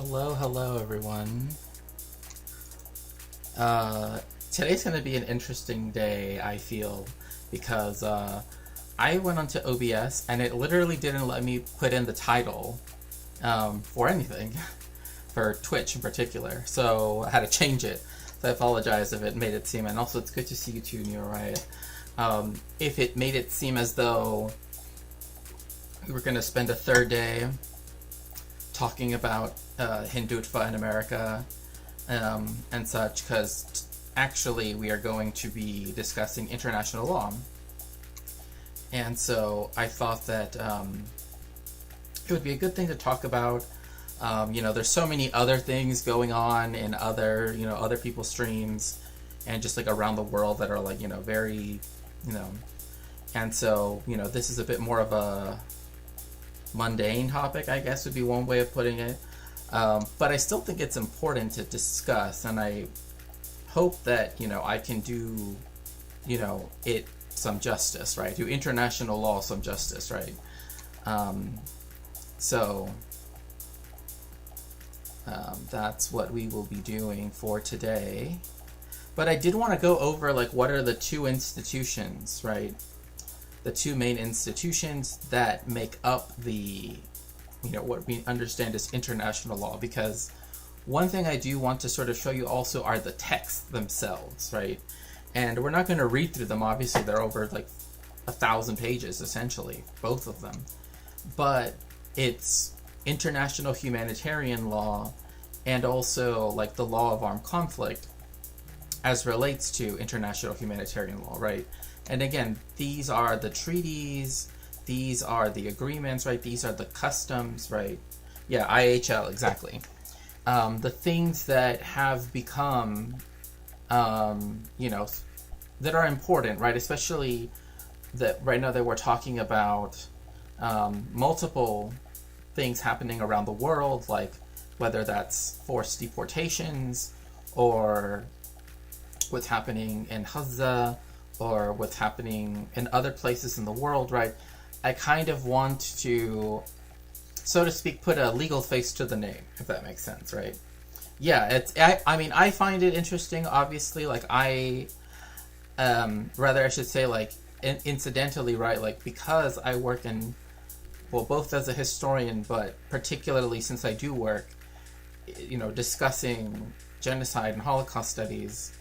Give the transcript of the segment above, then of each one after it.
Hello everyone. Today's going to be an interesting day, I feel, because I went onto OBS and it literally didn't let me put in the title for anything, for Twitch in particular, so I had to change it. So I apologize if it made it seem, and also it's good to see you too, Neo Riot. If it made it seem as though we were going to spend a third day talking about Hindutva in America and such, because actually we are going to be discussing international law. And so I thought that it would be a good thing to talk about. There's so many other things going on in other, other people's streams and just like around the world that are like, very, and so, this is a bit more of a mundane topic, I guess would be one way of putting it. But I still think it's important to discuss, and I hope that, I can do, it some justice, right? Do international law some justice, right? That's what we will be doing for today. But I did want to go over, like, what are the two institutions, right? The two main institutions that make up the, what we understand as international law, because one thing I do want to sort of show you also are the texts themselves, right? And we're not going to read through them, obviously. They're over like 1,000 pages, essentially, both of them. But it's international humanitarian law and also like the law of armed conflict as relates to international humanitarian law, right? And again, these are the treaties, these are the agreements, right? These are the customs, right? Yeah, IHL, exactly. The things that have become, that are important, right? Especially that right now that we're talking about multiple things happening around the world, like whether that's forced deportations or what's happening in Gaza or what's happening in other places in the world, right? I kind of want to, so to speak, put a legal face to the name, if that makes sense, right? Yeah, I find it interesting, obviously, like I should say, like, incidentally, right, like, because I work in, well, both as a historian, but particularly since I do work, discussing genocide and Holocaust studies,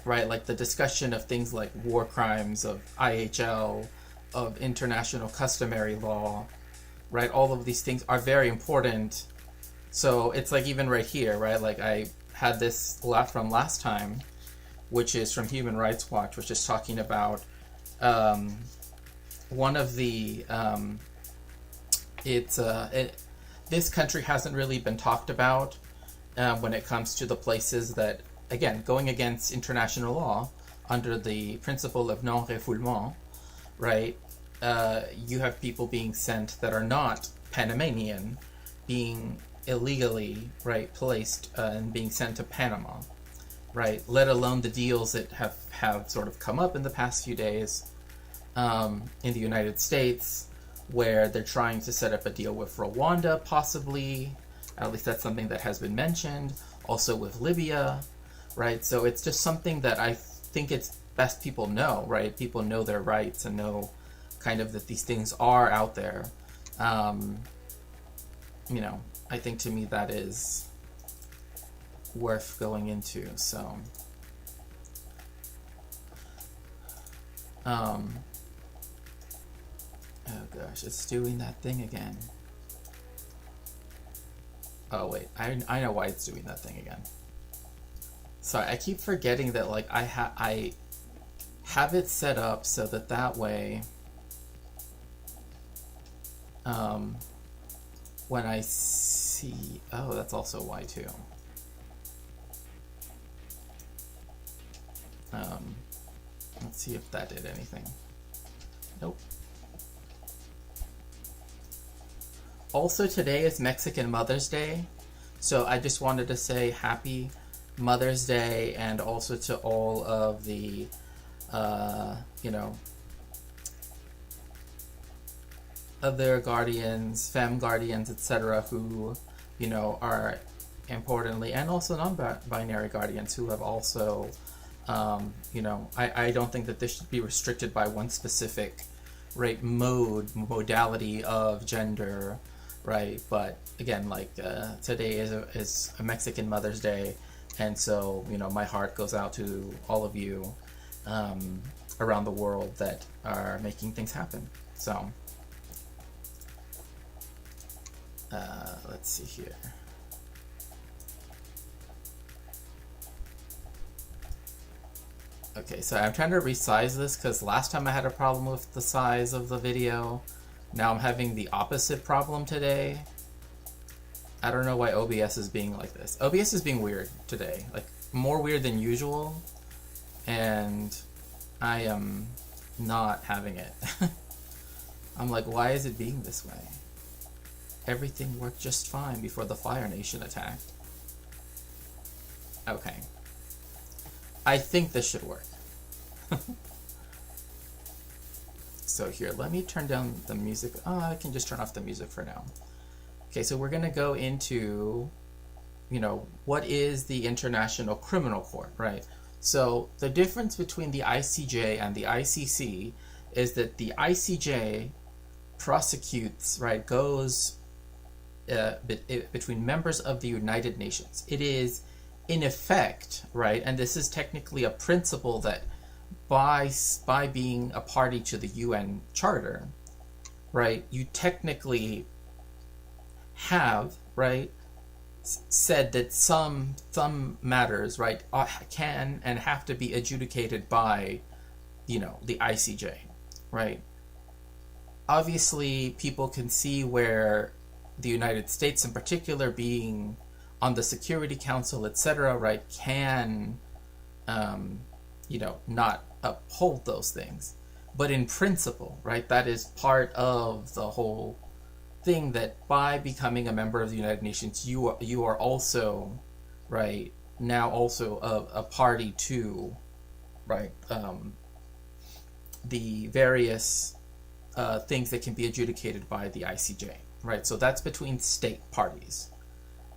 right, like the discussion of things like war crimes, of IHL, of international customary law, right, all of these things are very important. So it's like even right here, right, like I had this from last time, which is from Human Rights Watch, which is talking about one of the, this country hasn't really been talked about when it comes to the places that, again, going against international law under the principle of non-refoulement, right? You have people being sent that are not Panamanian, being illegally, right, placed and being sent to Panama, right? Let alone the deals that have sort of come up in the past few days in the United States, where they're trying to set up a deal with Rwanda, possibly. At least that's something that has been mentioned. Also with Libya, right? So it's just something that I think it's best people know, right? People know their rights and know kind of that these things are out there. I think to me that is worth going into. So, oh gosh, it's doing that thing again. Oh wait, I know why it's doing that thing again. Sorry, I keep forgetting that, like, I have it set up so that way, when I see, oh, that's also why too. Let's see if that did anything. Nope. Also, today is Mexican Mother's Day, so I just wanted to say happy Mother's Day, and also to all of the, other guardians, femme guardians, etc., who are importantly, and also non-binary guardians who have also, I don't think that this should be restricted by one specific, right, modality of gender, right? But again, like today is a Mexican Mother's Day, and so my heart goes out to all of you around the world that are making things happen. So let's see here. Okay, so I'm trying to resize this because last time I had a problem with the size of the video. Now I'm having the opposite problem today. I don't know why OBS is being like this. OBS is being weird today, like more weird than usual, and I am not having it. I'm like, why is it being this way? Everything worked just fine before the Fire Nation attacked. Okay. I think this should work. So here, let me turn down the music. Oh, I can just turn off the music for now. Okay, so we're gonna go into, what is the International Criminal Court, right? So the difference between the ICJ and the ICC is that the ICJ prosecutes, right, goes between members of the United Nations. It is, in effect, right, and this is technically a principle that by being a party to the UN Charter, right, you technically have, right, said that some matters, right, can and have to be adjudicated by, the ICJ, right? Obviously, people can see where the United States in particular, being on the Security Council, etc., right, can, not uphold those things. But in principle, right, that is part of the whole thing, that by becoming a member of the United Nations, you are also, right, now also a party to, right, the various things that can be adjudicated by the ICJ, right? So that's between state parties.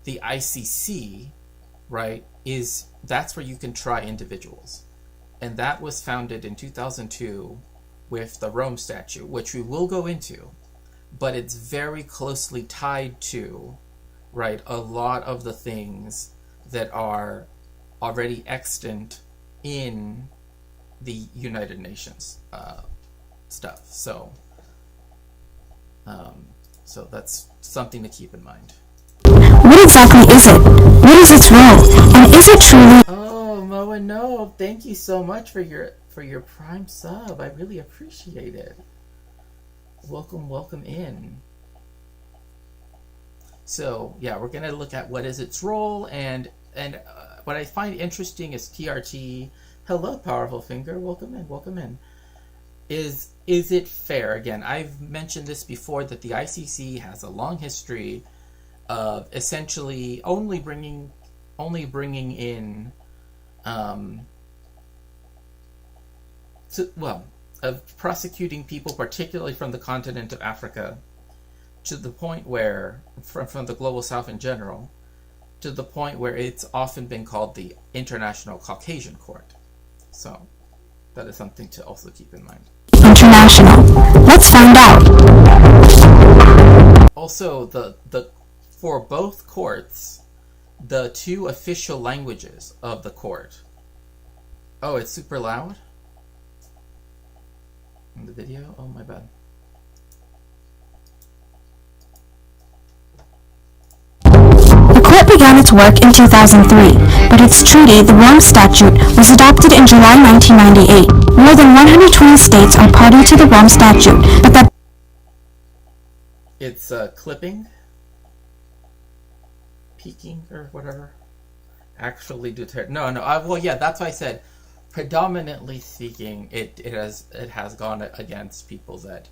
The ICC, right, that's where you can try individuals. And that was founded in 2002 with the Rome Statute, which we will go into, but it's very closely tied to, right, a lot of the things that are already extant in the United Nations stuff. So that's something to keep in mind. What exactly is it? What is its role? And is it truly... Oh, Moa, no, thank you so much for your Prime sub. I really appreciate it. Welcome in. So yeah, we're gonna look at what is its role, and what I find interesting is TRT. Hello, Powerful Finger. Welcome in. Is it fair? Again, I've mentioned this before, that the ICC has a long history of essentially only bringing in of prosecuting people, particularly from the continent of Africa, to the point where, from the global south in general, to the point where it's often been called the International Caucasian Court. So that is something to also keep in mind. International. Let's find out. Also, for both courts, the two official languages of the court. Oh, it's super loud in the video? Oh, my bad. The court began its work in 2003, but its treaty, the Rome Statute, was adopted in July 1998. More than 120 states are party to the Rome Statute, but that... It's clipping, peaking, or whatever. Actually deter... No, well, yeah, that's why I said, predominantly speaking, it has gone against people that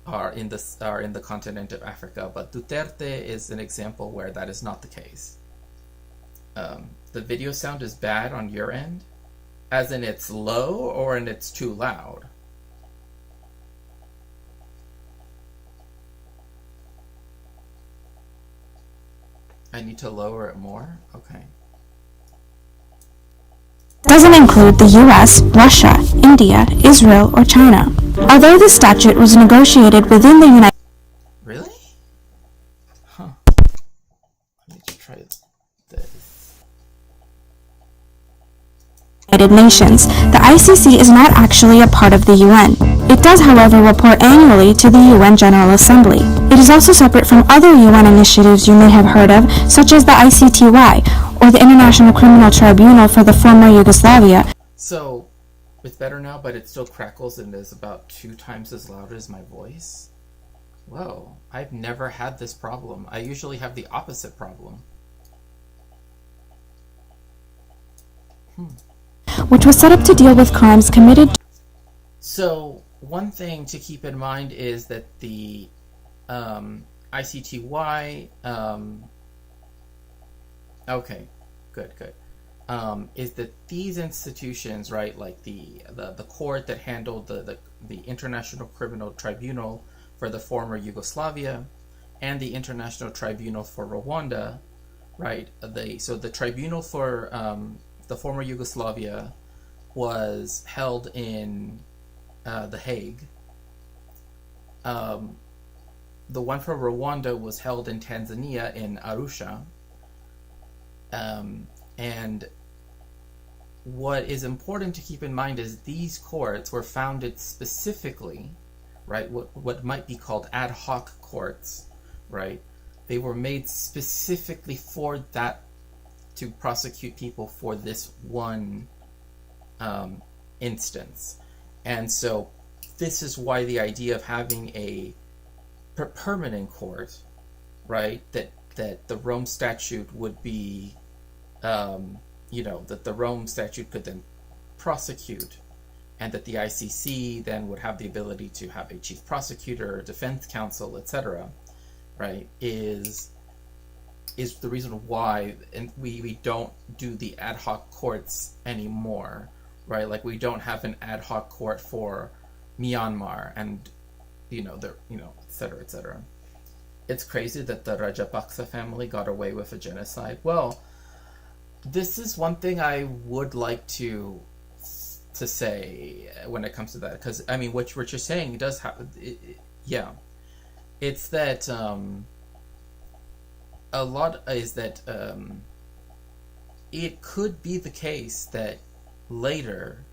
are in the continent of Africa, but Duterte is an example where that is not the case. The video sound is bad on your end, as in it's low, or in it's too loud. I need to lower it more? Okay. Doesn't include the US, Russia, India, Israel, or China. Although the statute was negotiated within the Really? Huh. Let me try this. United Nations, the ICC is not actually a part of the UN. It does, however, report annually to the UN General Assembly. It is also separate from other UN initiatives you may have heard of, such as the ICTY, or the International Criminal Tribunal for the former Yugoslavia. So, it's better now, but it still crackles and is about 2 times as loud as my voice? Whoa, I've never had this problem. I usually have the opposite problem. Which was set up to deal with crimes committed. So, one thing to keep in mind is that the ICTY, okay, good, is that these institutions, right, like the court that handled the International Criminal Tribunal for the former Yugoslavia and the International Tribunal for Rwanda, right, so the tribunal for the former Yugoslavia was held in The Hague. The one for Rwanda was held in Tanzania in Arusha. And what is important to keep in mind is these courts were founded specifically, right, what might be called ad hoc courts, right? They were made specifically for that, to prosecute people for this one instance. And so this is why the idea of having a permanent court, right, that the Rome Statute would be, that the Rome Statute could then prosecute, and that the ICC then would have the ability to have a chief prosecutor, defense counsel, etc., right, is the reason why we don't do the ad hoc courts anymore, right? Like, we don't have an ad hoc court for Myanmar and, etc., etc. It's crazy that the Rajapaksa family got away with a genocide. Well, this is one thing I would like to say when it comes to that, because, I mean, what you're saying does happen. Yeah. It's that, a lot is that it could be the case that later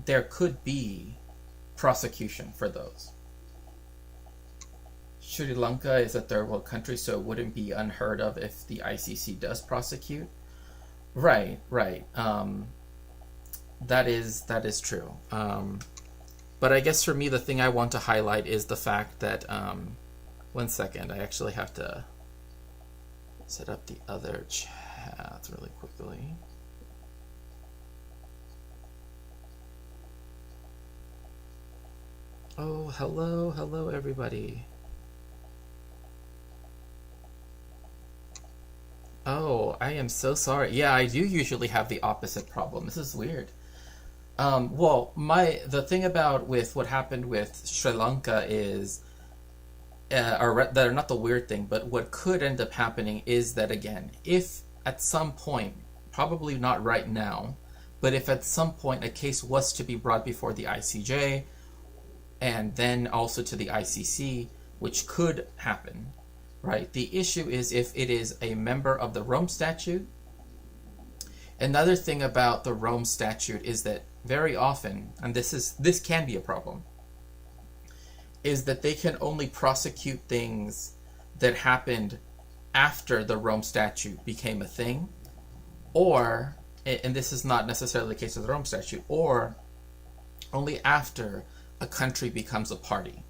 there could be prosecution for those. Sri Lanka is a third world country, so it wouldn't be unheard of if the ICC does prosecute. Right. That is true. But I guess for me, the thing I want to highlight is the fact that, one second, I actually have to set up the other chat really quickly. Oh, hello everybody. Oh, I am so sorry. Yeah, I do usually have the opposite problem. This is weird. Well, the thing about with what happened with Sri Lanka is, that are not the weird thing, but what could end up happening is that, again, if at some point, probably not right now, but if at some point a case was to be brought before the ICJ and then also to the ICC, which could happen, right? The issue is if it is a member of the Rome Statute. Another thing about the Rome Statute is that very often, and this can be a problem, is that they can only prosecute things that happened after the Rome Statute became a thing, or, and this is not necessarily the case of the Rome Statute, or only after a country becomes a party,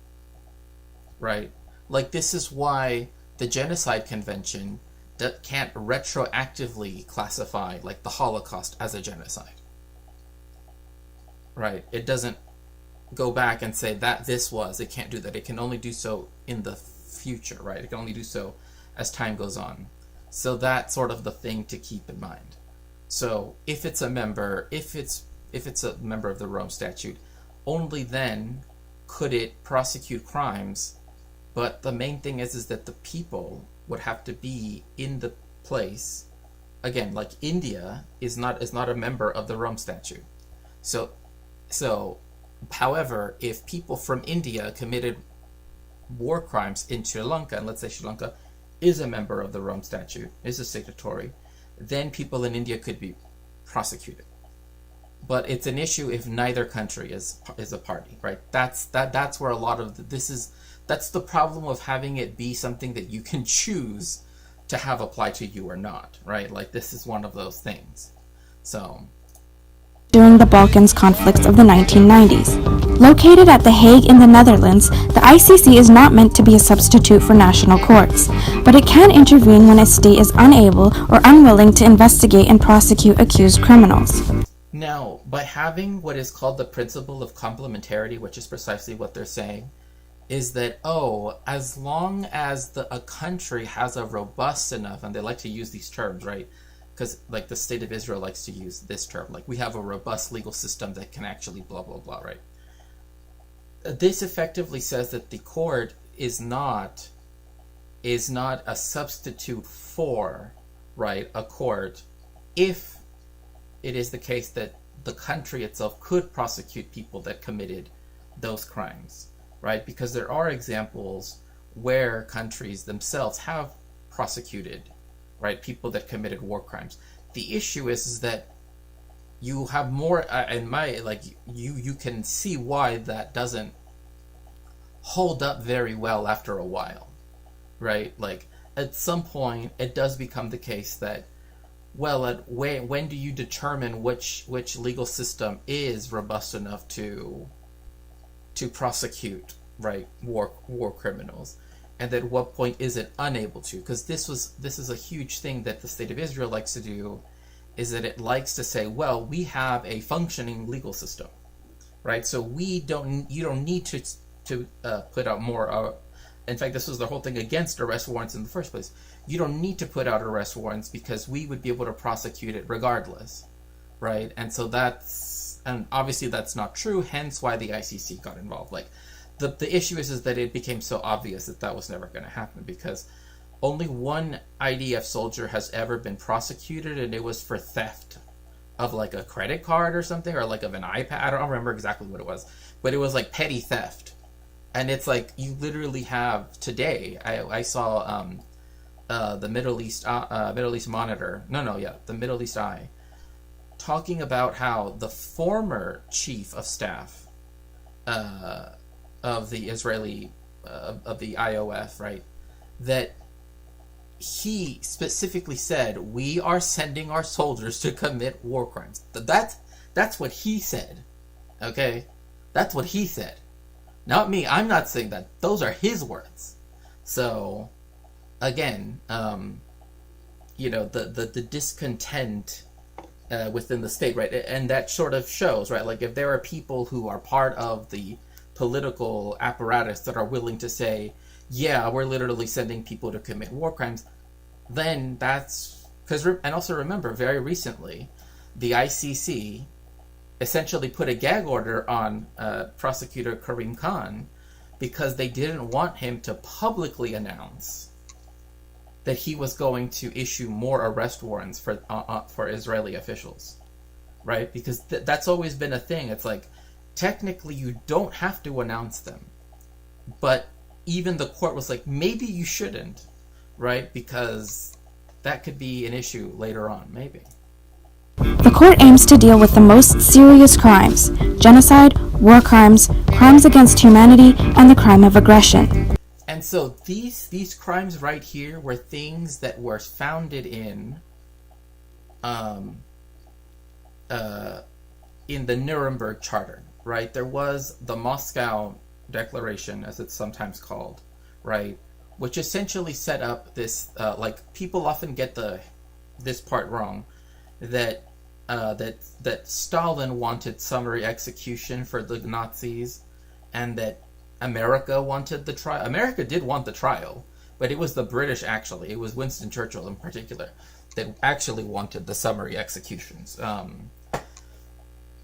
right? Like, this is why the Genocide Convention that can't retroactively classify, like, the Holocaust as a genocide, right? It doesn't go back and say that it can't do that. It can only do so in the future, right? It can only do so as time goes on. So that's sort of the thing to keep in mind. So if it's a member of the Rome Statute, only then could it prosecute crimes But the main thing is that the people would have to be in the place. Again, like India is not a member of the Rome Statute. So so however, if people from India committed war crimes in Sri Lanka, and let's say Sri Lanka is a member of the Rome Statute, is a signatory, then people in India could be prosecuted. But it's an issue if neither country is a party, right? That's where a lot of that's the problem of having it be something that you can choose to have apply to you or not, right? Like, this is one of those things. So during the Balkans conflicts of the 1990s. Located at The Hague in the Netherlands, the ICC is not meant to be a substitute for national courts, but it can intervene when a state is unable or unwilling to investigate and prosecute accused criminals. now, by having what is called the principle of complementarity, which is precisely what they're saying, is that, as long as a country has a robust enough, and they like to use these terms, right? Because, like, the state of Israel likes to use this term, like, we have a robust legal system that can actually blah, blah, blah, right? This effectively says that the court is not a substitute for, right, a court, if it is the case that the country itself could prosecute people that committed those crimes, right? Because there are examples where countries themselves have prosecuted, right, people that committed war crimes. The issue is that you have more, you can see why that doesn't hold up very well after a while, right? Like, at some point, it does become the case that, well, when do you determine which legal system is robust enough to prosecute, right, war criminals, and at what point is it unable to? Because this is a huge thing that the state of Israel likes to do, is that it likes to say, well, we have a functioning legal system, right? So you don't need to put out more. In fact, this was the whole thing against arrest warrants in the first place. You don't need to put out arrest warrants because we would be able to prosecute it regardless, right? And so and obviously that's not true, hence why the ICC got involved. Like, the issue is that it became so obvious that was never going to happen, because only one IDF soldier has ever been prosecuted, and it was for theft of, like, a credit card or something, or like of an iPad. I don't remember exactly what it was, but it was like petty theft. And it's like, you literally have today, I saw the Middle East Monitor, the Middle East Eye, talking about how the former chief of staff of the Israeli, of the IOF, right, that he specifically said, we are sending our soldiers to commit war crimes. That's what he said, okay? That's what he said. Not me. I'm not saying that. Those are his words. So, again, the discontent within the state, right? And that sort of shows, right? Like, if there are people who are part of the political apparatus that are willing to say, yeah, we're literally sending people to commit war crimes, then that's... And also remember, very recently, the ICC essentially put a gag order on prosecutor Karim Khan because they didn't want him to publicly announce that he was going to issue more arrest warrants for Israeli officials, right? Because that's always been a thing. It's like, technically you don't have to announce them, but even the court was like, maybe you shouldn't, right? Because that could be an issue later on, maybe. The court aims to deal with the most serious crimes: genocide, war crimes, crimes against humanity, and the crime of aggression. And so these crimes right here were things that were founded in the Nuremberg Charter, right? There was the Moscow Declaration, as it's sometimes called, right? Which essentially set up this, people often get this part wrong, that Stalin wanted summary execution for the Nazis, and that America wanted the trial. America did want the trial, but it was the British, actually. It was Winston Churchill in particular that actually wanted the summary executions.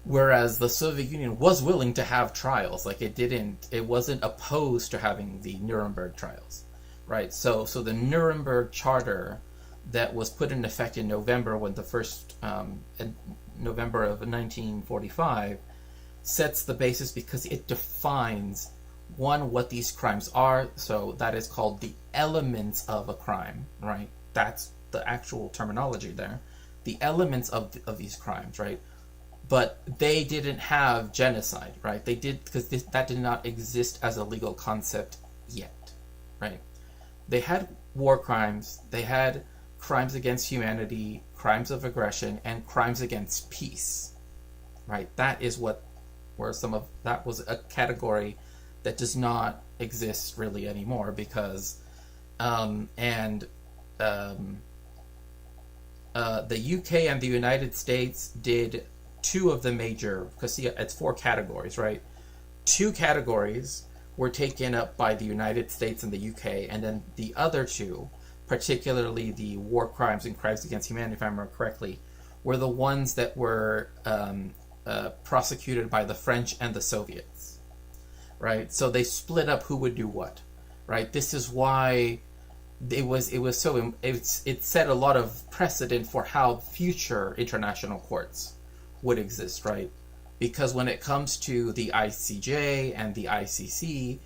Whereas the Soviet Union was willing to have trials, like it wasn't opposed to having the Nuremberg trials, right? So the Nuremberg Charter that was put in effect in November, when the first in November of 1945, sets the basis because it defines, one, what these crimes are. So that is called the elements of a crime, right? That's the actual terminology there. The elements of these crimes, right? But they didn't have genocide, right? They did, because that did not exist as a legal concept yet, right? They had war crimes, they had crimes against humanity, crimes of aggression, and crimes against peace, right? That is what, where some of that was a category that does not exist really anymore, because the UK and the United States did two of the major, because see, it's four categories, right? Two categories were taken up by the United States and the UK, and then the other two, particularly the war crimes and crimes against humanity, if I remember correctly, were the ones that were prosecuted by the French and the Soviets, right? So they split up who would do what, right? This is why it set a lot of precedent for how future international courts would exist, right? Because when it comes to the ICJ and the ICC,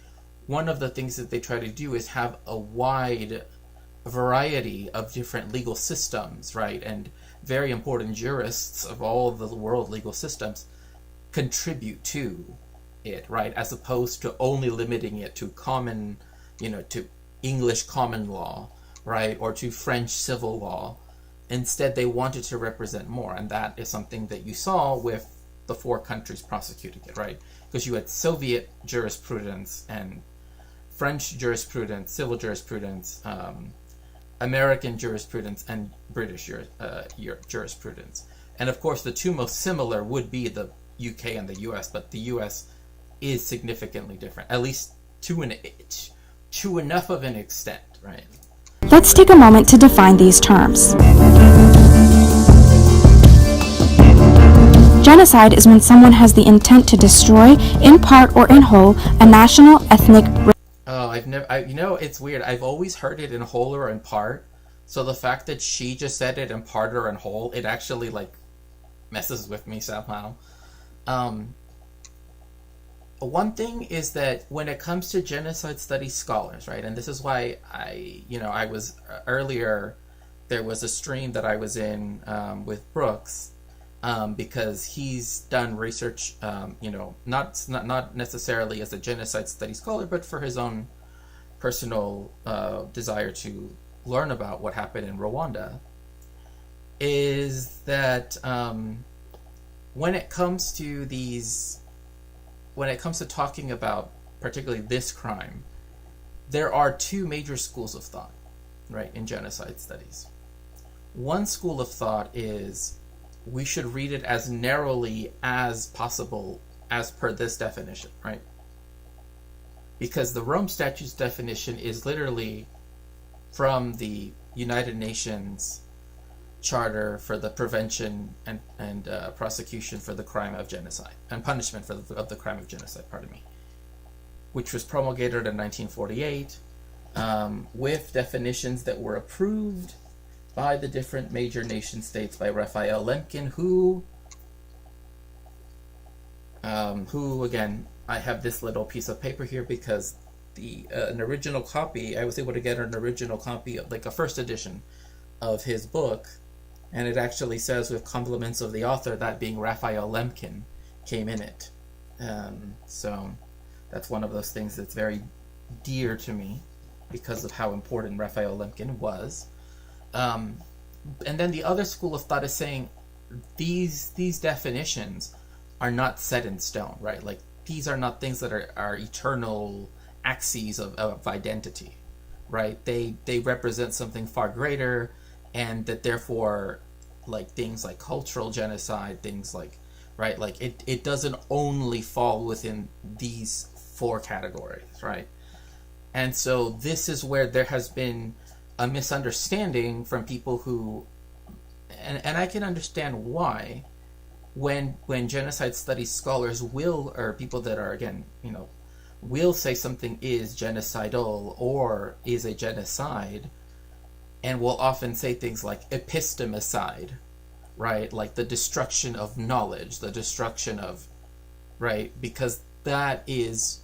one of the things that they try to do is have a wide variety of different legal systems, right? And very important jurists of all of the world legal systems contribute to it, right? As opposed to only limiting it to common, to English common law, right? Or to French civil law. Instead, they wanted to represent more, and that is something that you saw with the four countries prosecuting it, right? Because you had Soviet jurisprudence and French jurisprudence, civil jurisprudence, American jurisprudence, and British jurisprudence. And of course, the two most similar would be the UK and the US, but the US is significantly different, at least to enough of an extent, right? Let's take a moment to define these terms. Genocide is when someone has the intent to destroy, in part or in whole, a national, ethnic... Oh, it's weird. I've always heard it in whole or in part. So the fact that she just said it in part or in whole, it actually, messes with me somehow. One thing is that when it comes to genocide studies scholars, right, and this is why I was earlier, there was a stream that I was in with Brooks, because he's done research, not necessarily as a genocide studies scholar, but for his own personal desire to learn about what happened in Rwanda, is that when it comes to talking about particularly this crime, there are two major schools of thought, right, in genocide studies. One school of thought is we should read it as narrowly as possible as per this definition, right? Because the Rome Statute's definition is literally from the United Nations Charter for the prevention and prosecution for the crime of genocide and punishment of the crime of genocide, which was promulgated in 1948 with definitions that were approved by the different major nation states by Raphael Lemkin, who again, I have this little piece of paper here because an original copy, I was able to get an original copy of a first edition of his book. And it actually says, with compliments of the author, that being Raphael Lemkin, came in it. So that's one of those things that's very dear to me because of how important Raphael Lemkin was. And then the other school of thought is saying these definitions are not set in stone, right? These are not things that are eternal axes of identity, right? They represent something far greater, and that therefore, things like cultural genocide, things it doesn't only fall within these four categories, right? And so this is where there has been a misunderstanding from people who, and I can understand why, when genocide studies scholars will, or people that are, again, will say something is genocidal or is a genocide, and will often say things like epistemicide, right? Like the destruction of knowledge, the destruction of, right? Because that is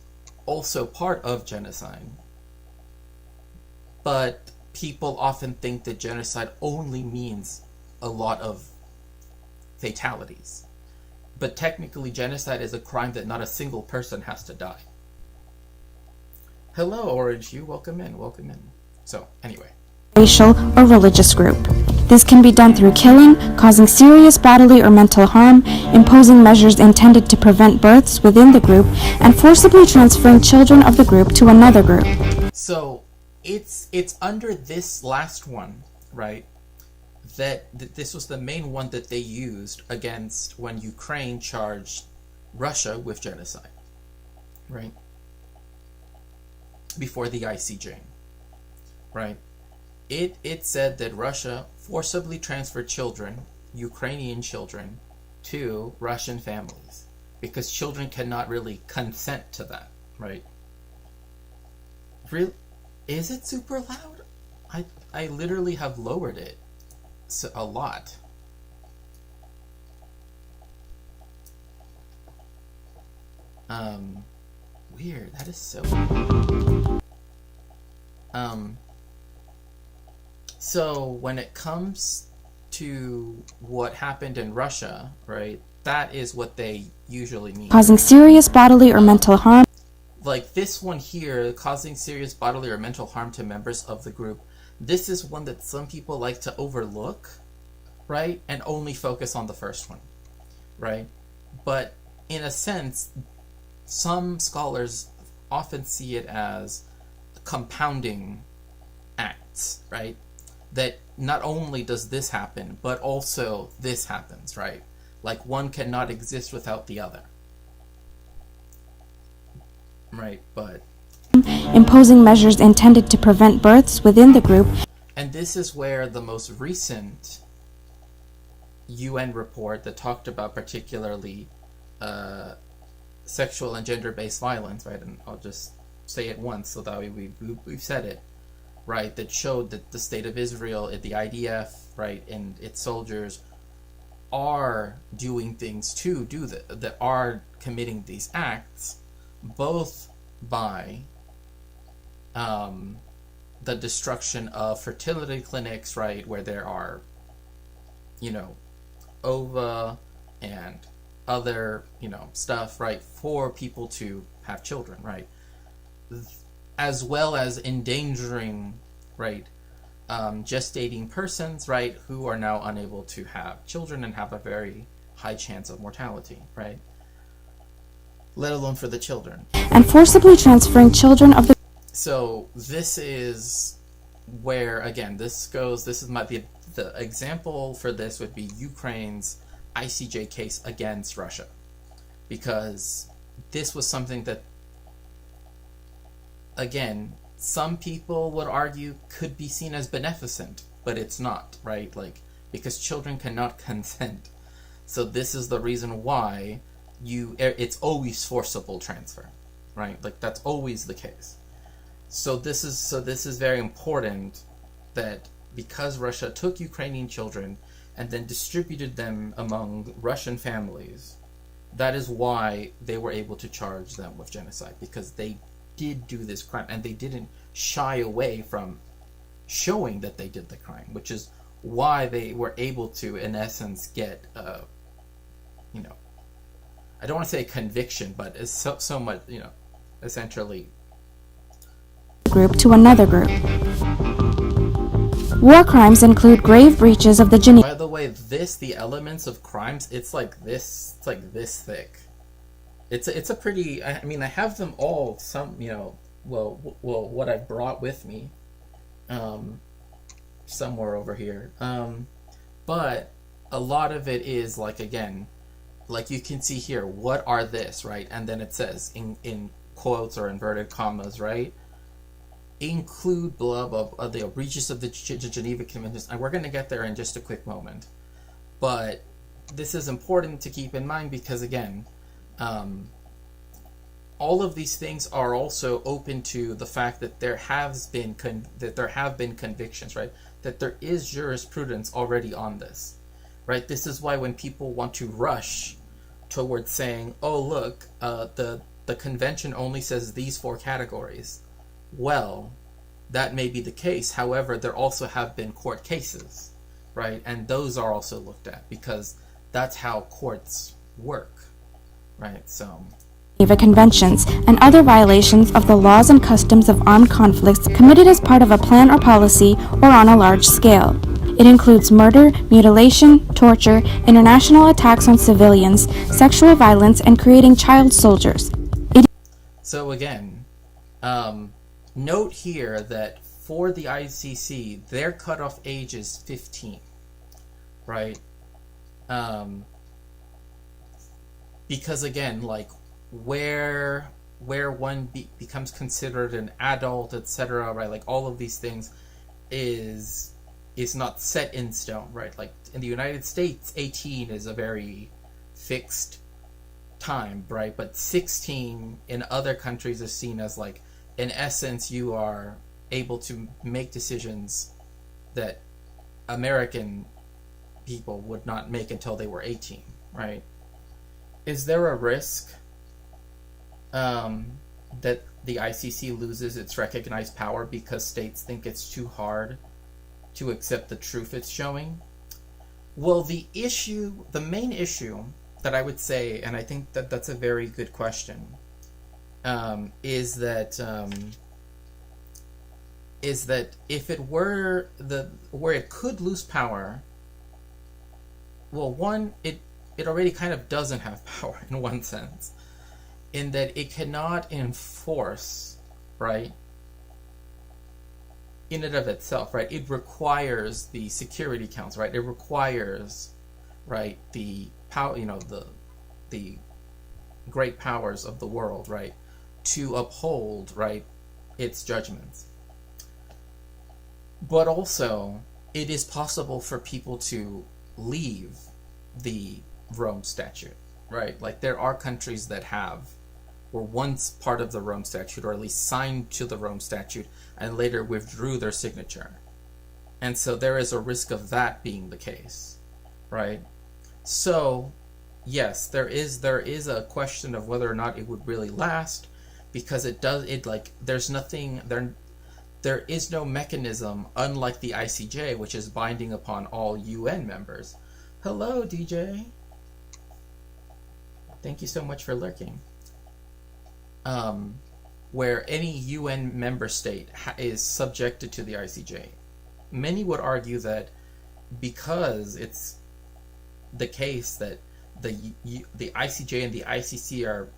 also part of genocide. But people often think that genocide only means a lot of fatalities. But technically, genocide is a crime that not a single person has to die. Hello, Orange Hue. Welcome in. Welcome in. So, anyway. Racial or religious group. This can be done through killing, causing serious bodily or mental harm, imposing measures intended to prevent births within the group, and forcibly transferring children of the group to another group. So, it's under this last one, right? That this was the main one that they used against when Ukraine charged Russia with genocide, right? Before the ICJ, right? It said that Russia forcibly transferred children, Ukrainian children, to Russian families because children cannot really consent to that, right? Really, is it super loud? I literally have lowered it a lot. Weird. That is so weird. So when it comes to what happened in Russia, right, that is what they usually mean. Causing serious bodily or mental harm. Like this one here, causing serious bodily or mental harm to members of the group. This is one that some people like to overlook, right, and only focus on the first one, right? But in a sense, some scholars often see it as compounding acts, right? That not only does this happen, but also this happens, right? Like one cannot exist without the other. Right, but... imposing measures intended to prevent births within the group. And this is where the most recent UN report that talked about particularly sexual and gender-based violence, right? And I'll just say it once so that we've said it, right? That showed that the state of Israel, the IDF, right, and its soldiers are doing things to do that are committing these acts, both by the destruction of fertility clinics, right, where there are, ova and other, stuff, right, for people to have children, right, as well as endangering, right, gestating persons, right, who are now unable to have children and have a very high chance of mortality, right, let alone for the children. And forcibly transferring children of the... So this is where, again, this is the example for this would be Ukraine's ICJ case against Russia, because this was something that, again, some people would argue could be seen as beneficent, but it's not, right? Like, because children cannot consent. So this is the reason why it's always forcible transfer, right? Like that's always the case. So this is very important that because Russia took Ukrainian children and then distributed them among Russian families, that is why they were able to charge them with genocide, because they did do this crime and they didn't shy away from showing that they did the crime, which is why they were able to, in essence, get I don't want to say conviction, but it's so much, essentially group to another group. War crimes include grave breaches of the Geneva... By the way, the elements of crimes, it's like this thick. It's a pretty, I have them all, what I brought with me, somewhere over here. But a lot of it is like, again, like you can see here, what are this, right? And then it says in quotes or inverted commas, right? Include blah blah the breaches of the Geneva Conventions, and we're going to get there in just a quick moment. But this is important to keep in mind because, again, all of these things are also open to the fact that there have been convictions, right? That there is jurisprudence already on this, right? This is why when people want to rush towards saying, "Oh, look, the convention only says these four categories," well, that may be the case. However, there also have been court cases, right? And those are also looked at because that's how courts work, right? So. Geneva Conventions, and other violations of the laws and customs of armed conflicts committed as part of a plan or policy or on a large scale. It includes murder, mutilation, torture, international attacks on civilians, sexual violence, and creating child soldiers. So again, note here that for the ICC, their cutoff age is 15, right? Because again, like where one becomes considered an adult, etc., right? Like all of these things is not set in stone, right? Like in the United States, 18 is a very fixed time, right? But 16 in other countries is seen as like, in essence, you are able to make decisions that American people would not make until they were 18, right? Is there a risk that the ICC loses its recognized power because states think it's too hard to accept the truth it's showing? Well, the main issue that I would say, and I think that that's a very good question, is that if it were where it could lose power, well, one, it already kind of doesn't have power in one sense, in that it cannot enforce, right, in and of itself, right? It requires the Security Council, right? It requires, right, the power, the great powers of the world, right, to uphold, right, its judgments. But also, it is possible for people to leave the Rome Statute, right? Like there are countries that were once part of the Rome Statute, or at least signed to the Rome Statute, and later withdrew their signature. And so there is a risk of that being the case, right? So, yes, there is a question of whether or not it would really last, because there is no mechanism, unlike the ICJ, which is binding upon all UN members. Hello, DJ. Thank you so much for lurking. Where any UN member state is subjected to the ICJ. Many would argue that because it's the case that the ICJ and the ICC are,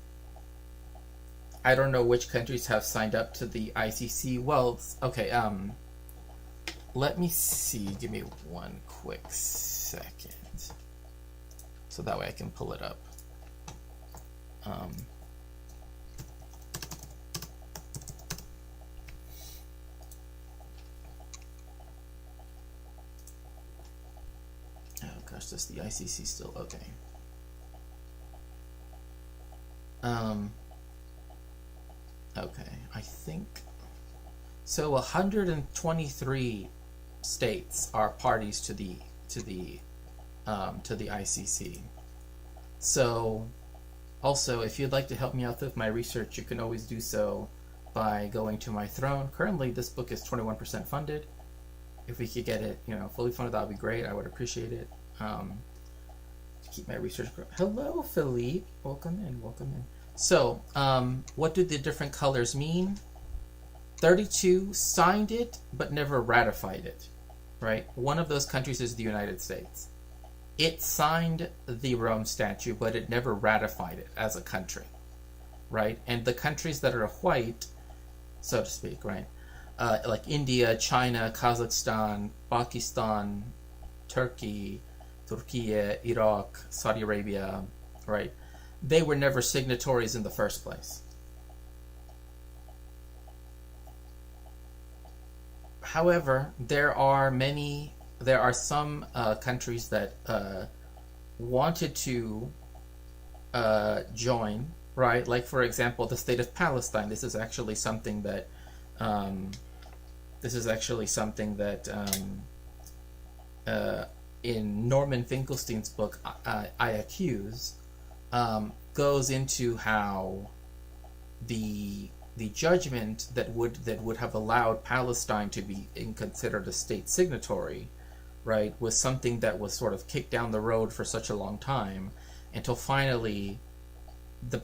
I don't know which countries have signed up to the ICC. Well, okay, let me see. Give me one quick second. So that way I can pull it up. Oh gosh, does the ICC still okay? Okay, I think so. 123 states are parties to the ICC. So, also, if you'd like to help me out with my research, you can always do so by going to my throne. Currently, this book is 21% funded. If we could get it, fully funded, that would be great. I would appreciate it. To keep my research growing. Hello, Philippe. Welcome in. So, what do the different colors mean? 32 signed it, but never ratified it, right? One of those countries is the United States. It signed the Rome Statute, but it never ratified it as a country, right? And the countries that are white, so to speak, right? Like India, China, Kazakhstan, Pakistan, Turkey, Iraq, Saudi Arabia, right? They were never signatories in the first place. However, there are some countries that wanted to join, right? Like, for example, the state of Palestine. This is actually something that in Norman Finkelstein's book, I Accuse, goes into how the judgment that would have allowed Palestine to be considered a state signatory, right, was something that was sort of kicked down the road for such a long time until finally the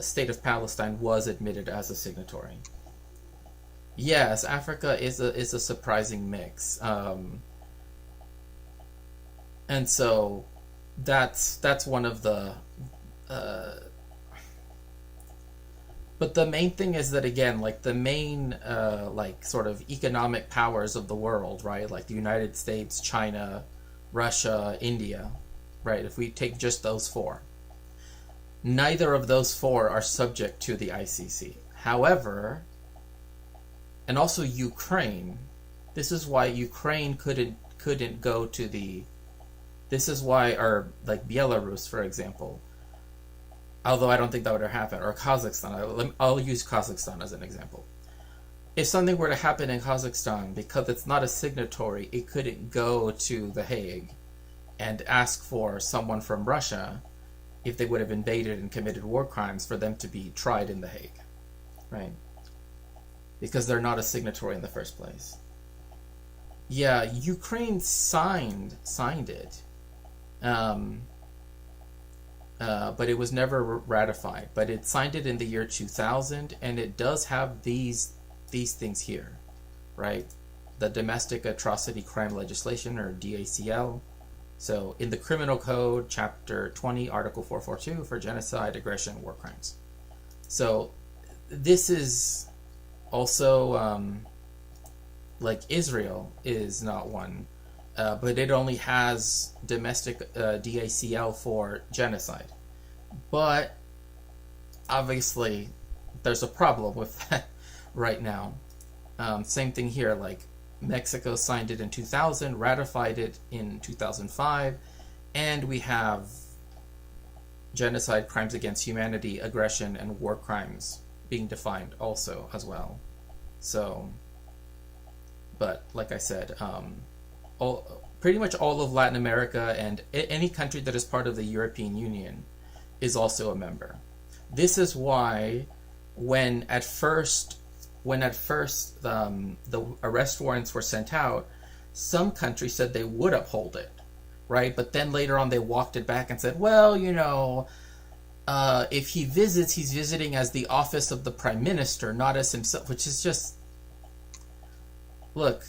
state of Palestine was admitted as a signatory. Yes, Africa is a surprising mix, and so that's one of the. But the main thing is that, again, like the main like sort of economic powers of the world, right? Like the United States, China, Russia, India, right? If we take just those four, neither of those four are subject to the ICC. However, and also Ukraine. This is why Ukraine couldn't go to the. This is why, or like Belarus, for example. Although I don't think that would have happened, or Kazakhstan. I'll use Kazakhstan as an example. If something were to happen in Kazakhstan, because it's not a signatory, it couldn't go to The Hague and ask for someone from Russia, if they would have invaded and committed war crimes, for them to be tried in The Hague, right? Because they're not a signatory in the first place. Yeah, Ukraine signed it. But it was never ratified. But it signed it in the year 2000, and it does have these things here, right? The Domestic Atrocity Crime Legislation, or DACL. So in the Criminal Code, Chapter 20, Article 442, for genocide, aggression, war crimes. So this is also, like Israel is not one. But it only has domestic DACL for genocide. But obviously, there's a problem with that right now. Same thing here, like Mexico signed it in 2000, ratified it in 2005, and we have genocide, crimes against humanity, aggression, and war crimes being defined also as well. So, but like I said, pretty much all of Latin America and any country that is part of the European Union is also a member. This is why when at first the arrest warrants were sent out, some countries said they would uphold it, right? But then later on they walked it back and said, well, if he visits, he's visiting as the office of the prime minister, not as himself, which is just, look,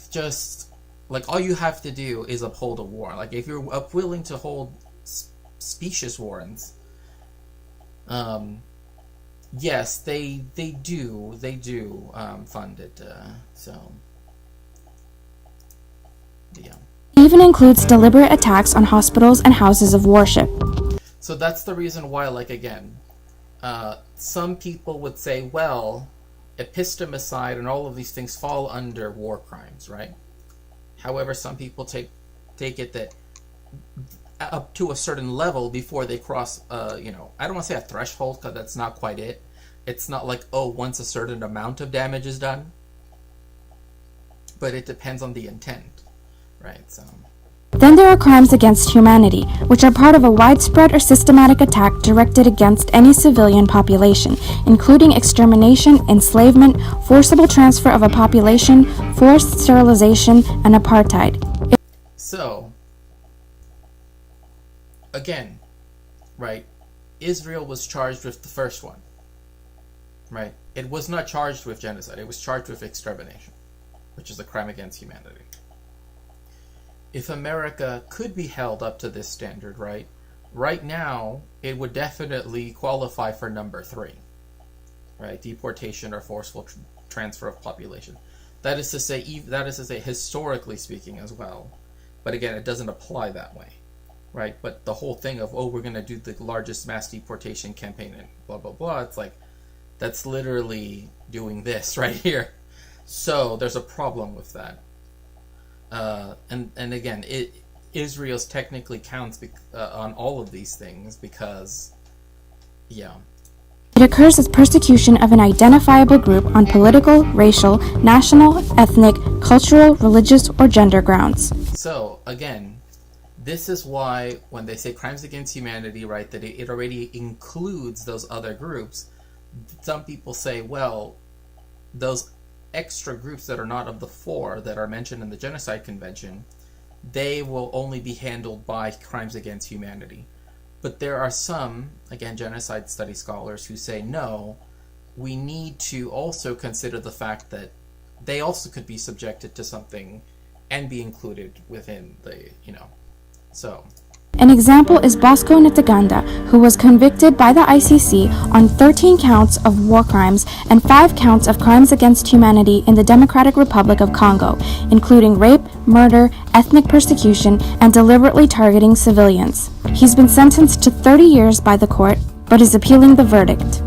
like, all you have to do is uphold a warrant. Like, if you're willing to hold specious warrants, yes, they do fund it. So, yeah. Even includes deliberate attacks on hospitals and houses of worship. So that's the reason why, like, again, some people would say, well, epistemicide and all of these things fall under war crimes, right? However, some people take it that up to a certain level before they cross, I don't want to say a threshold, because that's not quite it. It's not like, once a certain amount of damage is done. But it depends on the intent, right? So. Then there are crimes against humanity, which are part of a widespread or systematic attack directed against any civilian population, including extermination, enslavement, forcible transfer of a population, forced sterilization, and apartheid. So, again, right, Israel was charged with the first one, right? It was not charged with genocide. It was charged with extermination, which is a crime against humanity. If America could be held up to this standard, right now, it would definitely qualify for number 3, right? Deportation or forceful transfer of population. That is to say, historically speaking as well. But again, it doesn't apply that way, right? But the whole thing of, we're going to do the largest mass deportation campaign and blah, blah, blah, it's like, that's literally doing this right here. So there's a problem with that. And again, Israel's technically counts on all of these things because, yeah. It occurs as persecution of an identifiable group on political, racial, national, ethnic, cultural, religious, or gender grounds. So, again, this is why when they say crimes against humanity, right, that it already includes those other groups, some people say, well, those extra groups that are not of the four that are mentioned in the Genocide Convention, they will only be handled by crimes against humanity. But there are some, again, genocide study scholars who say, no, we need to also consider the fact that they also could be subjected to something and be included within the, so. An example is Bosco Ntaganda, who was convicted by the ICC on 13 counts of war crimes and 5 counts of crimes against humanity in the Democratic Republic of Congo, including rape, murder, ethnic persecution, and deliberately targeting civilians. He's been sentenced to 30 years by the court, but is appealing the verdict.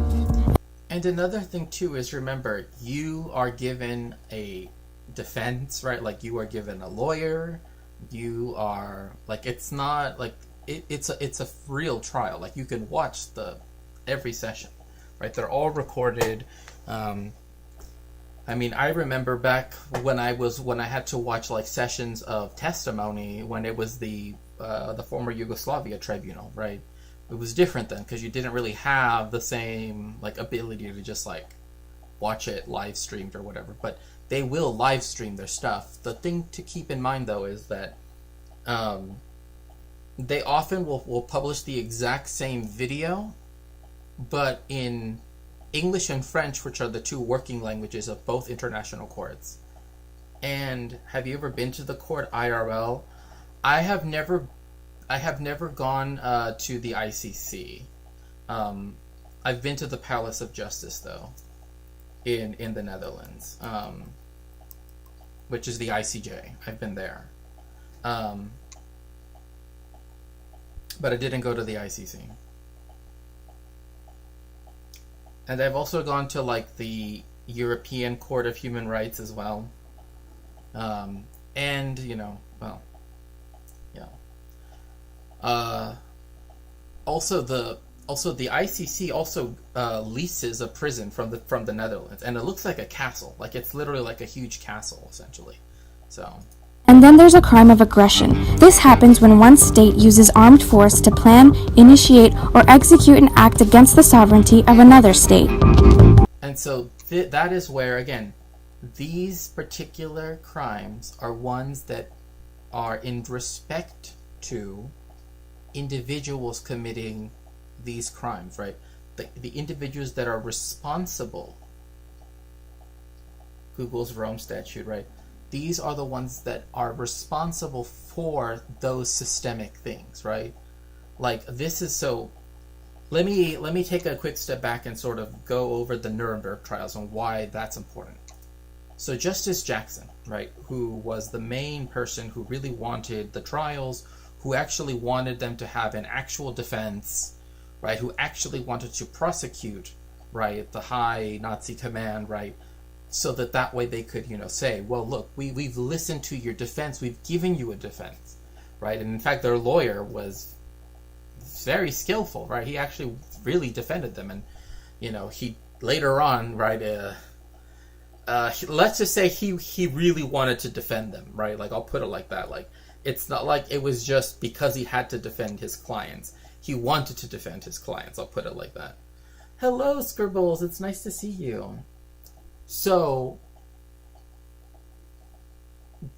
And another thing, too, is remember, you are given a defense, right? Like, you are given a lawyer. You are like, it's not like it's a real trial. Like, you can watch every session, right? They're all recorded. I mean, I remember back when I had to watch like sessions of testimony when it was the former Yugoslavia tribunal, right? It was different then because you didn't really have the same like ability to just like watch it live streamed or whatever, but they will live stream their stuff. The thing to keep in mind, though, is that they often will publish the exact same video, but in English and French, which are the two working languages of both international courts. And have you ever been to the court IRL? I have never gone to the ICC. I've been to the Palace of Justice, though, in the Netherlands, which is the ICJ. I've been there. But I didn't go to the ICC. And I've also gone to like the European Court of Human Rights as well. And, well, yeah. Also the ICC also leases a prison from the Netherlands, and it looks like a castle. Like, it's literally like a huge castle, essentially. So. And then there's a crime of aggression. This happens when one state uses armed force to plan, initiate, or execute an act against the sovereignty of another state. And so that is where, again, these particular crimes are ones that are in respect to individuals committing these crimes, right? The individuals that are responsible. Google's Rome Statute, right? These are the ones that are responsible for those systemic things, right? Like, this is so. Let me take a quick step back and sort of go over the Nuremberg trials and why that's important. So Justice Jackson, right, who was the main person who really wanted the trials, who actually wanted them to have an actual defense, right, who actually wanted to prosecute, right, the high Nazi command, right, so that way they could, say, well, look, we've listened to your defense, we've given you a defense, right? And in fact, their lawyer was very skillful, right? He actually really defended them, and, he later on, right, let's just say he really wanted to defend them, right? Like, I'll put it like that. Like, it's not like it was just because he had to defend his clients. He wanted to defend his clients, I'll put it like that. Hello, Scribbles, it's nice to see you. So,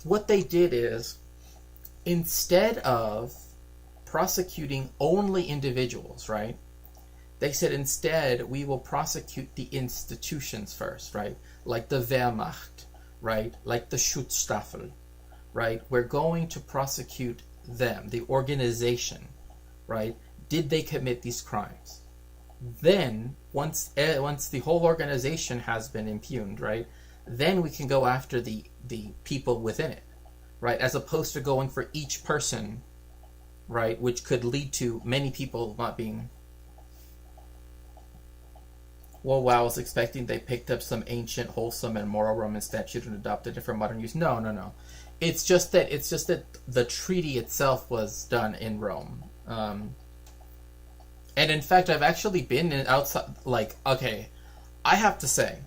what they did is, instead of prosecuting only individuals, right, they said instead we will prosecute the institutions first, right, like the Wehrmacht, right, like the Schutzstaffel, right, we're going to prosecute them, the organization, right, did they commit these crimes? Then, once the whole organization has been impugned, right, then we can go after the people within it, right, as opposed to going for each person, right, which could lead to many people not being. Well, wow, I was expecting they picked up some ancient, wholesome, and moral Roman statute and adopted it for modern use. No. it's just that the treaty itself was done in Rome. And in fact, I've actually been in outside. Like, okay, I have to say,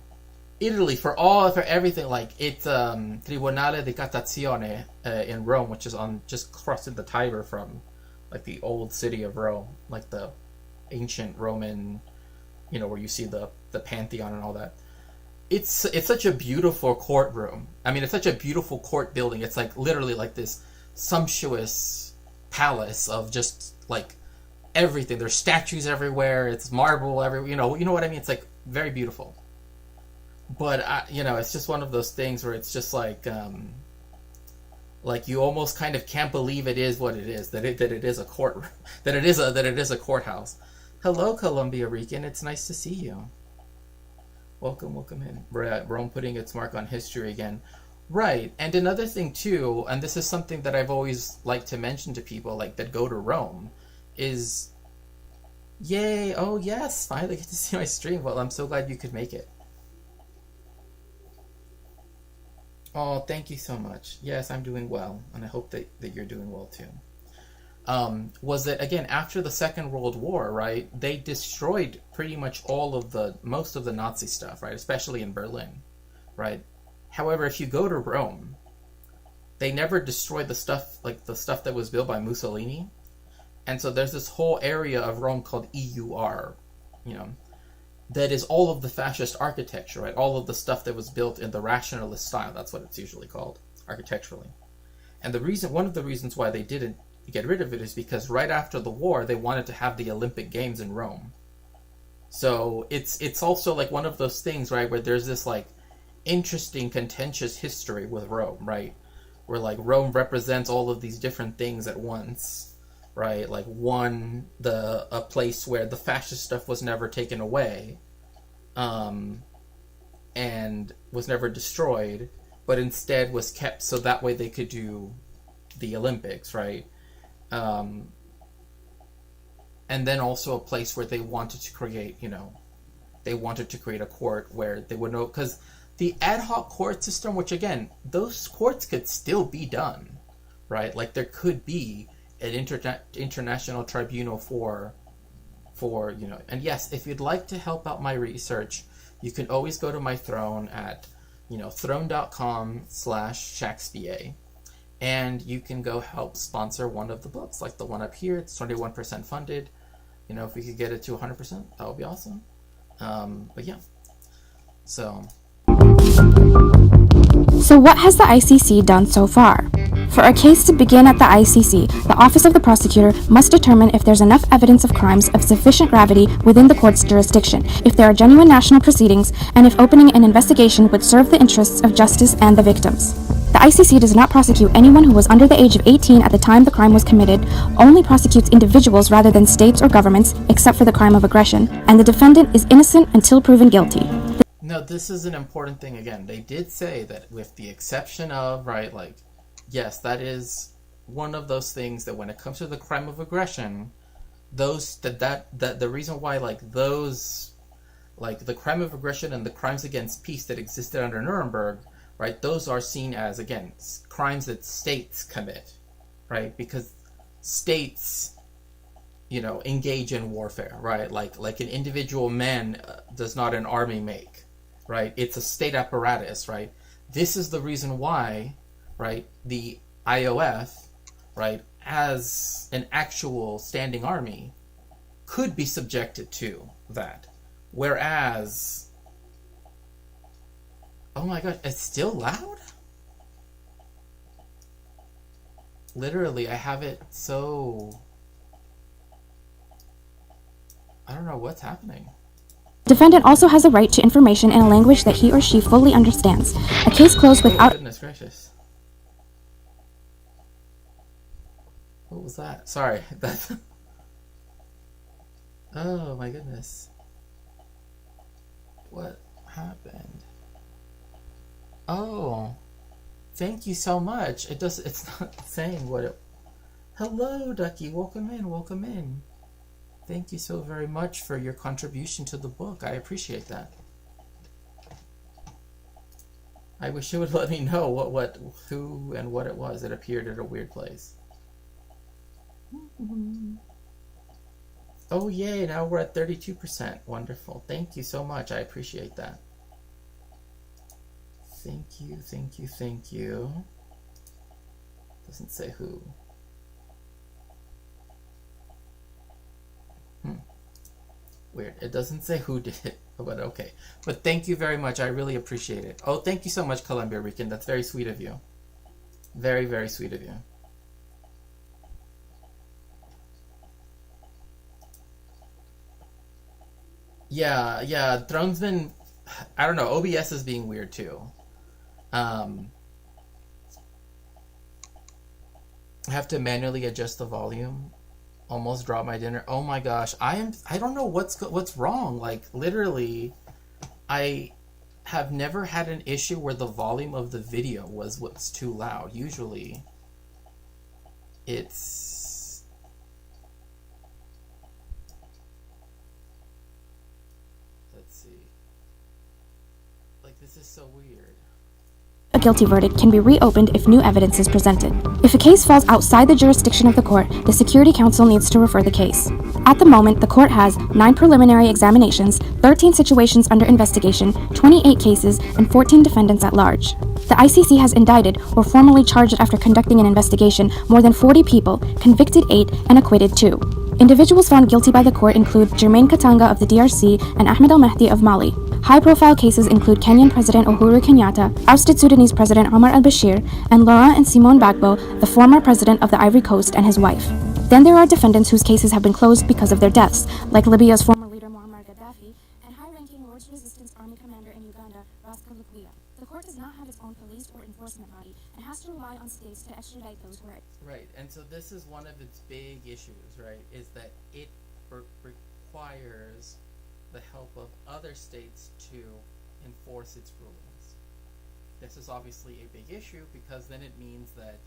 Italy for everything. Like, it's Tribunale di Cassazione in Rome, which is on just crossing the Tiber from like the old city of Rome, like the ancient Roman, where you see the Pantheon and all that. It's such a beautiful courtroom. I mean, it's such a beautiful court building. It's like literally like this sumptuous palace of just like everything. There's statues everywhere. It's marble everywhere. You know what I mean. It's like very beautiful. But it's just one of those things where it's just like you almost kind of can't believe it is what it is. That it is a courtroom. that it is a courthouse. Hello, Columbia Rican. It's nice to see you. Welcome in. Rome putting its mark on history again. Right. And another thing too, and this is something that I've always liked to mention to people like that go to Rome, is yay, oh yes, finally get to see my stream. Well, I'm so glad you could make it. Oh, thank you so much. Yes, I'm doing well, and I hope that you're doing well too. Was that again after the Second World War, right? They destroyed pretty much most of the Nazi stuff, right? Especially in Berlin, right? However, if you go to Rome, they never destroyed the stuff that was built by Mussolini, and so there's this whole area of Rome called EUR, that is all of the fascist architecture, right? All of the stuff that was built in the rationalist style. That's what it's usually called architecturally. And one of the reasons why they didn't get rid of it is because right after the war they wanted to have the Olympic Games in Rome. So it's also like one of those things, right, where there's this like interesting contentious history with Rome, right, where like Rome represents all of these different things at once, right? Like a place where the fascist stuff was never taken away, and was never destroyed, but instead was kept so that way they could do the Olympics, right? And then also a place where they wanted to create, a court where they would know, because the ad hoc court system, which again, those courts could still be done, right? Like there could be an international tribunal for, and yes, if you'd like to help out my research, you can always go to my Throne at, throne.com/Shakespeare. And you can go help sponsor one of the books, like the one up here. It's 21% funded. If we could get it to 100%, that would be awesome. But yeah. So what has the ICC done so far? For a case to begin at the ICC, the Office of the Prosecutor must determine if there's enough evidence of crimes of sufficient gravity within the court's jurisdiction, if there are genuine national proceedings, and if opening an investigation would serve the interests of justice and the victims. The ICC does not prosecute anyone who was under the age of 18 at the time the crime was committed, only prosecutes individuals rather than states or governments, except for the crime of aggression, and the defendant is innocent until proven guilty. No, this is an important thing again. They did say that with the exception of, right, like, yes, that is one of those things that when it comes to the crime of aggression, the reason why those, like the crime of aggression and the crimes against peace that existed under Nuremberg, right, those are seen as, again, crimes that states commit, right? Because states, engage in warfare, right? Like an individual man does not an army make, right? It's a state apparatus, right? This is the reason why, right, the IOF, right, as an actual standing army, could be subjected to that. Whereas, oh my god, it's still loud? Literally, I have it so... I don't know what's happening. Defendant also has a right to information in a language that he or she fully understands. A case closed without... Oh, goodness gracious. What was that? Sorry. That's... Oh my goodness. What happened? Oh. Thank you so much. It's not saying what it... Hello, Ducky. Welcome in. Welcome in. Thank you so very much for your contribution to the book. I appreciate that. I wish it would let me know who and what it was. It appeared at a weird place. Oh, yay, now we're at 32%. Wonderful. Thank you so much. I appreciate that. Thank you, thank you, thank you. Doesn't say who. Weird. It doesn't say who did it, but okay. But thank you very much. I really appreciate it. Oh, thank you so much, Columbia Rican. That's very sweet of you. Very, very sweet of you. Yeah. Thronesman, I don't know. OBS is being weird too. I have to manually adjust the volume. Almost dropped my dinner. Oh my gosh, I don't know what's wrong. Like literally, I have never had an issue where the volume of the video was what's too loud. Usually, it's let's see. Like this is so weird. A guilty verdict can be reopened if new evidence is presented. If a case falls outside the jurisdiction of the court, the Security Council needs to refer the case. At the moment, the court has 9 preliminary examinations, 13 situations under investigation, 28 cases, and 14 defendants at large. The ICC has indicted or formally charged after conducting an investigation more than 40 people, convicted 8, and acquitted 2. Individuals found guilty by the court include Jermaine Katanga of the DRC and Ahmed al-Mahdi of Mali. High-profile cases include Kenyan President Uhuru Kenyatta, ousted Sudanese President Omar al-Bashir, and Laurent and Simone Gbagbo, the former president of the Ivory Coast, and his wife. Then there are defendants whose cases have been closed because of their deaths, like Libya's former leader Muammar Gaddafi and high-ranking Lord's Resistance Army commander in Uganda, Raska Lukuya. The court does not have its own police or enforcement body and has to rely on states to extradite those who are... Right, and so this is one of its big issues, right, is that it requires the help of other states to enforce its rulings. This is obviously a big issue because then it means that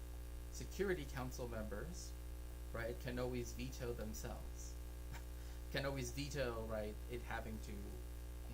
Security Council members, right, can always veto themselves. Can always veto, right, it having to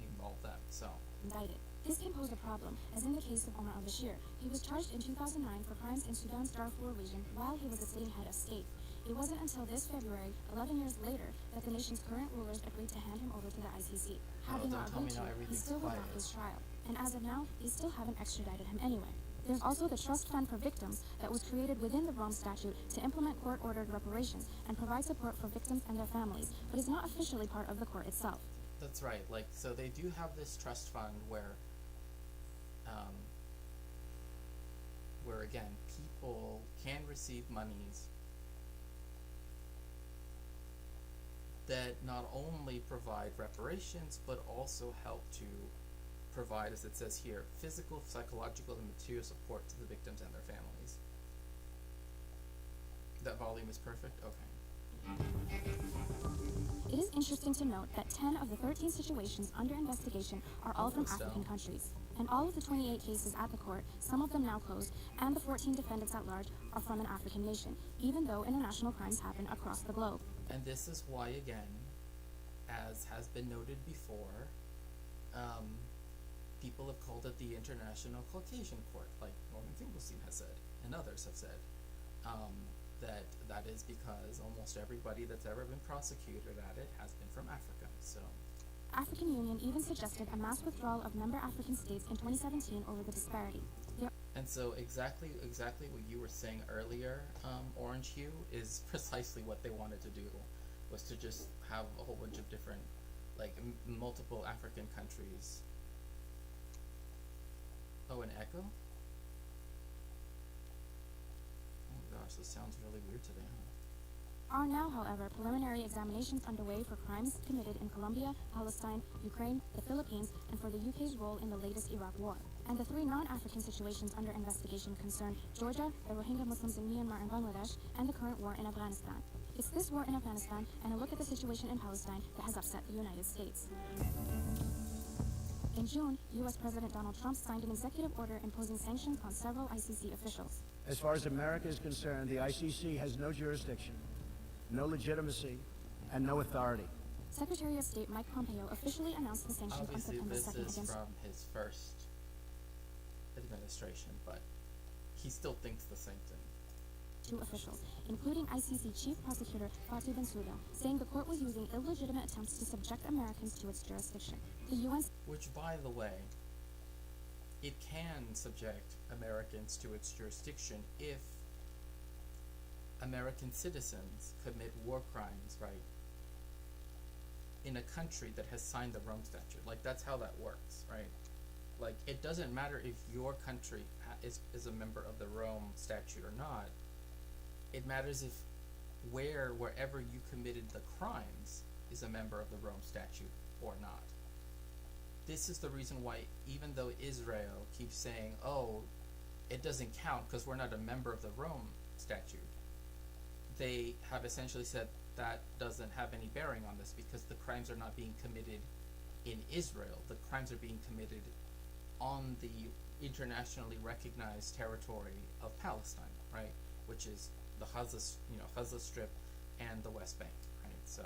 involve them, so. Indicted. This can pose a problem, as in the case of Omar al-Bashir. He was charged in 2009 for crimes in Sudan's Darfur region while he was a sitting head of state. It wasn't until this February, 11 years later, that the nation's current rulers agreed to hand him over to the ICC. Had they not agreed to, he still would not his trial. And as of now, they still haven't extradited him anyway. There's also the Trust Fund for Victims that was created within the Rome Statute to implement court-ordered reparations and provide support for victims and their families, but is not officially part of the court itself. That's right. Like, so they do have this trust fund where again, people can receive monies that not only provide reparations, but also help to provide, as it says here, physical, psychological, and material support to the victims and their families. That volume is perfect? Okay. It is interesting to note that 10 of the 13 situations under investigation are all from African countries. And all of the 28 cases at the court, some of them now closed, and the 14 defendants at large are from an African nation, even though international crimes happen across the globe. And this is why, again, as has been noted before, people have called it the International Caucasian Court, like Norman Finkelstein has said, and others have said. That is because almost everybody that's ever been prosecuted at it has been from Africa, so. African Union even suggested a mass withdrawal of member African states in 2017 over the disparity. And so exactly what you were saying earlier, Orange Hue, is precisely what they wanted to do, was to just have a whole bunch of different, like, multiple African countries. Oh, an echo? Oh gosh, this sounds really weird today, huh? Are now, however, preliminary examinations underway for crimes committed in Colombia, Palestine, Ukraine, the Philippines, and for the UK's role in the latest Iraq war. And the 3 non-African situations under investigation concern Georgia, the Rohingya Muslims in Myanmar and Bangladesh, and the current war in Afghanistan. It's this war in Afghanistan and a look at the situation in Palestine that has upset the United States. In June, U.S. President Donald Trump signed an executive order imposing sanctions on several ICC officials. As far as America is concerned, the ICC has no jurisdiction, no legitimacy, and no authority. Secretary of State Mike Pompeo officially announced the sanctions Obviously, on September this 2nd is against... from his first administration, but he still thinks the same thing. Two officials, including ICC Chief Prosecutor Fatou Bensouda, saying the court was using illegitimate attempts to subject Americans to its jurisdiction. The UN... Which, by the way, it can subject Americans to its jurisdiction if American citizens commit war crimes, right, in a country that has signed the Rome Statute. Like, that's how that works, right? Like, it doesn't matter if your country is a member of the Rome Statute or not. It matters if wherever you committed the crimes is a member of the Rome Statute or not. This is the reason why, even though Israel keeps saying, oh, it doesn't count because we're not a member of the Rome Statute, they have essentially said that doesn't have any bearing on this because the crimes are not being committed in Israel. The crimes are being committed on the internationally recognized territory of Palestine, right? Which is the Gaza Strip and the West Bank, right? So.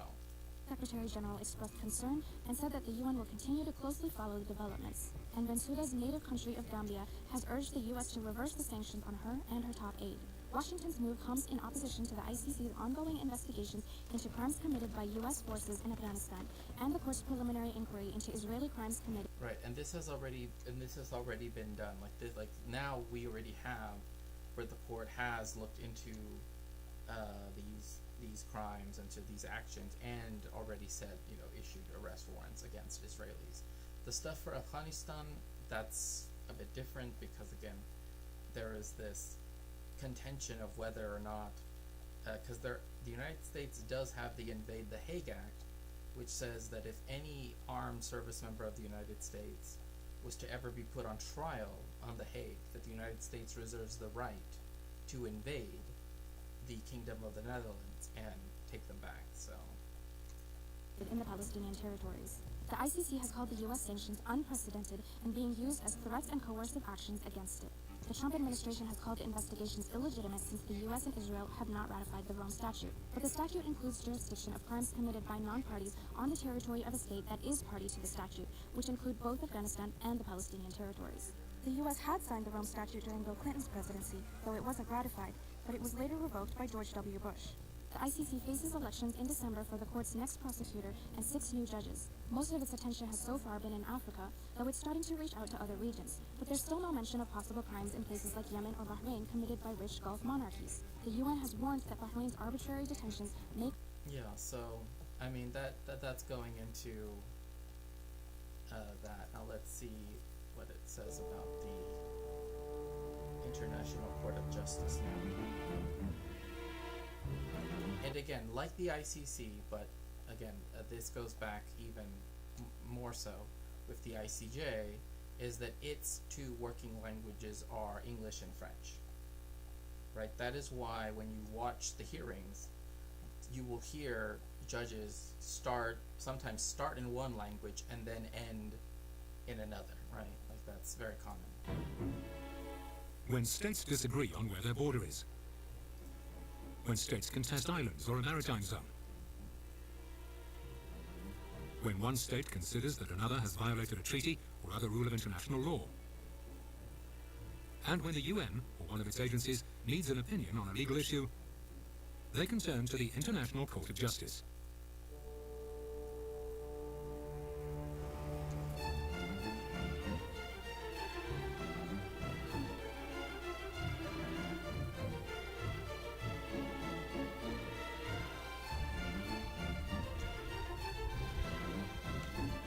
Secretary General expressed concern and said that the UN will continue to closely follow the developments. And Bensouda's native country of Gambia has urged the U.S. to reverse the sanctions on her and her top aide. Washington's move comes in opposition to the ICC's ongoing investigations into crimes committed by U.S. forces in Afghanistan and the court's preliminary inquiry into Israeli crimes committed. Right, and this has already been done. Like now we already have, where the court has looked into these crimes and to these actions and already said, issued arrest warrants against Israelis. The stuff for Afghanistan, that's a bit different because again, there is this contention of whether or not, because the United States does have the Invade the Hague Act, which says that if any armed service member of the United States was to ever be put on trial on the Hague, that the United States reserves the right to invade the Kingdom of the Netherlands and take them back. So. In the Palestinian territories. The ICC has called the U.S. sanctions unprecedented and being used as threats and coercive actions against it. The Trump administration has called the investigations illegitimate since the U.S. and Israel have not ratified the Rome Statute. But the statute includes jurisdiction of crimes committed by non-parties on the territory of a state that is party to the statute, which include both Afghanistan and the Palestinian territories. The U.S. had signed the Rome Statute during Bill Clinton's presidency, though it wasn't ratified, but it was later revoked by George W. Bush. The ICC faces elections in December for the court's next prosecutor and 6 new judges. Most of its attention has so far been in Africa, though it's starting to reach out to other regions. But there's still no mention of possible crimes in places like Yemen or Bahrain committed by rich Gulf monarchies. The UN has warned that Bahrain's arbitrary detentions may... Yeah, so, I mean, that's going into that. Now let's see what it says about the International Court of Justice now. And again, like the ICC, but again, this goes back even more so with the ICJ, is that its 2 working languages are English and French. Right? That is why when you watch the hearings, you will hear judges sometimes start in one language and then end in another, right? Like that's very common. When states disagree on where their border is. When states contest islands or a maritime zone. When one state considers that another has violated a treaty or other rule of international law. And when the UN or one of its agencies needs an opinion on a legal issue, they can turn to the International Court of Justice.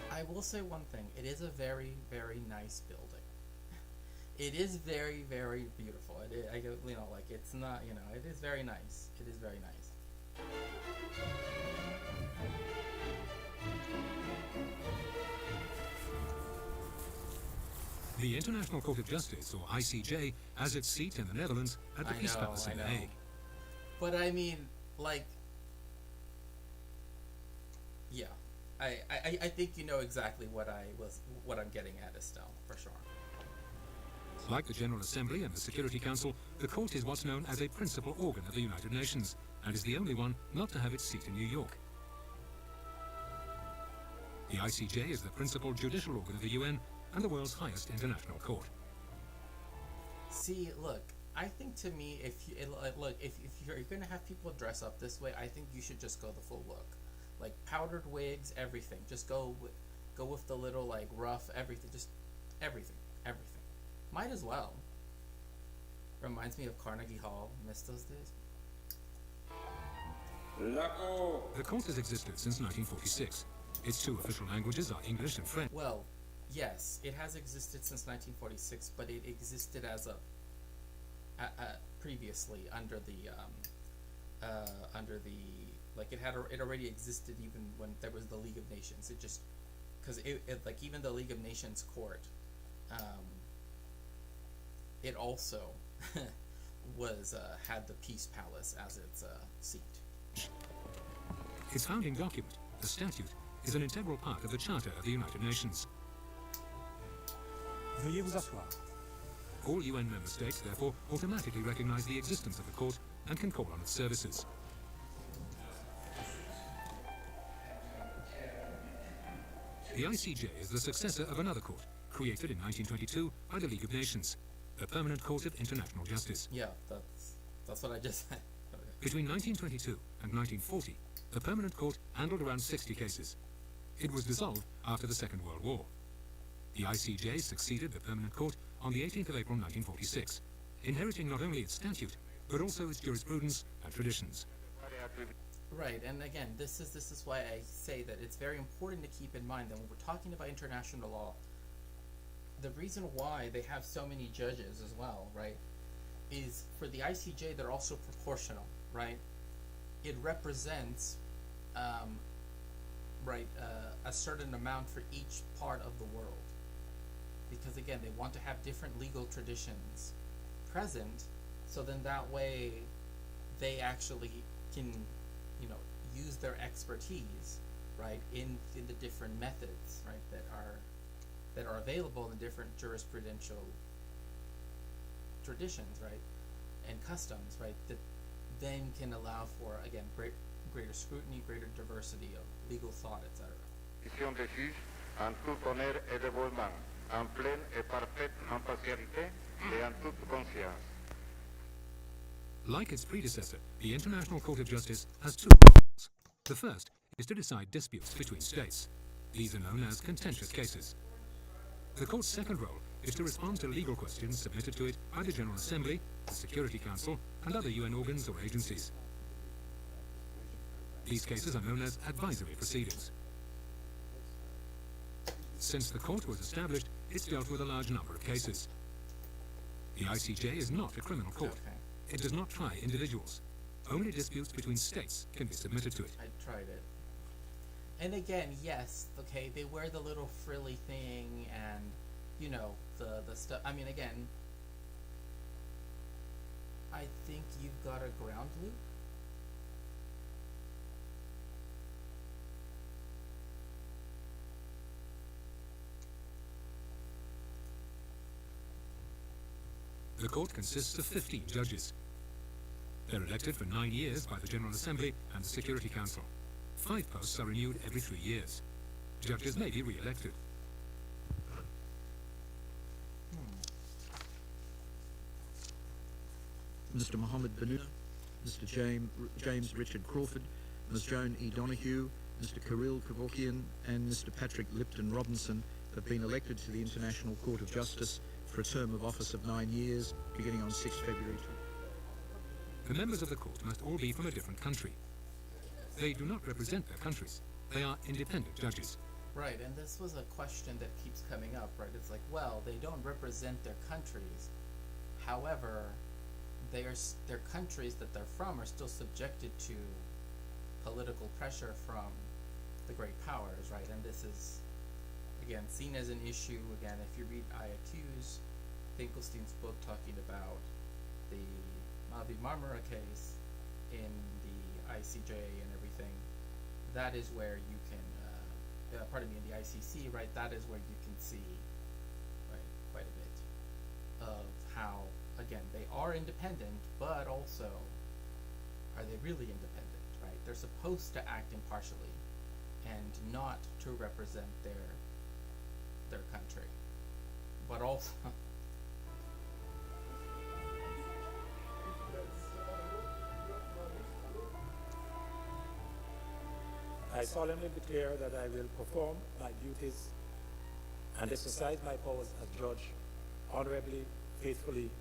I will say one thing. It is a very, very nice building. It is very, very beautiful. It is, it's not, it is very nice. It is very nice. The International Court of Justice, or ICJ, has its seat in the Netherlands at the Peace Palace in The Hague. But I mean, yeah. I think you know exactly what I'm getting at, Estelle, for sure. Like the General Assembly and the Security Council, the court is what's known as a principal organ of the United Nations, and is the only one not to have its seat in New York. The ICJ is the principal judicial organ of the UN and the world's highest international court. See, look, I think to me, look, if you're gonna have people dress up this way, I think you should just go the full look, like powdered wigs, everything. Just go with the little like rough everything, just everything. Might as well. Reminds me of Carnegie Hall. Miss those days. The court has existed since 1946. Its two official languages are English and French. Well, yes, it has existed since 1946, but it existed as previously under the like it already existed even when there was the League of Nations. It just because it like even the League of Nations court, it also was had the Peace Palace as its seat. Its founding document, the statute, is an integral part of the Charter of the United Nations. Veuillez vous asseoir. All UN member states, therefore, automatically recognize the existence of the court and can call on its services. The ICJ is the successor of another court, created in 1922 by the League of Nations, the Permanent Court of International Justice. Yeah, that's what I just said. Between 1922 and 1940, the Permanent Court handled around 60 cases. It was dissolved after the Second World War. The ICJ succeeded the Permanent Court on the 18th of April 1946, inheriting not only its statute, but also its jurisprudence and traditions. Right, and again, this is why I say that it's very important to keep in mind that when we're talking about international law, the reason why they have so many judges as well, right, is for the ICJ they're also proportional, right? It represents, a certain amount for each part of the world, because again, they want to have different legal traditions present, so then that way they actually can, use their expertise, right, in the different methods, right, that are available in different jurisprudential traditions, right, and customs, right, that then can allow for, again, greater scrutiny, greater diversity of legal thought, etc. Décision des juges en tout honneur et dévouement, en pleine et parfaite impartialité et en toute conscience. Like its predecessor, the International Court of Justice has two roles. The first is to decide disputes between states. These are known as contentious cases. The court's second role is to respond to legal questions submitted to it by the General Assembly, the Security Council, and other UN organs or agencies. These cases are known as advisory proceedings. Since the court was established, it's dealt with a large number of cases. The ICJ is not a criminal court. Okay. It does not try individuals. Only disputes between states can be submitted to it. I tried it. And again, yes, okay, they wear the little frilly thing and, the stuff. I mean, again, I think you've got a ground loop. The court consists of 15 judges. They're elected for 9 years by the General Assembly and the Security Council. 5 posts are renewed every 3 years. Judges may be re-elected. Mr. Mohammed Benuna, Mr. James Richard Crawford, Ms. Joan E. Donoghue, Mr. Kirill Kevorkian, and Mr. Patrick Lipton Robinson have been elected to the International Court of Justice for a term of office of 9 years, beginning on 6 February. The members of the court must all be from a different country. They do not represent their countries. They are independent judges. Right, and this was a question that keeps coming up, right? It's like, well, they don't represent their countries. However, their countries that they're from are still subjected to political pressure from the great powers, right? And this is, again, seen as an issue. Again, if you read IAQ's, Finkelstein's book talking about the Mavi Marmara case in the ICJ and everything, that is where you can, in the ICC, right, that is where you can see, right, quite a bit of how, again, they are independent, but also, are they really independent, right? They're supposed to act impartially and not to represent their country, but also I solemnly declare that I will perform my duties and exercise my powers as judge honorably, faithfully,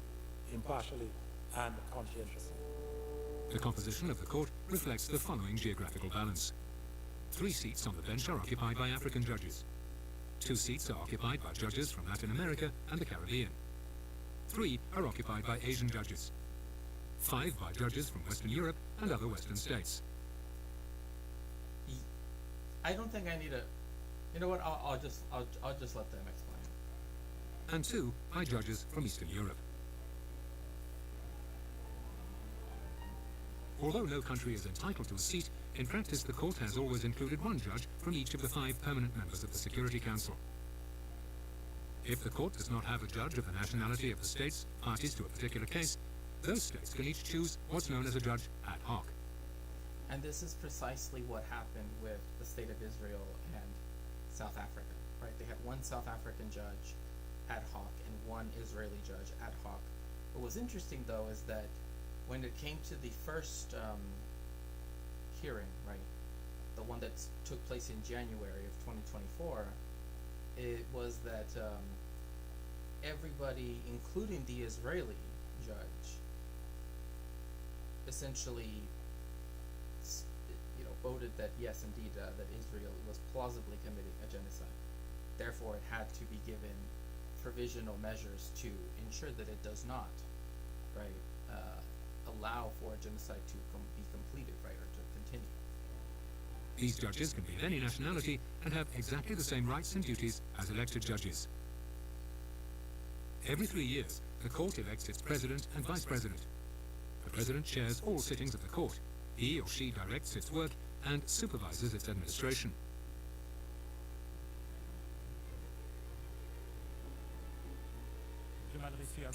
impartially, and conscientiously. The composition of the court reflects the following geographical balance. 3 seats on the bench are occupied by African judges. 2 seats are occupied by judges from Latin America and the Caribbean. 3 are occupied by Asian judges. 5 by judges from Western Europe and other Western states. I don't think I need a. You know what? I'll just let them explain. And 2 by judges from Eastern Europe. Although no country is entitled to a seat, in practice the court has always included 1 judge from each of the 5 permanent members of the Security Council. If the court does not have a judge of the nationality of the states parties to a particular case, those states can each choose what's known as a judge ad hoc. And this is precisely what happened with the state of Israel and South Africa, right? They had 1 South African judge ad hoc and 1 Israeli judge ad hoc. What was interesting, though, is that when it came to the first hearing, right, the one that took place in January of 2024, it was that everybody, including the Israeli judge, essentially voted that yes, indeed, that Israel was plausibly committing a genocide. Therefore, it had to be given provisional measures to ensure that it does not, right, allow for a genocide to be completed, right, or to continue. These judges can be of any nationality and have exactly the same rights and duties as elected judges. Every 3 years, the court elects its president and vice president. The president chairs all sittings of the court. He or she directs its work and supervises its administration.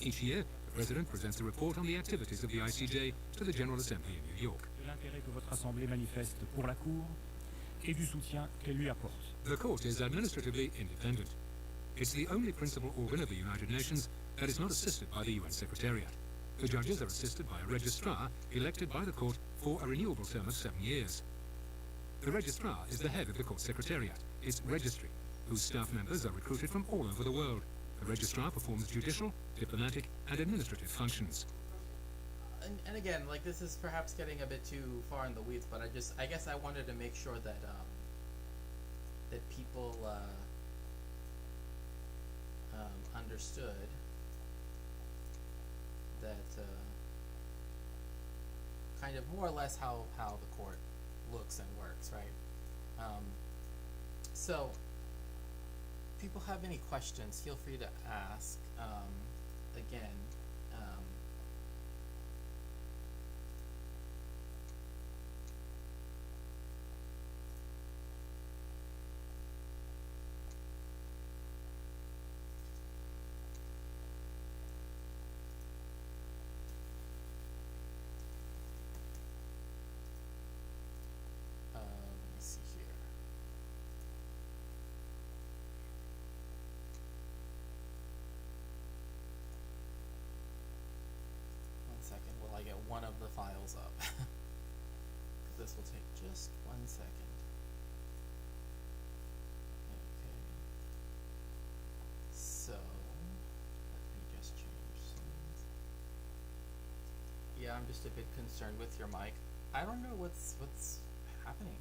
Each year, the President presents a report on the activities of the ICJ to the General Assembly in New York. De l'intérêt que votre Assemblée manifeste pour la Cour et du soutien qu'elle lui apporte. The court is administratively independent. It's the only principal organ of the United Nations that is not assisted by the UN Secretariat. The judges are assisted by a registrar elected by the court for a renewable term of 7 years. The registrar is the head of the court secretariat, its registry, whose staff members are recruited from all over the world. The registrar performs judicial, diplomatic, and administrative functions. And again, like, this is perhaps getting a bit too far in the weeds, but I guess I wanted to make sure that that people understood that kind of more or less how the court looks and works, right? So, if people have any questions, feel free to ask. Again, let me see here. One second while I get one of the files up. 'Cause this will take just 1 second. Okay. So, let me just change things. Yeah, I'm just a bit concerned with your mic. I don't know what's happening.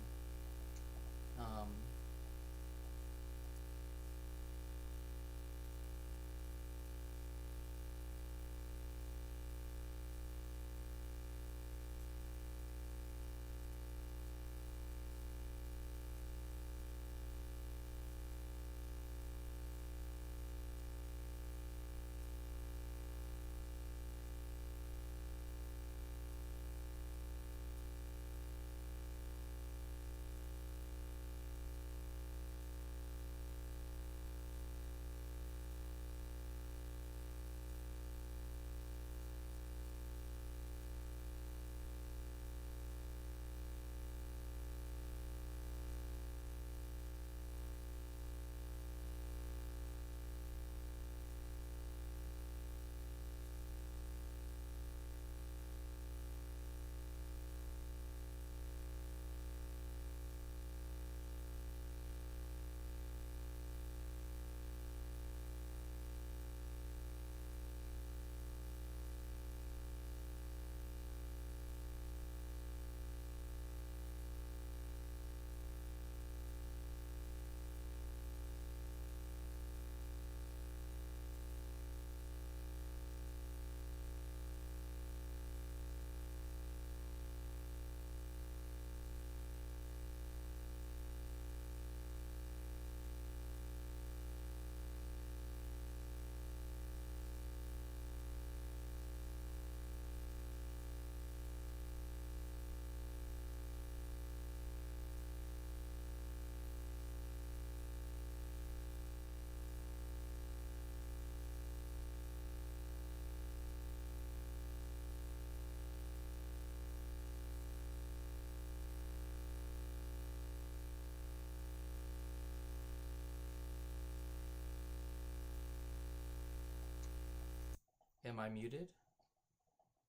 Am I muted?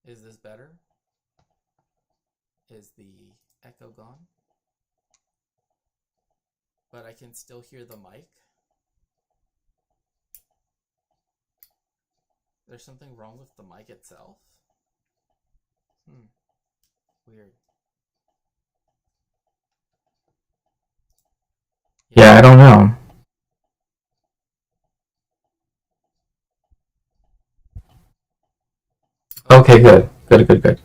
Is this better? Is the echo gone? But I can still hear the mic. There's something wrong with the mic itself? Weird. Yeah, I don't know. Okay, good. Good.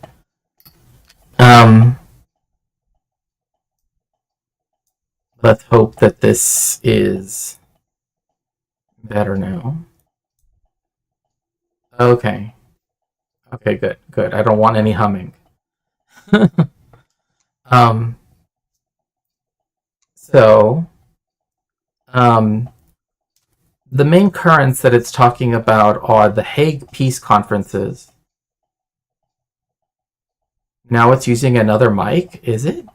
Um, let's hope that this is better now. Okay. Okay, good. I don't want any humming. um, so, um, the main currents that it's talking about are the Hague Peace Conferences. Now it's using another mic, is it?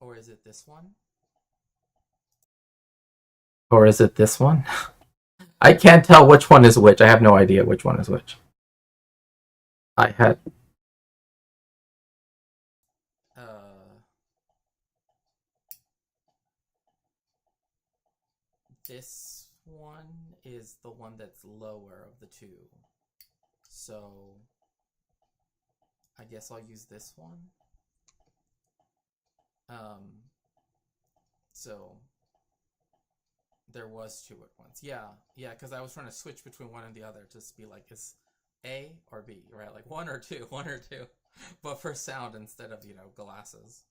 Or is it this one? Or is it this one? I can't tell which one is which. I have no idea which one is which. I had... This one is the one that's lower of the two. So I guess I'll use this one. So there was two at once. Yeah, because I was trying to switch between one and the other to just be like, is A or B, right? Like one or two, but for sound instead of, glasses.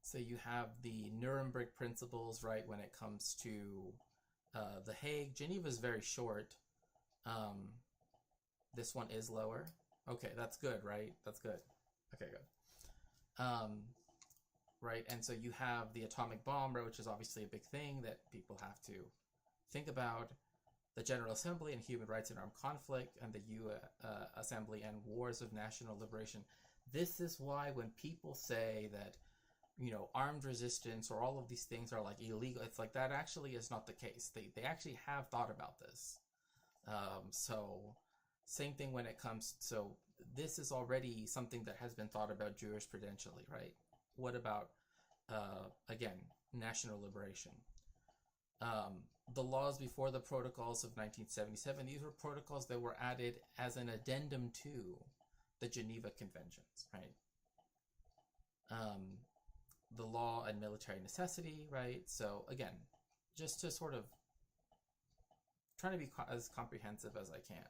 So you have the Nuremberg principles, right, when it comes to The Hague. Geneva is very short. This one is lower. Okay, that's good, right? That's good. Okay, good. Right, and so you have the atomic bomb, which is obviously a big thing that people have to think about. The General Assembly and Human Rights and Armed Conflict, and the UN Assembly and Wars of National Liberation. This is why when people say that, armed resistance or all of these things are like illegal, it's like that actually is not the case. They actually have thought about this. So same thing when it comes, so this is already something that has been thought about jurisprudentially, right? What about, again, national liberation? The laws before the protocols of 1977, these were protocols that were added as an addendum to the Geneva Conventions, right? The law and military necessity, right? So again, just to sort of trying to be as comprehensive as I can.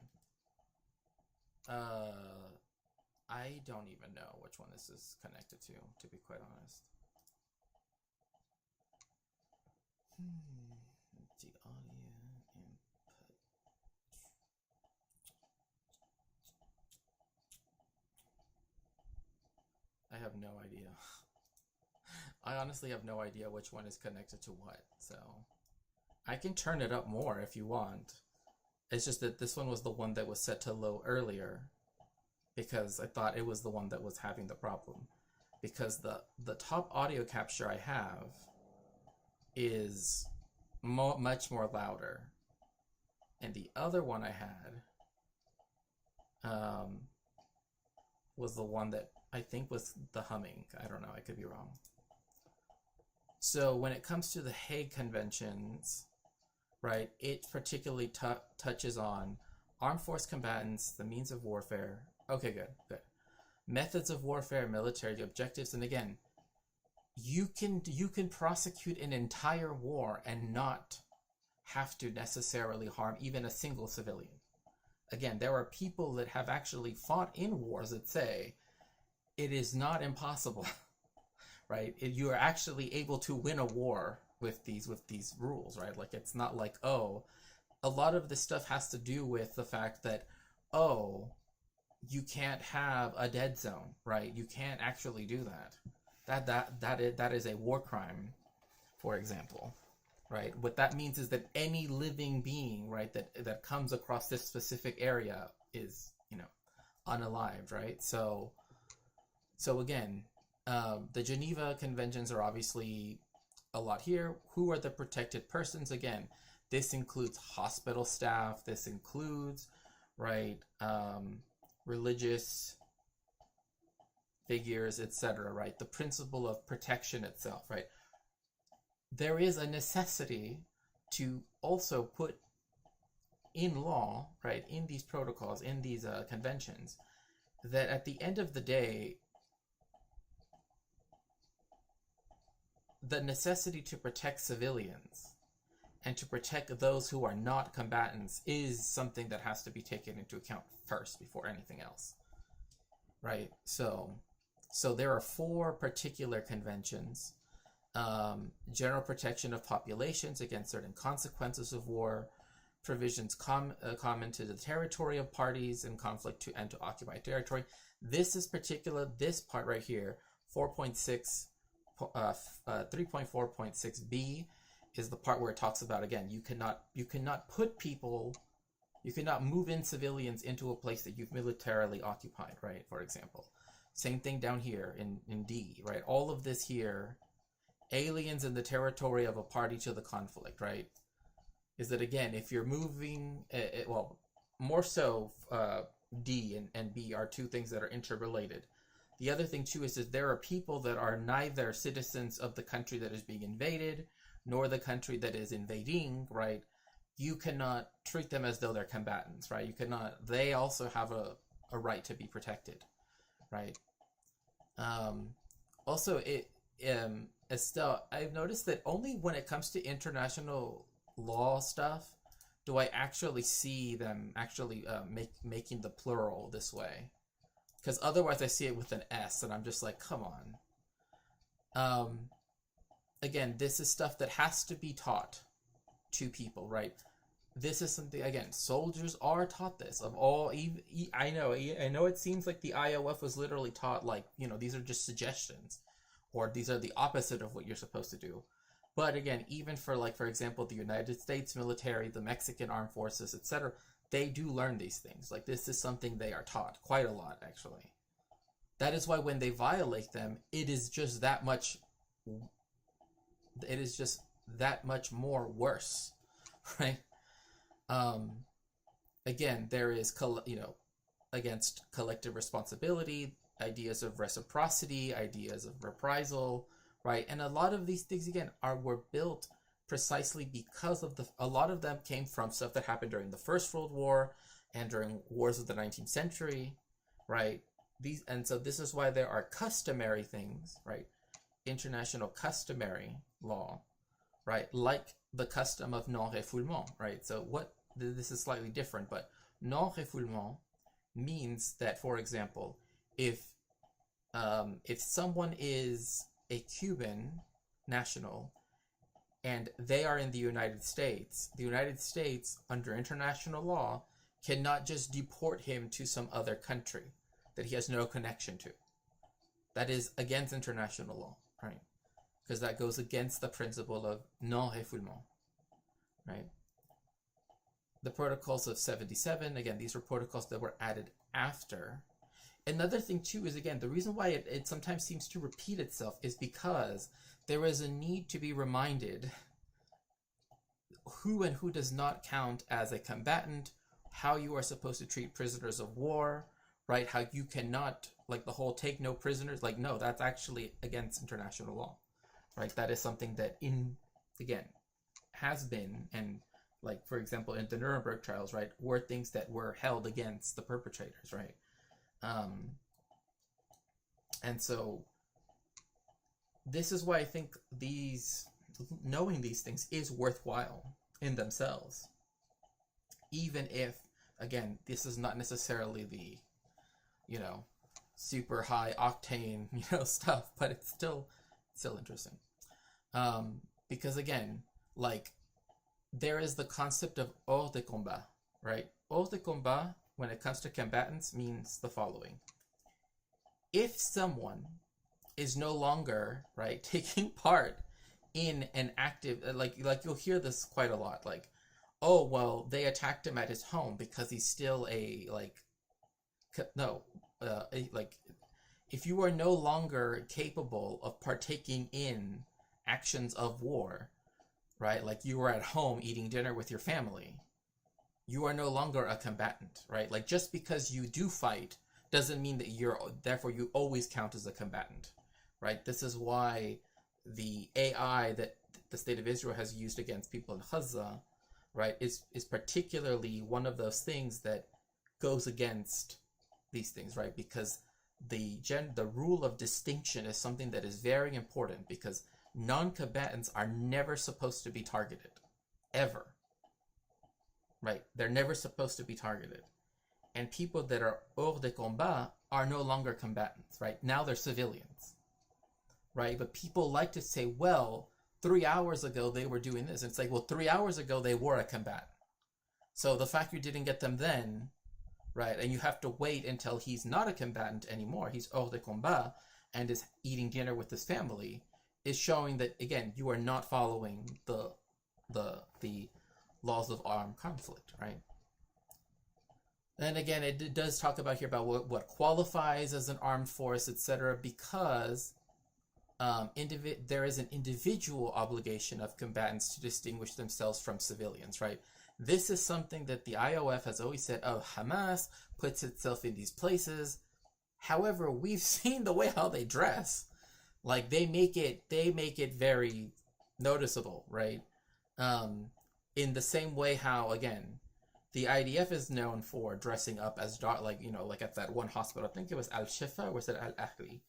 I don't even know which one this is connected to be quite honest. The audio input. I have no idea. I honestly have no idea which one is connected to what, so I can turn it up more if you want. It's just that this one was the one that was set to low earlier because I thought it was the one that was having the problem. Because the top audio capture I have is much more louder. And the other one I had was the one that I think was the humming. I don't know, I could be wrong. So when it comes to the Hague Conventions, right, it particularly touches on armed force combatants, the means of warfare. Okay, good. Methods of warfare, military objectives, and again, you can prosecute an entire war and not have to necessarily harm even a single civilian. Again, there are people that have actually fought in wars that say it is not impossible, right? You are actually able to win a war with these rules, right? Like it's not like, oh, a lot of this stuff has to do with the fact that, oh, you can't have a dead zone, right? You can't actually do that. That is a war crime, for example, right? What that means is that any living being, right, that comes across this specific area is, unalived, right? So again, the Geneva Conventions are obviously a lot here. Who are the protected persons? Again, this includes hospital staff. This includes, right, religious figures, etc., right? The principle of protection itself, right? There is a necessity to also put in law, right, in these protocols, in these conventions, that at the end of the day, the necessity to protect civilians and to protect those who are not combatants is something that has to be taken into account first before anything else, right? So there are 4 particular conventions. General protection of populations against certain consequences of war, provisions common to the territory of parties in conflict and to occupied territory. This is this part right here, 3.4.6b is the part where it talks about, again, you cannot move in civilians into a place that you've militarily occupied, right? For example, same thing down here in D, right? All of this here, aliens in the territory of a party to the conflict, right? Is that, again, if you're moving, well, more so D and B are 2 things that are interrelated. The other thing, too, is that there are people that are neither citizens of the country that is being invaded, nor the country that is invading, right? You cannot treat them as though they're combatants, right? You cannot, they also have a right to be protected, right? Also, Estelle, I've noticed that only when it comes to international law stuff do I actually see them actually making the plural this way. Because otherwise I see it with an S, and I'm just like, come on. Again, this is stuff that has to be taught to people, right? This is something, again, soldiers are taught this. I know it seems like the IOF was literally taught, like, these are just suggestions, or these are the opposite of what you're supposed to do. But again, even for, like, for example, the United States military, the Mexican armed forces, etc., they do learn these things. Like, this is something they are taught quite a lot, actually. That is why when they violate them, it is just that much more worse, right? Again, there is, against collective responsibility, ideas of reciprocity, ideas of reprisal, right? And a lot of these things, again, were built precisely because of a lot of them came from stuff that happened during the First World War and during wars of the 19th century, right? So this is why there are customary things, right? International customary law, right? Like the custom of non-refoulement, right? So this is slightly different, but non-refoulement means that, for example, if someone is a Cuban national and they are in the United States under international law cannot just deport him to some other country that he has no connection to. That is against international law, right? Because that goes against the principle of non-refoulement, right? The protocols of 77, again, these were protocols that were added after. Another thing, too, is, again, the reason why it sometimes seems to repeat itself is because there is a need to be reminded who and who does not count as a combatant, how you are supposed to treat prisoners of war, right? How you cannot, like, the whole take no prisoners, like, no, that's actually against international law, right? That is something that, again, has been, and, like, for example, in the Nuremberg trials, right, were things that were held against the perpetrators, right? And so this is why I think knowing these things is worthwhile in themselves, even if, again, this is not necessarily the, super high octane, stuff, but it's still interesting. Because, again, like, there is the concept of hors de combat, right? Hors de combat, when it comes to combatants, means the following. If someone is no longer, right, taking part in an active, like you'll hear this quite a lot, like, oh, well, they attacked him at his home because he's still if you are no longer capable of partaking in actions of war, right? Like you were at home eating dinner with your family, you are no longer a combatant, right? Like just because you do fight doesn't mean that therefore you always count as a combatant, right? This is why the AI that the state of Israel has used against people in Gaza, right, is particularly one of those things that goes against these things, right? Because the rule of distinction is something that is very important, because non-combatants are never supposed to be targeted, ever, right? They're never supposed to be targeted. And people that are hors de combat are no longer combatants, right? Now they're civilians, right? But people like to say, well, 3 hours ago they were doing this. And it's like, well, 3 hours ago they were a combatant. So the fact you didn't get them then, right, and you have to wait until he's not a combatant anymore, he's hors de combat and is eating dinner with his family, is showing that, again, you are not following the laws of armed conflict, right? And again, it does talk about here about what qualifies as an armed force, etc., because there is an individual obligation of combatants to distinguish themselves from civilians, right? This is something that the IOF has always said, oh, Hamas puts itself in these places. However, we've seen the way how they dress. Like they make it very noticeable, right? In the same way how, again, the IDF is known for dressing up as like at that one hospital, I think it was Al-Shifa, or was it Al-Ahli?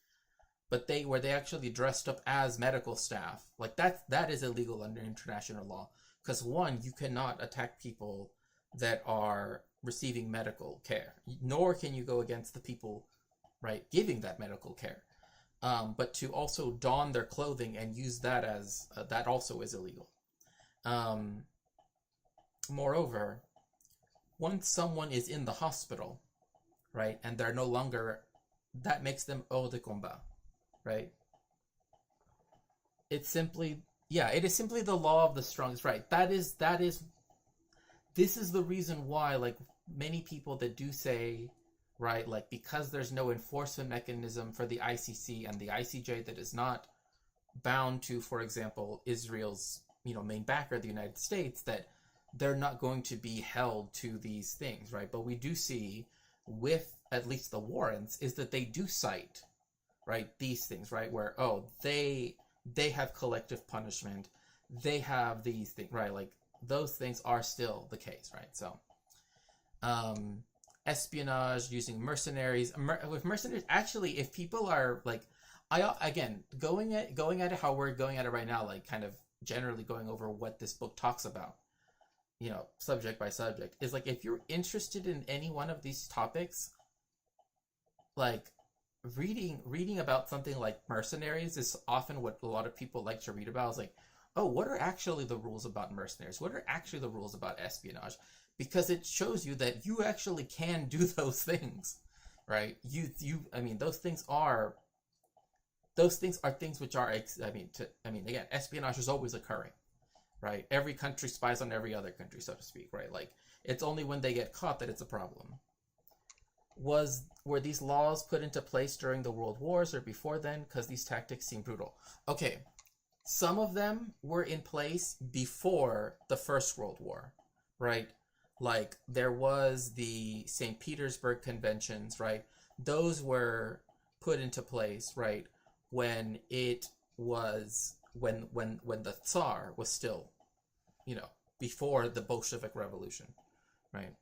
But they actually dressed up as medical staff. Like that is illegal under international law. Because one, you cannot attack people that are receiving medical care, nor can you go against the people, right, giving that medical care. But to also don their clothing and use that as that also is illegal. Moreover, once someone is in the hospital, right, and they're no longer, that makes them hors de combat, right? It's simply, it is simply the law of the strongest, right? This is the reason why, like, many people that do say, right, like, because there's no enforcement mechanism for the ICC and the ICJ that is not bound to, for example, Israel's, main backer, the United States, that they're not going to be held to these things, right? But we do see with at least the warrants is that they do cite, right, these things, right, where, they have collective punishment, they have these things, right, like those things are still the case, right? So espionage, using mercenaries, with mercenaries, actually, if people are like, going at it how we're going at it right now, like kind of generally going over what this book talks about, subject by subject, is like, if you're interested in any one of these topics, like reading about something like mercenaries is often what a lot of people like to read about. Is like, oh, what are actually the rules about mercenaries? What are actually the rules about espionage? Because it shows you that you actually can do those things, right? Those things are things which are, again, espionage is always occurring, right? Every country spies on every other country, so to speak, right? Like, it's only when they get caught that it's a problem. Were these laws put into place during the World Wars or before then? Because these tactics seem brutal. Okay, some of them were in place before the First World War, right? Like, there was the St. Petersburg Conventions, right? Those were put into place, right, when it was when the Tsar was still, before the Bolshevik Revolution, right?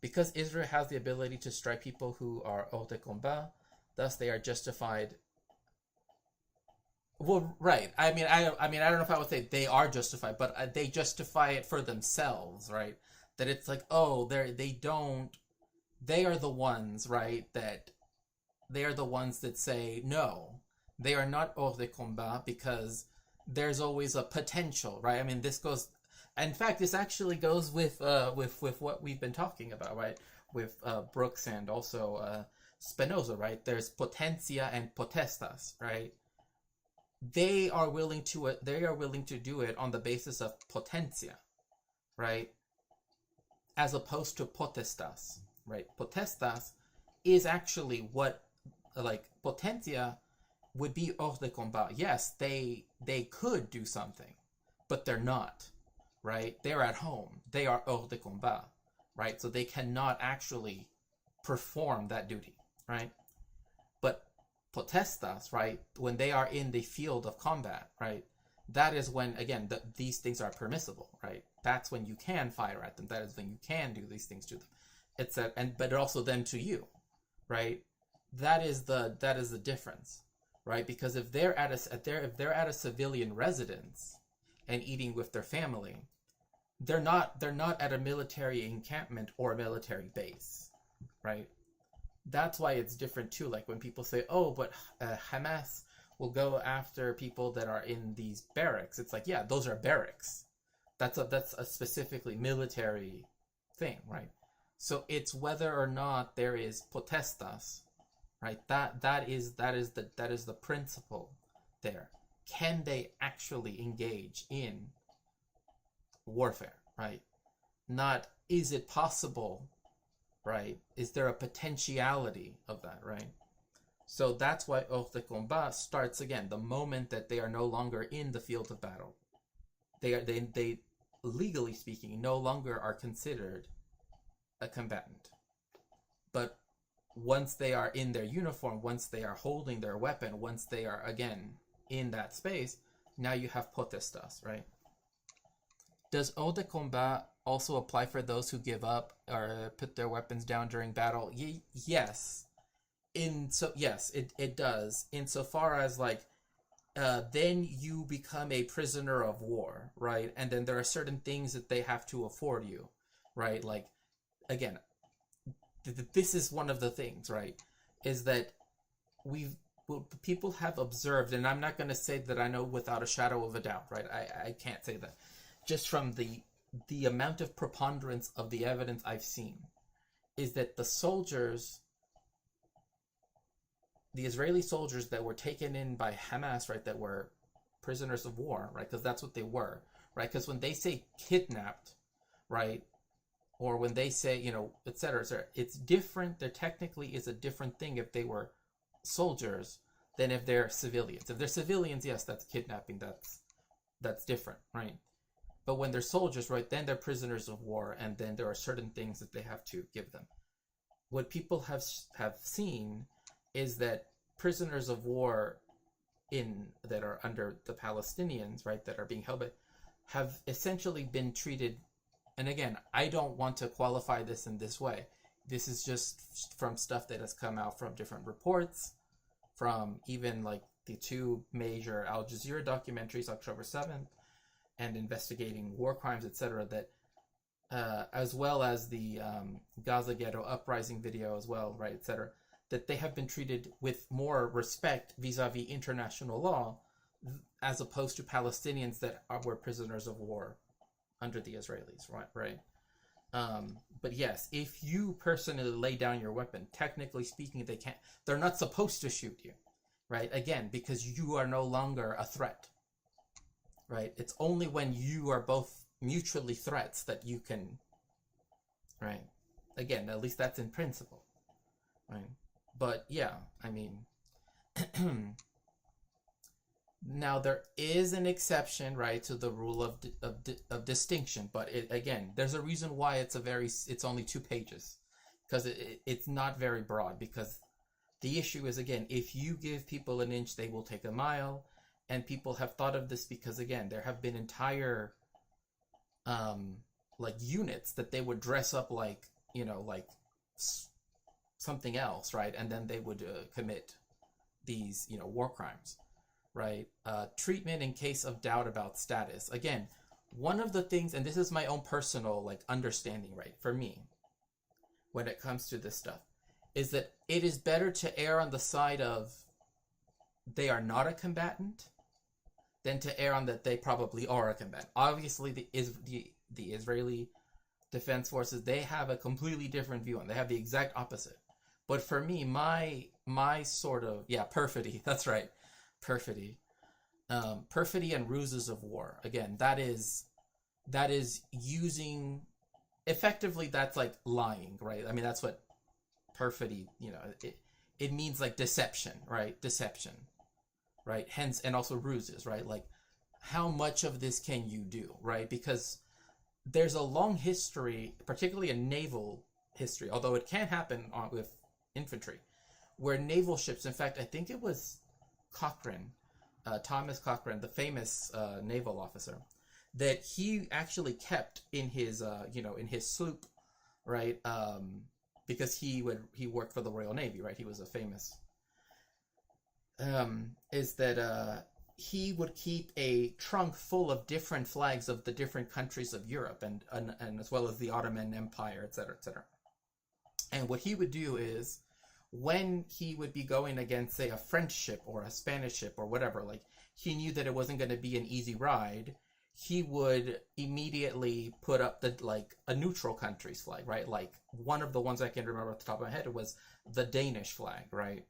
Because Israel has the ability to strike people who are hors de combat, thus they are justified. Well, right. I don't know if I would say they are justified, but they justify it for themselves, right? That it's like, they are the ones, right, that they are the ones that say, no, they are not hors de combat because there's always a potential, right? I mean, this goes, in fact, this actually goes with what we've been talking about, right? With Brooks and also Spinoza, right? There's potentia and potestas, right? They are willing to do it on the basis of potentia, right? As opposed to potestas, right? Potestas is actually what, like, potentia would be hors de combat. Yes, they could do something, but they're not, right? They're at home. They are hors de combat, right? So they cannot actually perform that duty, right? But potestas, right, when they are in the field of combat, right, that is when, again, these things are permissible, right? That's when you can fire at them. That is when you can do these things to them. But also then to you, right? That is the difference, right? Because if they're at a civilian residence and eating with their family, they're not at a military encampment or a military base, right? That's why it's different too. Like when people say, "Oh, but Hamas will go after people that are in these barracks," it's like, yeah, those are barracks. That's a specifically military thing, right? So it's whether or not there is potestas, right? That is the principle there. Can they actually engage in warfare, right? Not is it possible, right? Is there a potentiality of that, right? So that's why hors de combat starts again the moment that they are no longer in the field of battle. They legally speaking no longer are considered a combatant. But once they are in their uniform, once they are holding their weapon, once they are again in that space, now you have potestas, right? Does hors de combat also apply for those who give up or put their weapons down during battle? Yes. Yes, it does. Insofar as like, then you become a prisoner of war, right? And then there are certain things that they have to afford you, right? Like, again, this is one of the things, right? Is that people have observed, and I'm not going to say that I know without a shadow of a doubt, right? I can't say that. Just from the amount of preponderance of the evidence I've seen, is that the Israeli soldiers that were taken in by Hamas, right, that were prisoners of war, right, because that's what they were, right? Because when they say kidnapped, right, or when they say, et cetera, it's different. There technically is a different thing if they were soldiers than if they're civilians. If they're civilians, yes, that's kidnapping. That's different, right? But when they're soldiers, right, then they're prisoners of war, and then there are certain things that they have to give them. What people have seen is that prisoners of war that are under the Palestinians, right, that are being held by, have essentially been treated. And again, I don't want to qualify this in this way. This is just from stuff that has come out from different reports, from even like the two major Al Jazeera documentaries, October 7th, and investigating war crimes, etc., that as well as the Gaza Ghetto Uprising video as well, right, etc., that they have been treated with more respect vis-a-vis international law, as opposed to Palestinians that were prisoners of war under the Israelis, right? But yes, if you personally lay down your weapon, technically speaking, they're not supposed to shoot you, right? Again, because you are no longer a threat, right? It's only when you are both mutually threats that you can, right? Again, at least that's in principle, right? But yeah, I mean, now there is an exception, right, to the rule of distinction. But again, there's a reason why it's only 2 pages, because it's not very broad. Because the issue is, again, if you give people an inch, they will take a mile, and people have thought of this because, again, there have been entire like units that they would dress up like, like something else, right? And then they would commit these, war crimes, right? Treatment in case of doubt about status. Again, one of the things, and this is my own personal like understanding, right, for me, when it comes to this stuff, is that it is better to err on the side of they are not a combatant than to err on that they probably are a combatant. Obviously, the Israeli Defense Forces, they have a completely different view, and they have the exact opposite. But for me, my sort of, perfidy, that's right, perfidy and ruses of war. Again, that is using, effectively, that's like lying, right? I mean, that's what perfidy, it means, like deception, right? Deception. right? Hence, and also ruses, right? Like, how much of this can you do, right? Because there's a long history, particularly a naval history, although it can happen with infantry, where naval ships, in fact, I think it was Cochrane, Thomas Cochrane, the famous naval officer, that he actually kept in his, in his sloop, right? Because he worked for the Royal Navy, right? He was a famous, is that he would keep a trunk full of different flags of the different countries of Europe and as well as the Ottoman Empire, etc., etc. And what he would do is, when he would be going against, say, a French ship or a Spanish ship or whatever, like, he knew that it wasn't going to be an easy ride, he would immediately put up a neutral country's flag, right? Like, one of the ones I can remember off the top of my head was the Danish flag, right?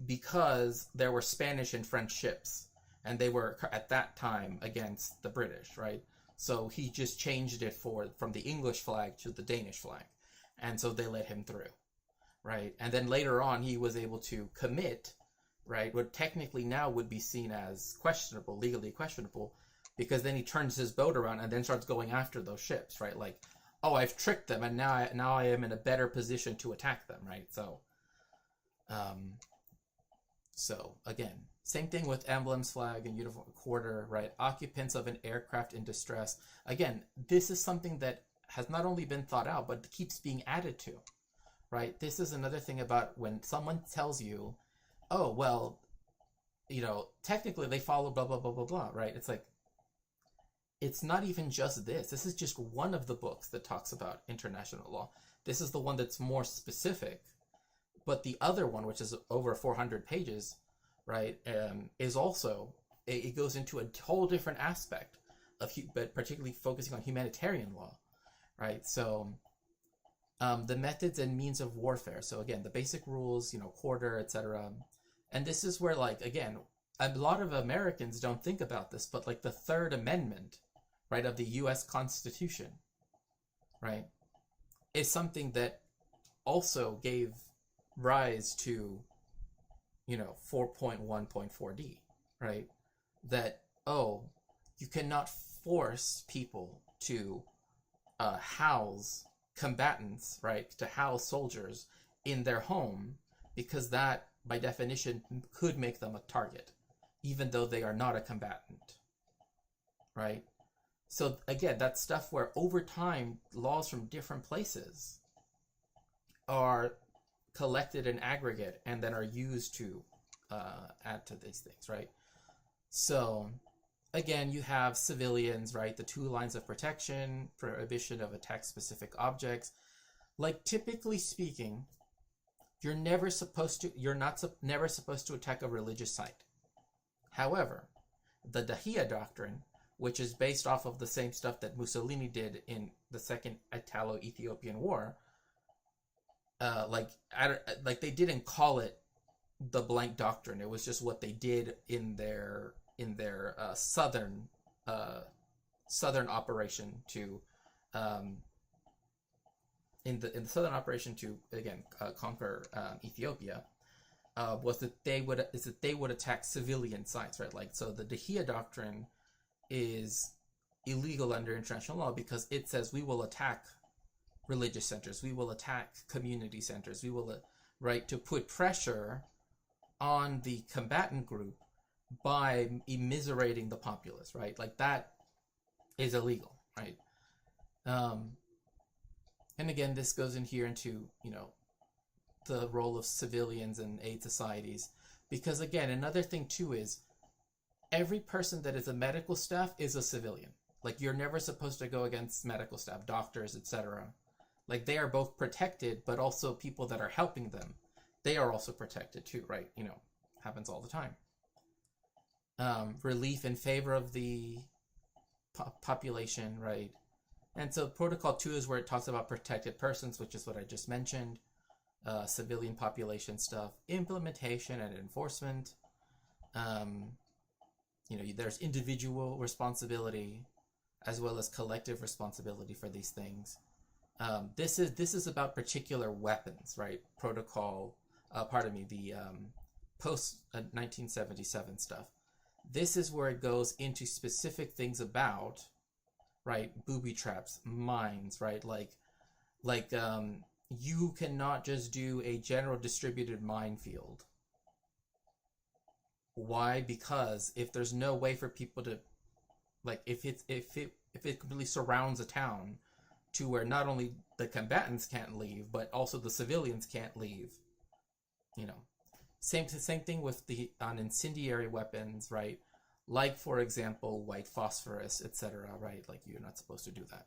Because there were Spanish and French ships, and they were at that time against the British, right? So he just changed it from the English flag to the Danish flag, and so they let him through, right? And then later on, he was able to commit, right, what technically now would be seen as questionable, legally questionable, because then he turns his boat around and then starts going after those ships, right? Like, oh, I've tricked them, and now I am in a better position to attack them, right? So again, same thing with emblems, flag, and uniform quarter, right? Occupants of an aircraft in distress. Again, this is something that has not only been thought out, but keeps being added to, right? This is another thing about when someone tells you, oh, well, technically they follow blah, blah, blah, blah, blah, right? It's like, it's not even just this. This is just one of the books that talks about international law. This is the one that's more specific. But the other one, which is over 400 pages, right, is also, it goes into a whole different aspect but particularly focusing on humanitarian law, right? So the methods and means of warfare. So again, the basic rules, quarter, etc. And this is where, like, again, a lot of Americans don't think about this, but like the Third Amendment, right, of the U.S. Constitution, right, is something that also gave rise to 4.1.4d, right? That, oh, you cannot force people to house combatants, right, to house soldiers in their home, because that by definition could make them a target even though they are not a combatant, right? So again, that's stuff where over time laws from different places are collected in aggregate and then are used to add to these things, right? So again, you have civilians, right? The 2 lines of protection, prohibition of attack specific objects. Like, typically speaking, you're never supposed to attack a religious site. However, the Dahia Doctrine, which is based off of the same stuff that Mussolini did in the Second Italo-Ethiopian War, they didn't call it the blank doctrine. It was just what they did in their southern operation to in the southern operation to conquer Ethiopia. Was that they would attack civilian sites, right? Like, so the Dahia Doctrine is illegal under international law because it says we will attack religious centers, we will attack community centers, we will, right, to put pressure on the combatant group by immiserating the populace, right? Like, that is illegal, right? And again, this goes in here into, the role of civilians and aid societies, because again, another thing too is every person that is a medical staff is a civilian. Like, you're never supposed to go against medical staff, doctors, etc. Like, they are both protected, but also people that are helping them, they are also protected too, right? Happens all the time. Relief in favor of the population, right? And so Protocol 2 is where it talks about protected persons, which is what I just mentioned. Civilian population stuff, implementation and enforcement. There's individual responsibility as well as collective responsibility for these things. This is about particular weapons, right? Protocol, the post 1977 stuff. This is where it goes into specific things about, right, booby traps, mines, right, like you cannot just do a general distributed minefield. Why? Because if there's no way for people to, like, if it completely surrounds a town to where not only the combatants can't leave, but also the civilians can't leave, you know. Same thing with on incendiary weapons, right? Like, for example, white phosphorus, etc., right? Like, you're not supposed to do that.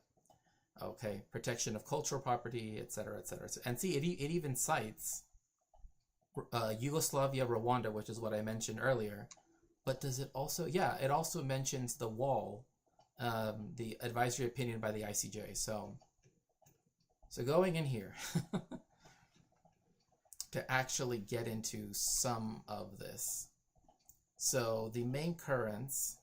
Okay, protection of cultural property, etc., etc. And see, it even cites Yugoslavia, Rwanda, which is what I mentioned earlier. But does it also? Yeah, it also mentions the wall, the advisory opinion by the ICJ. So going in here to actually get into some of this. So the main currents,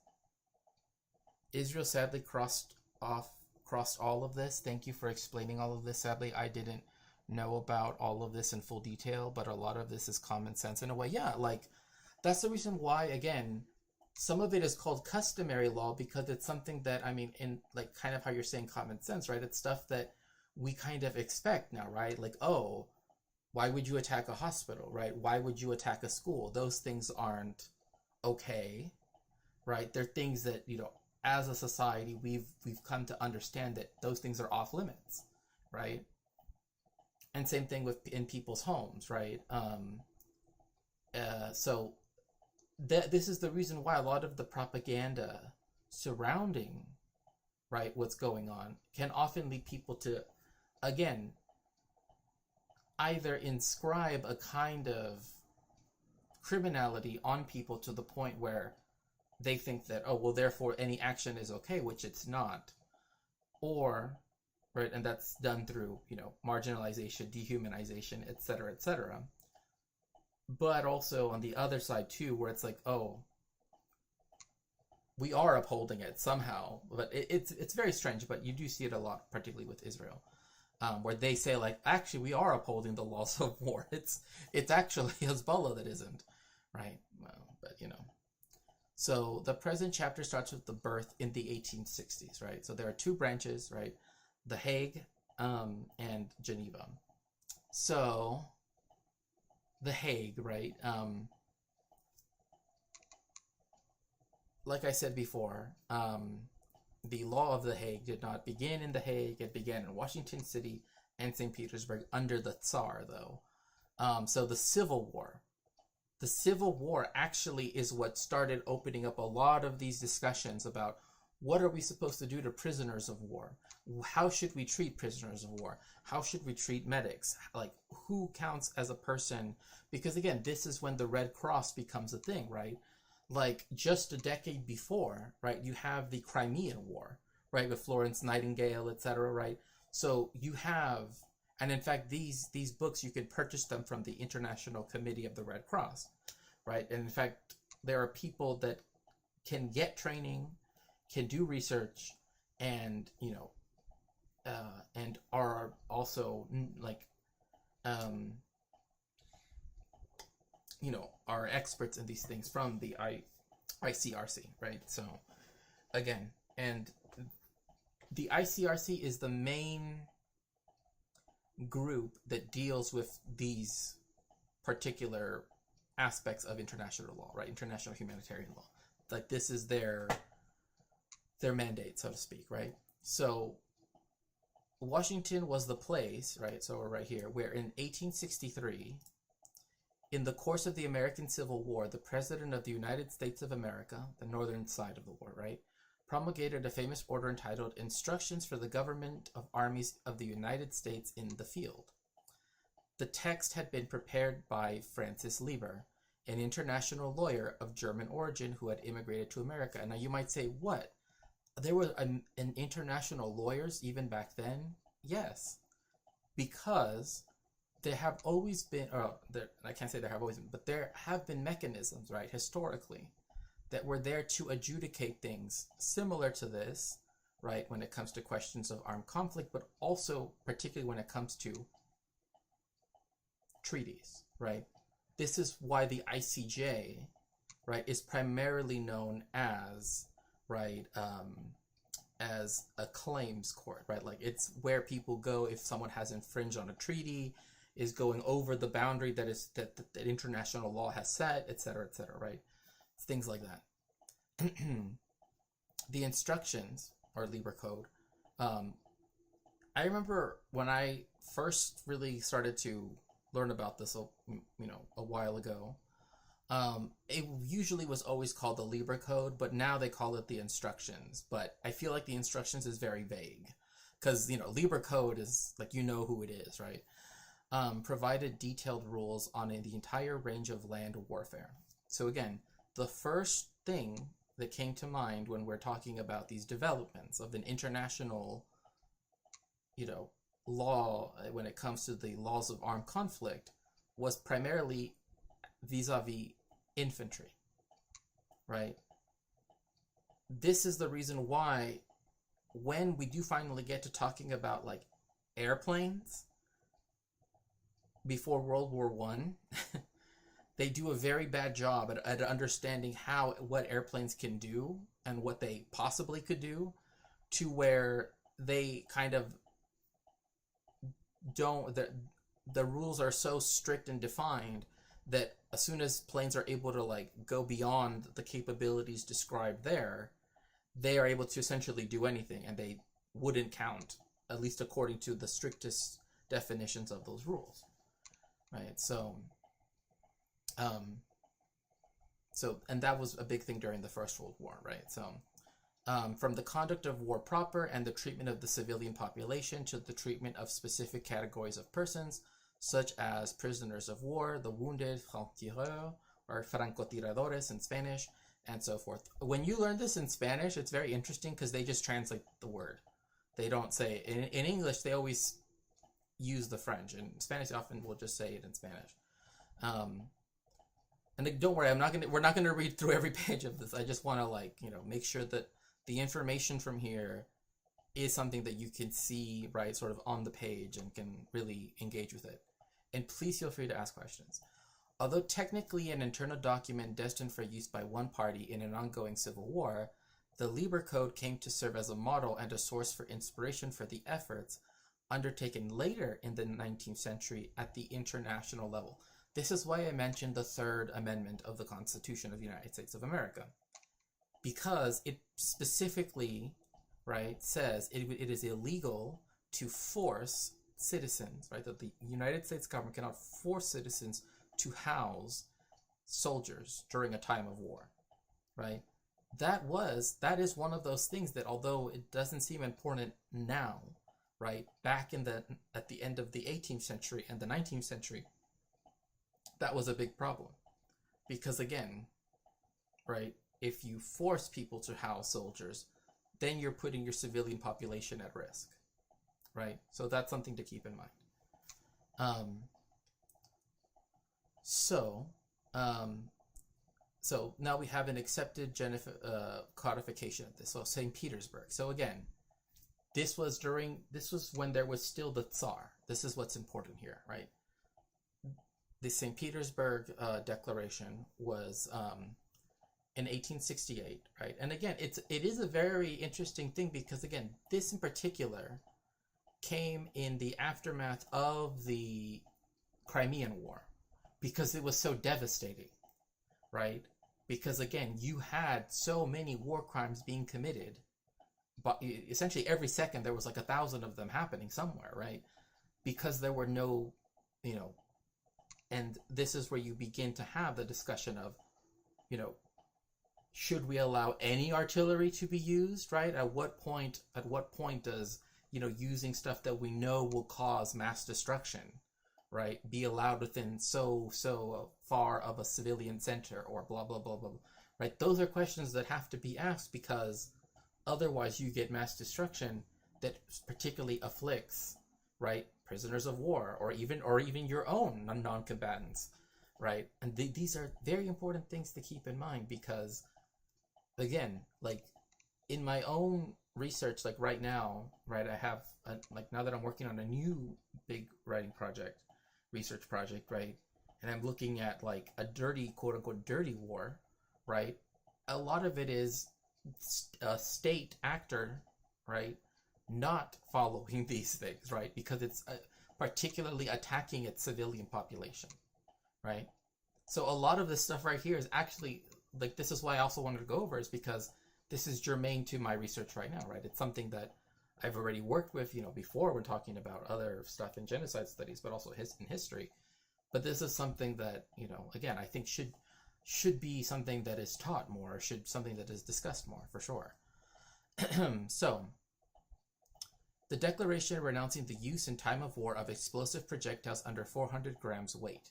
Israel sadly crossed all of this. Thank you for explaining all of this. Sadly, I didn't know about all of this in full detail, but a lot of this is common sense in a way. Yeah, like, that's the reason why, again, some of it is called customary law, because it's something that, I mean, in, like, kind of how you're saying common sense, right? It's stuff that we kind of expect now, right? Like, oh, why would you attack a hospital, right? Why would you attack a school? Those things aren't okay, right? They're things that, you know, as a society, we've come to understand that those things are off limits, right? And same thing with in people's homes, right? So this is the reason why a lot of the propaganda surrounding, right, what's going on can often lead people to, again, either inscribe a kind of criminality on people to the point where they think that, oh, well, therefore any action is okay, which it's not. Or, right, and that's done through, you know, marginalization, dehumanization, etc., etc. But also on the other side too, where it's like, oh, we are upholding it somehow. But it's very strange, but you do see it a lot, particularly with Israel, where they say, like, actually we are upholding the laws of war. It's actually Hezbollah that isn't, right? Well, but you know. So the present chapter starts with the birth in the 1860s, right? So there are two branches, right? The Hague and Geneva. So the Hague, right? Like I said before, the law of the Hague did not begin in the Hague. It began in Washington City and St. Petersburg under the Tsar, though. So the Civil War. The Civil War actually is what started opening up a lot of these discussions about what are we supposed to do to prisoners of war? How should we treat prisoners of war? How should we treat medics? Like, who counts as a person? Because again, this is when the Red Cross becomes a thing, right? Like, just a decade before, right, you have the Crimean War, right, with Florence Nightingale, etc., right? So you have, and in fact, these books, you can purchase them from the International Committee of the Red Cross, right? And in fact, there are people that can get training, can do research, and, you know, and are also, like, you know, are experts in these things from the ICRC, right? So, again, and the ICRC is the main group that deals with these particular aspects of international law, right? International humanitarian law. Like, this is their mandate, so to speak, right? So Washington was the place, right? So we're right here, where in 1863, in the course of the American Civil War, the President of the United States of America, the northern side of the war, right, promulgated a famous order entitled Instructions for the Government of Armies of the United States in the Field. The text had been prepared by Francis Lieber, an international lawyer of German origin who had immigrated to America. And now you might say, what? There were an international lawyers even back then? Yes, because there have always been, I can't say there have always been, but there have been mechanisms, right, historically, that were there to adjudicate things similar to this, right, when it comes to questions of armed conflict, but also particularly when it comes to treaties, right? this is why the ICJ, right, is primarily known as, right, as a claims court, right? Like it's where people go if someone has infringed on a treaty, is going over the boundary that international law has set, et cetera, right? Things like that. The instructions, or Libra Code, I remember when I first really started to learn about this, a while ago. It usually was always called the Libra Code, but now they call it the instructions. But I feel like the instructions is very vague, because Libra Code is like who it is, right? Provided detailed rules on the entire range of land warfare. So again, the first thing that came to mind when we're talking about these developments of an international, law when it comes to the laws of armed conflict was primarily vis-a-vis infantry, right? This is the reason why when we do finally get to talking about like airplanes before World War One, they do a very bad job at understanding what airplanes can do and what they possibly could do, to where they kind of don't, the rules are so strict and defined that as soon as planes are able to like go beyond the capabilities described there, they are able to essentially do anything, and they wouldn't count, at least according to the strictest definitions of those rules, right? And that was a big thing during the First World War, right? So from the conduct of war proper and the treatment of the civilian population to the treatment of specific categories of persons, such as prisoners of war, the wounded, francs-tireurs, or francotiradores in Spanish, and so forth. When you learn this in Spanish, it's very interesting because they just translate the word. They don't say, in English, they always use the French. In Spanish, often will just say it in Spanish. And don't worry, we're not gonna read through every page of this. I just want to make sure that the information from here is something that you can see, right, sort of on the page and can really engage with it. And please feel free to ask questions. Although technically an internal document destined for use by one party in an ongoing civil war, the Libra Code came to serve as a model and a source for inspiration for the efforts undertaken later in the 19th century at the international level. This is why I mentioned the Third Amendment of the Constitution of the United States of America, because it specifically, right, says it is illegal to force citizens, right, that the United States government cannot force citizens to house soldiers during a time of war, right? That is one of those things that, although it doesn't seem important now, right, back at the end of the 18th century and the 19th century, that was a big problem. Because again, right, if you force people to house soldiers, then you're putting your civilian population at risk, right? So that's something to keep in mind. So now we have an accepted codification of this. So St. Petersburg. So again, this was when there was still the Tsar. This is what's important here, right? The St. Petersburg Declaration was in 1868, right? And again, it is a very interesting thing because, again, this in particular came in the aftermath of the Crimean War because it was so devastating, right? Because, again, you had so many war crimes being committed, but essentially every second there was like 1,000 of them happening somewhere, right? Because there were no, and this is where you begin to have the discussion of, should we allow any artillery to be used, right? At what point does, using stuff that we know will cause mass destruction, right, be allowed within so far of a civilian center, or blah, blah, blah, blah, right? Those are questions that have to be asked, because otherwise you get mass destruction that particularly afflicts, right, prisoners of war, or even your own non-combatants, right? And these are very important things to keep in mind, because again, like in my own research, like right now, right, I have now that I'm working on a new big research project, right, and I'm looking at like a dirty, quote unquote, dirty war, right? A lot of it is a state actor, right, not following these things, right? Because it's particularly attacking its civilian population, right? So a lot of this stuff right here is actually, like, this is why I also wanted to go over, is because this is germane to my research right now, right? It's something that I've already worked with, before when talking about other stuff in genocide studies, but also in history. But this is something that, again, I think should be something that is taught more, something that is discussed more, for sure. So, the declaration renouncing the use in time of war of explosive projectiles under 400 grams weight.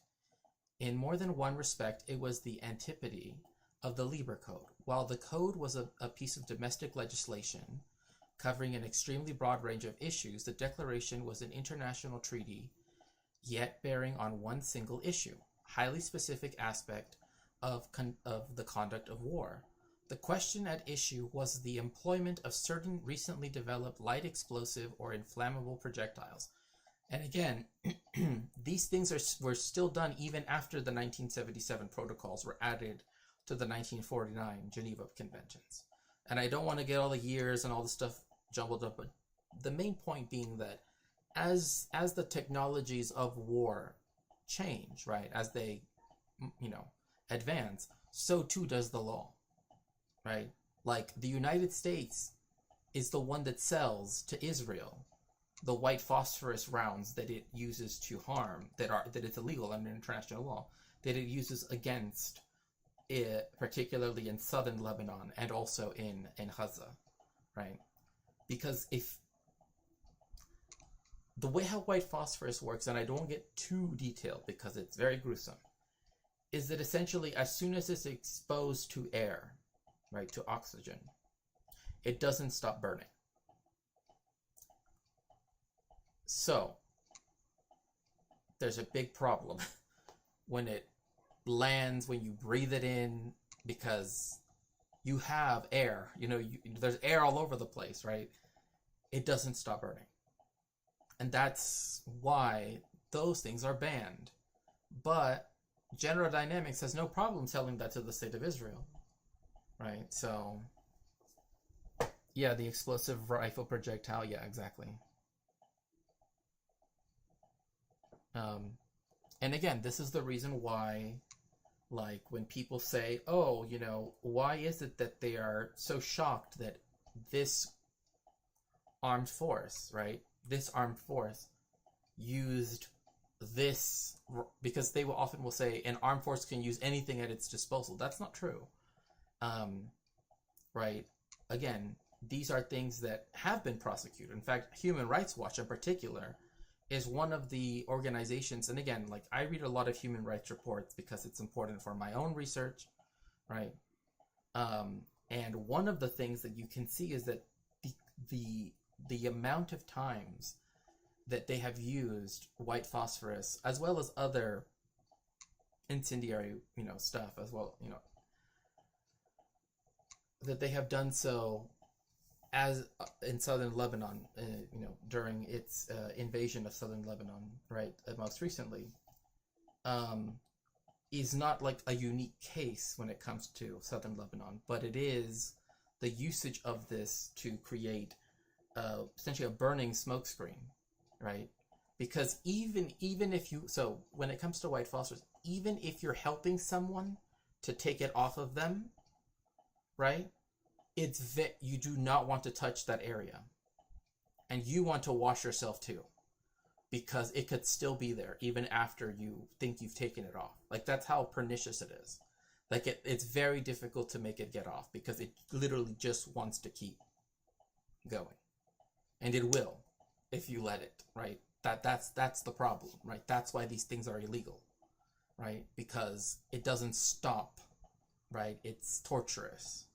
In more than one respect, it was the antipode of the Lieber Code. While the code was a piece of domestic legislation covering an extremely broad range of issues, the declaration was an international treaty, yet bearing on one single issue, highly specific aspect of the conduct of war. The question at issue was the employment of certain recently developed light explosive or inflammable projectiles. And again, these things were still done even after the 1977 protocols were added to the 1949 Geneva Conventions. And I don't want to get all the years and all the stuff jumbled up, but the main point being that as the technologies of war change, right, as they, advance, so too does the law, right? Like, the United States is the one that sells to Israel the white phosphorus rounds that it uses to harm, that it's illegal under international law, that it uses against it, particularly in southern Lebanon and also in Gaza, right? Because if the way how white phosphorus works, and I don't get too detailed because it's very gruesome, is that essentially as soon as it's exposed to air, right, to oxygen, it doesn't stop burning. So there's a big problem when it lands, when you breathe it in, because you have air, there's air all over the place, right? It doesn't stop burning. And that's why those things are banned. But General Dynamics has no problem telling that to the state of Israel, right? So, yeah, the explosive rifle projectile, yeah, exactly. And again, this is the reason why, like, when people say, oh, why is it that they are so shocked that this armed force, right, this armed force used this, because they will often say an armed force can use anything at its disposal. That's not true. Right? Again, these are things that have been prosecuted. In fact, Human Rights Watch in particular is one of the organizations, and again, like, I read a lot of human rights reports because it's important for my own research, right? And one of the things that you can see is that the amount of times that they have used white phosphorus, as well as other incendiary, stuff as well, that they have done so as in southern Lebanon, during its invasion of southern Lebanon, right, most recently, is not like a unique case when it comes to southern Lebanon, but it is the usage of this to create essentially a burning smokescreen, right? Because even if you, so when it comes to white phosphorus, even if you're helping someone to take it off of them, right, it's you do not want to touch that area, and you want to wash yourself too, because it could still be there even after you think you've taken it off. Like, that's how pernicious it is. Like, it's very difficult to make it get off because it literally just wants to keep going, and it will if you let it, right? That's the problem, right? That's why these things are illegal, right? Because it doesn't stop, right? It's torturous.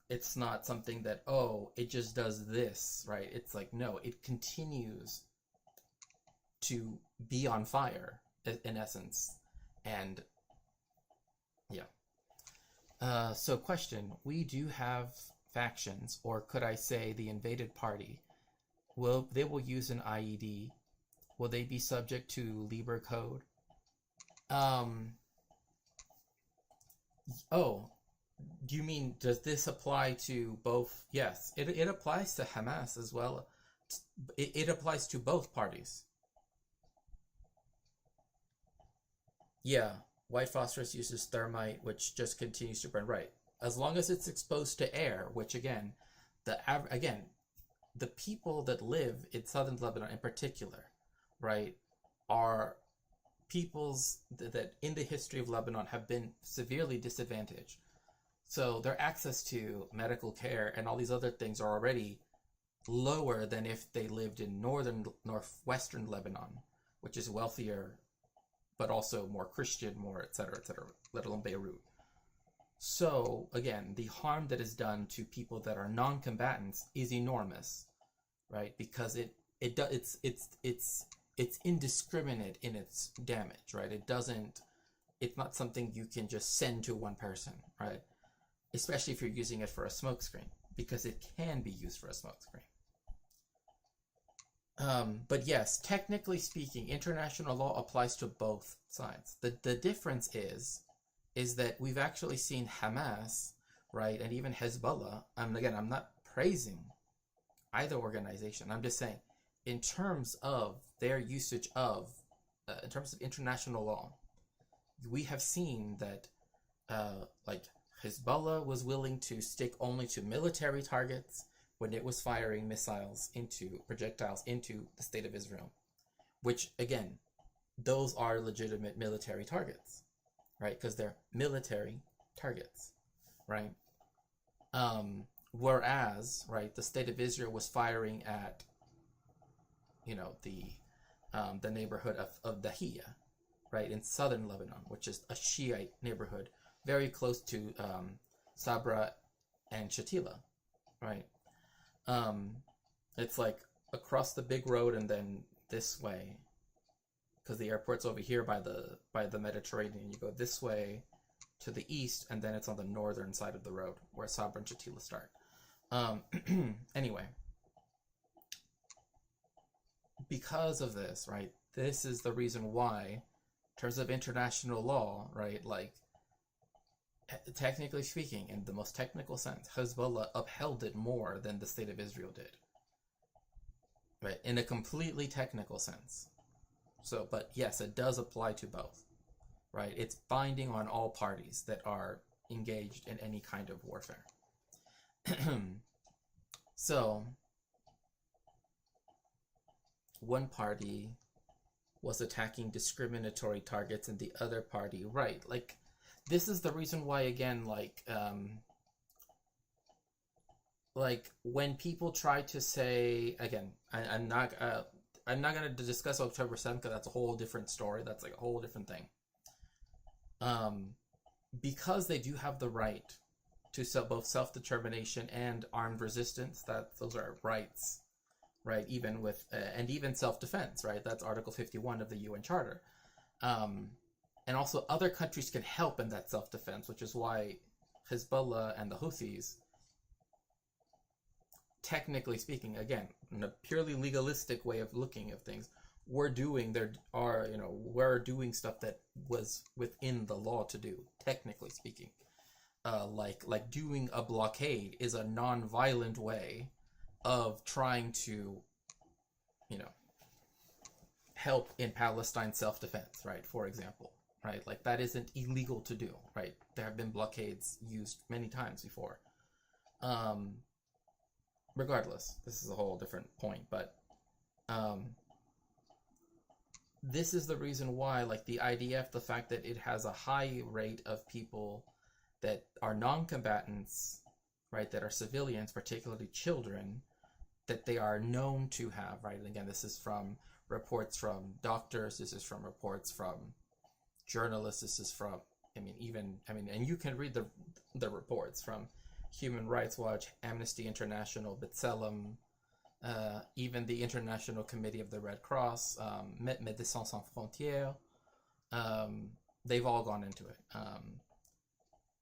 It's not something that, oh, it just does this, right? It's like, no, it continues to be on fire, in essence. And, yeah. So question, we do have factions, or could I say the invaded party, they will use an IED. Will they be subject to Lieber Code? Oh, do you mean, does this apply to both? Yes, it applies to Hamas as well. It applies to both parties. Yeah, white phosphorus uses thermite, which just continues to burn. Right, as long as it's exposed to air, which again, the people that live in southern Lebanon in particular, right, are peoples that in the history of Lebanon have been severely disadvantaged. So their access to medical care and all these other things are already lower than if they lived in northwestern Lebanon, which is wealthier, but also more Christian, more et cetera, let alone Beirut. So again, the harm that is done to people that are non-combatants is enormous, right? Because it's indiscriminate in its damage, right? It's not something you can just send to one person, right? Especially if you're using it for a smokescreen, because it can be used for a smokescreen. But yes, technically speaking, international law applies to both sides. The difference is that we've actually seen Hamas, right, and even Hezbollah, and again, I'm not praising either organization, I'm just saying, in terms of their usage of, in terms of international law, we have seen that, like, Hezbollah was willing to stick only to military targets when it was firing projectiles into the state of Israel, which, again, those are legitimate military targets, right? Because they're military targets, right? Whereas, right, the state of Israel was firing at, the neighborhood of Dahiyya, right, in southern Lebanon, which is a Shiite neighborhood, very close to Sabra and Shatila, right? It's like across the big road and then this way, because the airport's over here by the Mediterranean. You go this way to the east, and then it's on the northern side of the road where Sabra and Shatila start. Anyway, because of this, right, this is the reason why, in terms of international law, right, like, technically speaking, in the most technical sense, Hezbollah upheld it more than the state of Israel did, right, in a completely technical sense. So, but yes, it does apply to both, right? It's binding on all parties that are engaged in any kind of warfare. So, one party was attacking discriminatory targets and the other party, right, like, this is the reason why, again, like when people try to say, again, I'm not going to discuss October 7th because that's a whole different story. That's like a whole different thing. Because they do have the right to both self-determination and armed resistance, those are rights, right? Even with and even self-defense, right? That's Article 51 of the UN Charter. And also other countries can help in that self-defense, which is why Hezbollah and the Houthis, technically speaking, again, in a purely legalistic way of looking at things, we're doing stuff that was within the law to do, technically speaking. Like doing a blockade is a non-violent way of trying to, help in Palestine self-defense, right? For example, right? Like, that isn't illegal to do, right? There have been blockades used many times before. Regardless, this is a whole different point, but this is the reason why, like, the IDF, the fact that it has a high rate of people that are non-combatants, right, that are civilians, particularly children, that they are known to have, right? And again, this is from reports from doctors, this is from reports from journalists, this is from, and you can read the reports from Human Rights Watch, Amnesty International, B'Tselem, even the International Committee of the Red Cross, Médecins Sans Frontières, they've all gone into it.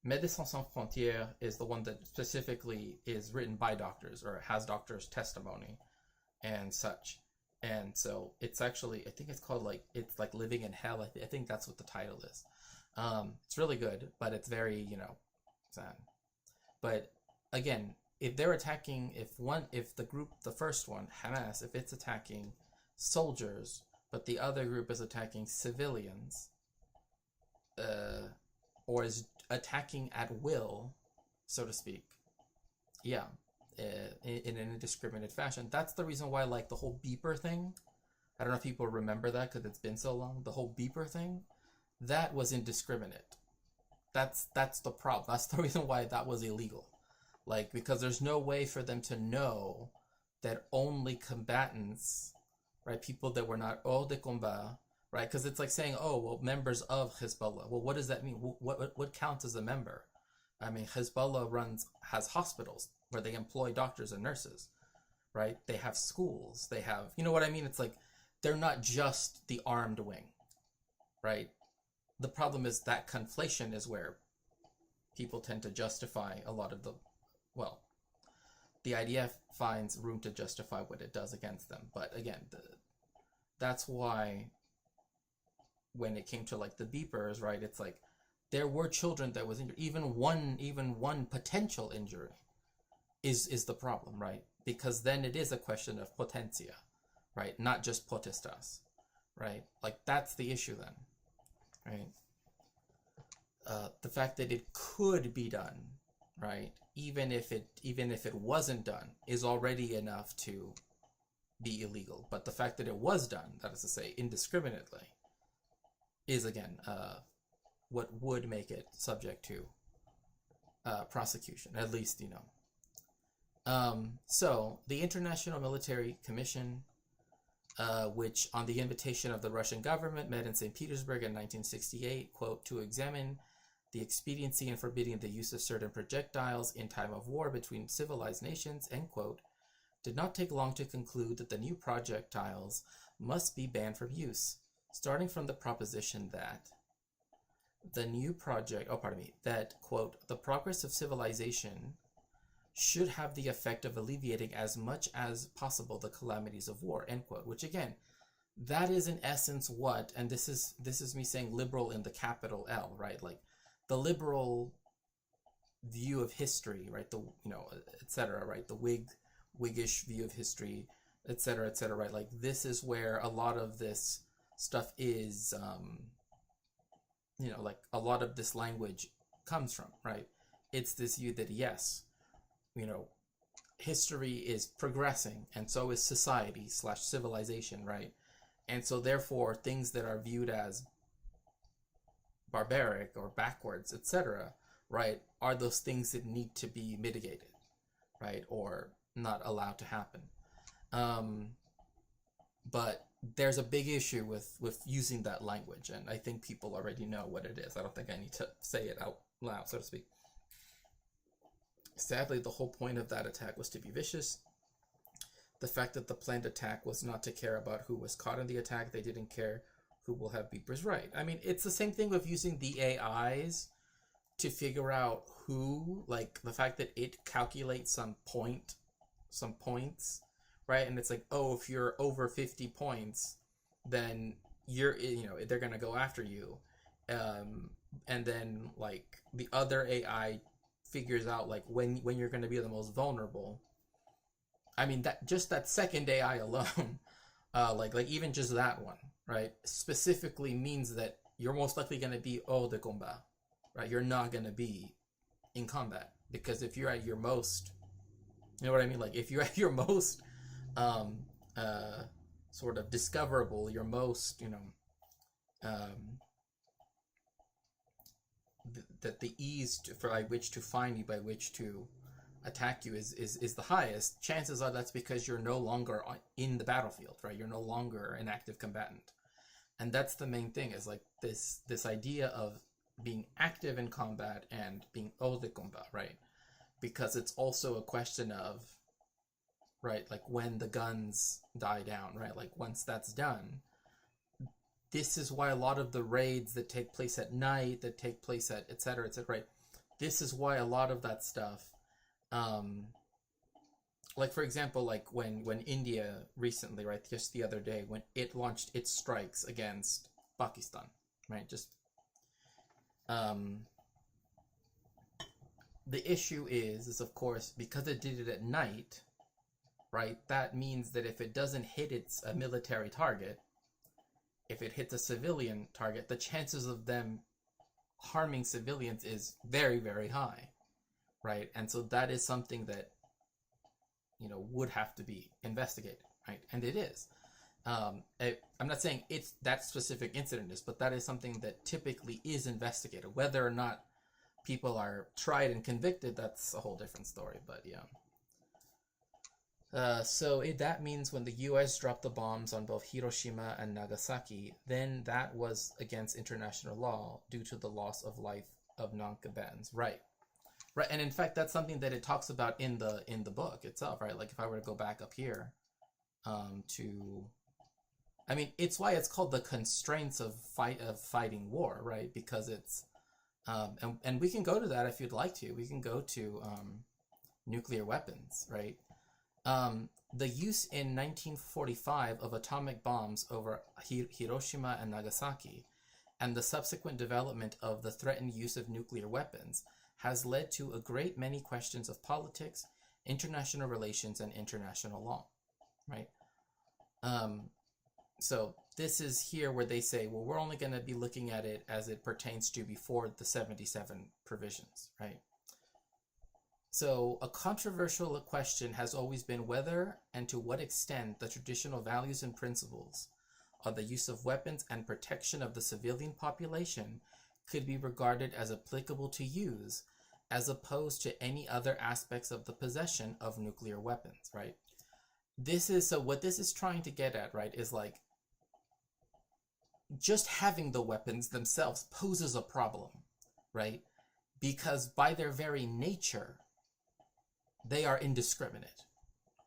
Médecins Sans Frontières is the one that specifically is written by doctors or has doctors' testimony and such. And so it's actually, I think it's called like, it's like Living in Hell. I think that's what the title is. It's really good, but it's very, sad. But again, if they're attacking, if the first one, Hamas, if it's attacking soldiers, but the other group is attacking civilians, or is attacking at will, so to speak, yeah, in an indiscriminate fashion. That's the reason why, like, the whole beeper thing, I don't know if people remember that because it's been so long, the whole beeper thing, that was indiscriminate. That's the problem. That's the reason why that was illegal. Like, because there's no way for them to know that only combatants, right, people that were not hors de combat, right, because it's like saying, oh, well, members of Hezbollah. Well, what does that mean? What counts as a member? I mean, Hezbollah has hospitals where they employ doctors and nurses, right? They have schools. They have, you know what I mean? It's like, they're not just the armed wing, right? The problem is that conflation is where people tend to justify a lot of the IDF finds room to justify what it does against them. But again, that's why when it came to like the beepers, right, it's like there were children that was injured. Even one potential injury is the problem, right? Because then it is a question of potencia, right? Not just potestas, right? Like, that's the issue then, right? The fact that it could be done, right? Even if it wasn't done, is already enough to be illegal. But the fact that it was done, that is to say, indiscriminately, is again what would make it subject to prosecution, at least, So the International Military Commission, which on the invitation of the Russian government met in St. Petersburg in 1968, quote, to examine the expediency in forbidding the use of certain projectiles in time of war between civilized nations, end quote, did not take long to conclude that the new projectiles must be banned from use, starting from the proposition that that, quote, the progress of civilization should have the effect of alleviating as much as possible the calamities of war, end quote, which again, that is in essence what, and this is me saying liberal in the capital L, right? Like, the liberal view of history, right? The, etc., right? The Whiggish view of history, etc., right? Like, this is where a lot of this stuff is, like a lot of this language comes from, right? It's this view that, yes, history is progressing, and so is society / civilization, right? And so therefore, things that are viewed as barbaric or backwards, etc., right, are those things that need to be mitigated, right, or not allowed to happen. But there's a big issue with using that language, and I think people already know what it is. I don't think I need to say it out loud, so to speak. Sadly, the whole point of that attack was to be vicious. The fact that the planned attack was not to care about who was caught in the attack, they didn't care who will have beepers, right? I mean, it's the same thing with using the AIs to figure out who, like the fact that it calculates some points, right? And it's like, oh, if you're over 50 points, then they're gonna go after you. And then like the other AI figures out like when you're gonna be the most vulnerable. I mean, that second AI alone, like even just that one, right, specifically means that you're most likely going to be hors de combat, right? You're not going to be in combat, because if you're at your most, you know what I mean? Like, if you're at your most sort of discoverable, your most, that the ease by which to find you, by which to attack you is the highest, chances are that's because you're no longer in the battlefield, right? You're no longer an active combatant. And that's the main thing, is like this idea of being active in combat and being hors de combat, right? Because it's also a question of, right, like when the guns die down, right? Like once that's done, this is why a lot of the raids that take place at night, that take place at etc., right? This is why a lot of that stuff like for example, like when India recently, right, just the other day, when it launched its strikes against Pakistan, right, just the issue is of course because it did it at night, right? That means that if it doesn't hit a military target, if it hits a civilian target, the chances of them harming civilians is very, very high, right? And so that is something that, would have to be investigated, right? And it is. I'm not saying it's that specific incident is, but that is something that typically is investigated. Whether or not people are tried and convicted, that's a whole different story, but yeah. So that means when the U.S. dropped the bombs on both Hiroshima and Nagasaki, then that was against international law due to the loss of life of non-combatants. Right. Right, and in fact, that's something that it talks about in the book itself, right? Like if I were to go back up here, it's why it's called the constraints of fighting war, right? Because it's, and we can go to that if you'd like to. We can go to nuclear weapons, right? The use in 1945 of atomic bombs over Hiroshima and Nagasaki, and the subsequent development of the threatened use of nuclear weapons has led to a great many questions of politics, international relations, and international law, right? So this is here where they say, well, we're only going to be looking at it as it pertains to before the 77 provisions, right? So a controversial question has always been whether and to what extent the traditional values and principles of the use of weapons and protection of the civilian population could be regarded as applicable to use as opposed to any other aspects of the possession of nuclear weapons, right? So what this is trying to get at, right, is like just having the weapons themselves poses a problem, right? Because by their very nature, they are indiscriminate,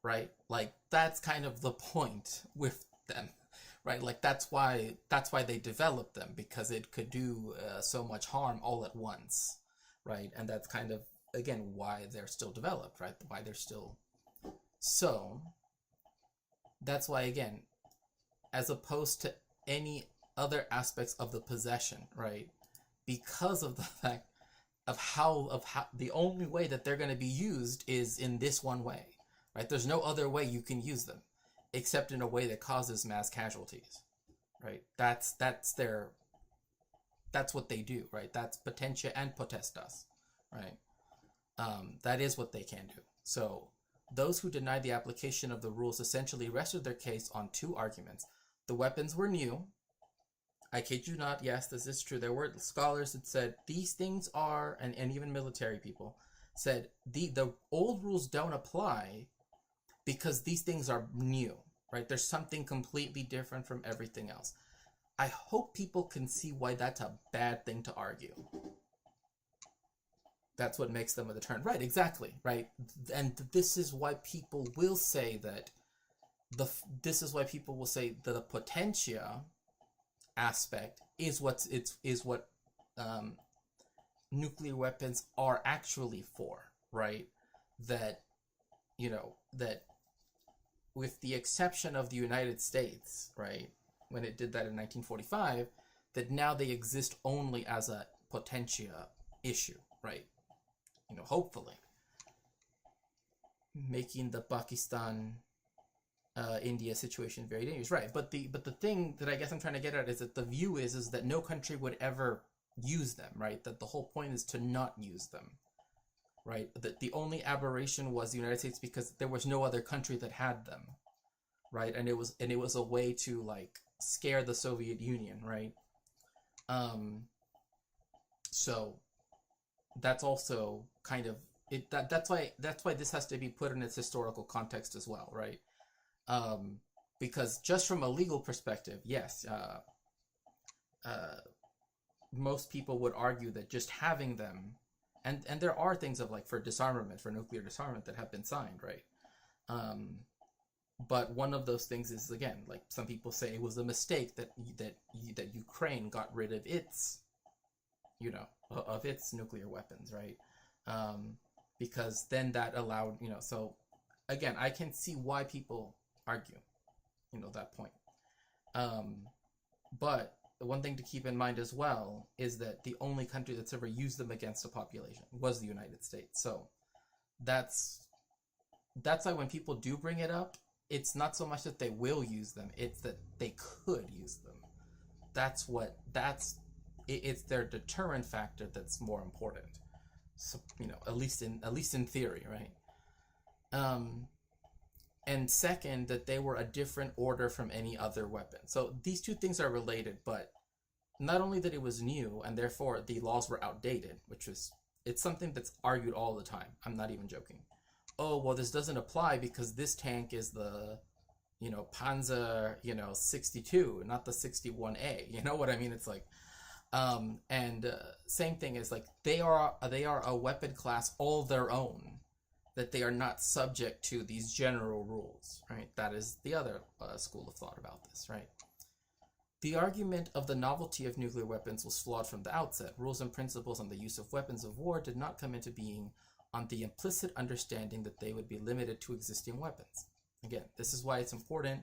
right? Like that's kind of the point with them, right? Like that's why they developed them, because it could do so much harm all at once, right? And that's kind of, again, why they're still developed, right? Why they're still... So that's why, again, as opposed to any other aspects of the possession, right? Because of the fact of how the only way that they're going to be used is in this one way, right? There's no other way you can use them except in a way that causes mass casualties, right? That's what they do, right? That's potentia and potestas, right? That is what they can do. So those who denied the application of the rules essentially rested their case on two arguments. The weapons were new. I kid you not, yes, this is true. There were scholars that said these things are, and even military people said the old rules don't apply because these things are new, right? There's something completely different from everything else. I hope people can see why that's a bad thing to argue. That's what makes them a deterrent. Right, exactly, right? And this is why people will say that the potentia aspect is what nuclear weapons are actually for, right? That with the exception of the United States, right, when it did that in 1945, that now they exist only as a potentia issue, right? Hopefully making the Pakistan India situation very dangerous, right? But the thing that I guess I'm trying to get at is that the view is that no country would ever use them, right? That the whole point is to not use them, right? That the only aberration was the United States because there was no other country that had them, right? And it was a way to like scare the Soviet Union, right? So that's also kind of it. That's why this has to be put in its historical context as well, right? Because just from a legal perspective, yes, most people would argue that just having them, and there are things of like for nuclear disarmament that have been signed, right? But one of those things is, again, like some people say it was a mistake that Ukraine got rid of its, its nuclear weapons, right? Because then that allowed, so again, I can see why people argue, that point. But the one thing to keep in mind as well is that the only country that's ever used them against a population was the United States. So that's why when people do bring it up, it's not so much that they will use them, it's that they could use them. It's their deterrent factor that's more important. So, at least in theory, right? And second, that they were a different order from any other weapon. So these two things are related, but not only that it was new and therefore the laws were outdated, it's something that's argued all the time. I'm not even joking. Oh, well, this doesn't apply because this tank is the, Panzer, 62, not the 61A. You know what I mean? It's like, same thing is like they are a weapon class all their own, that they are not subject to these general rules, right? That is the other school of thought about this, right? The argument of the novelty of nuclear weapons was flawed from the outset. Rules and principles on the use of weapons of war did not come into being on the implicit understanding that they would be limited to existing weapons. Again, this is why it's important,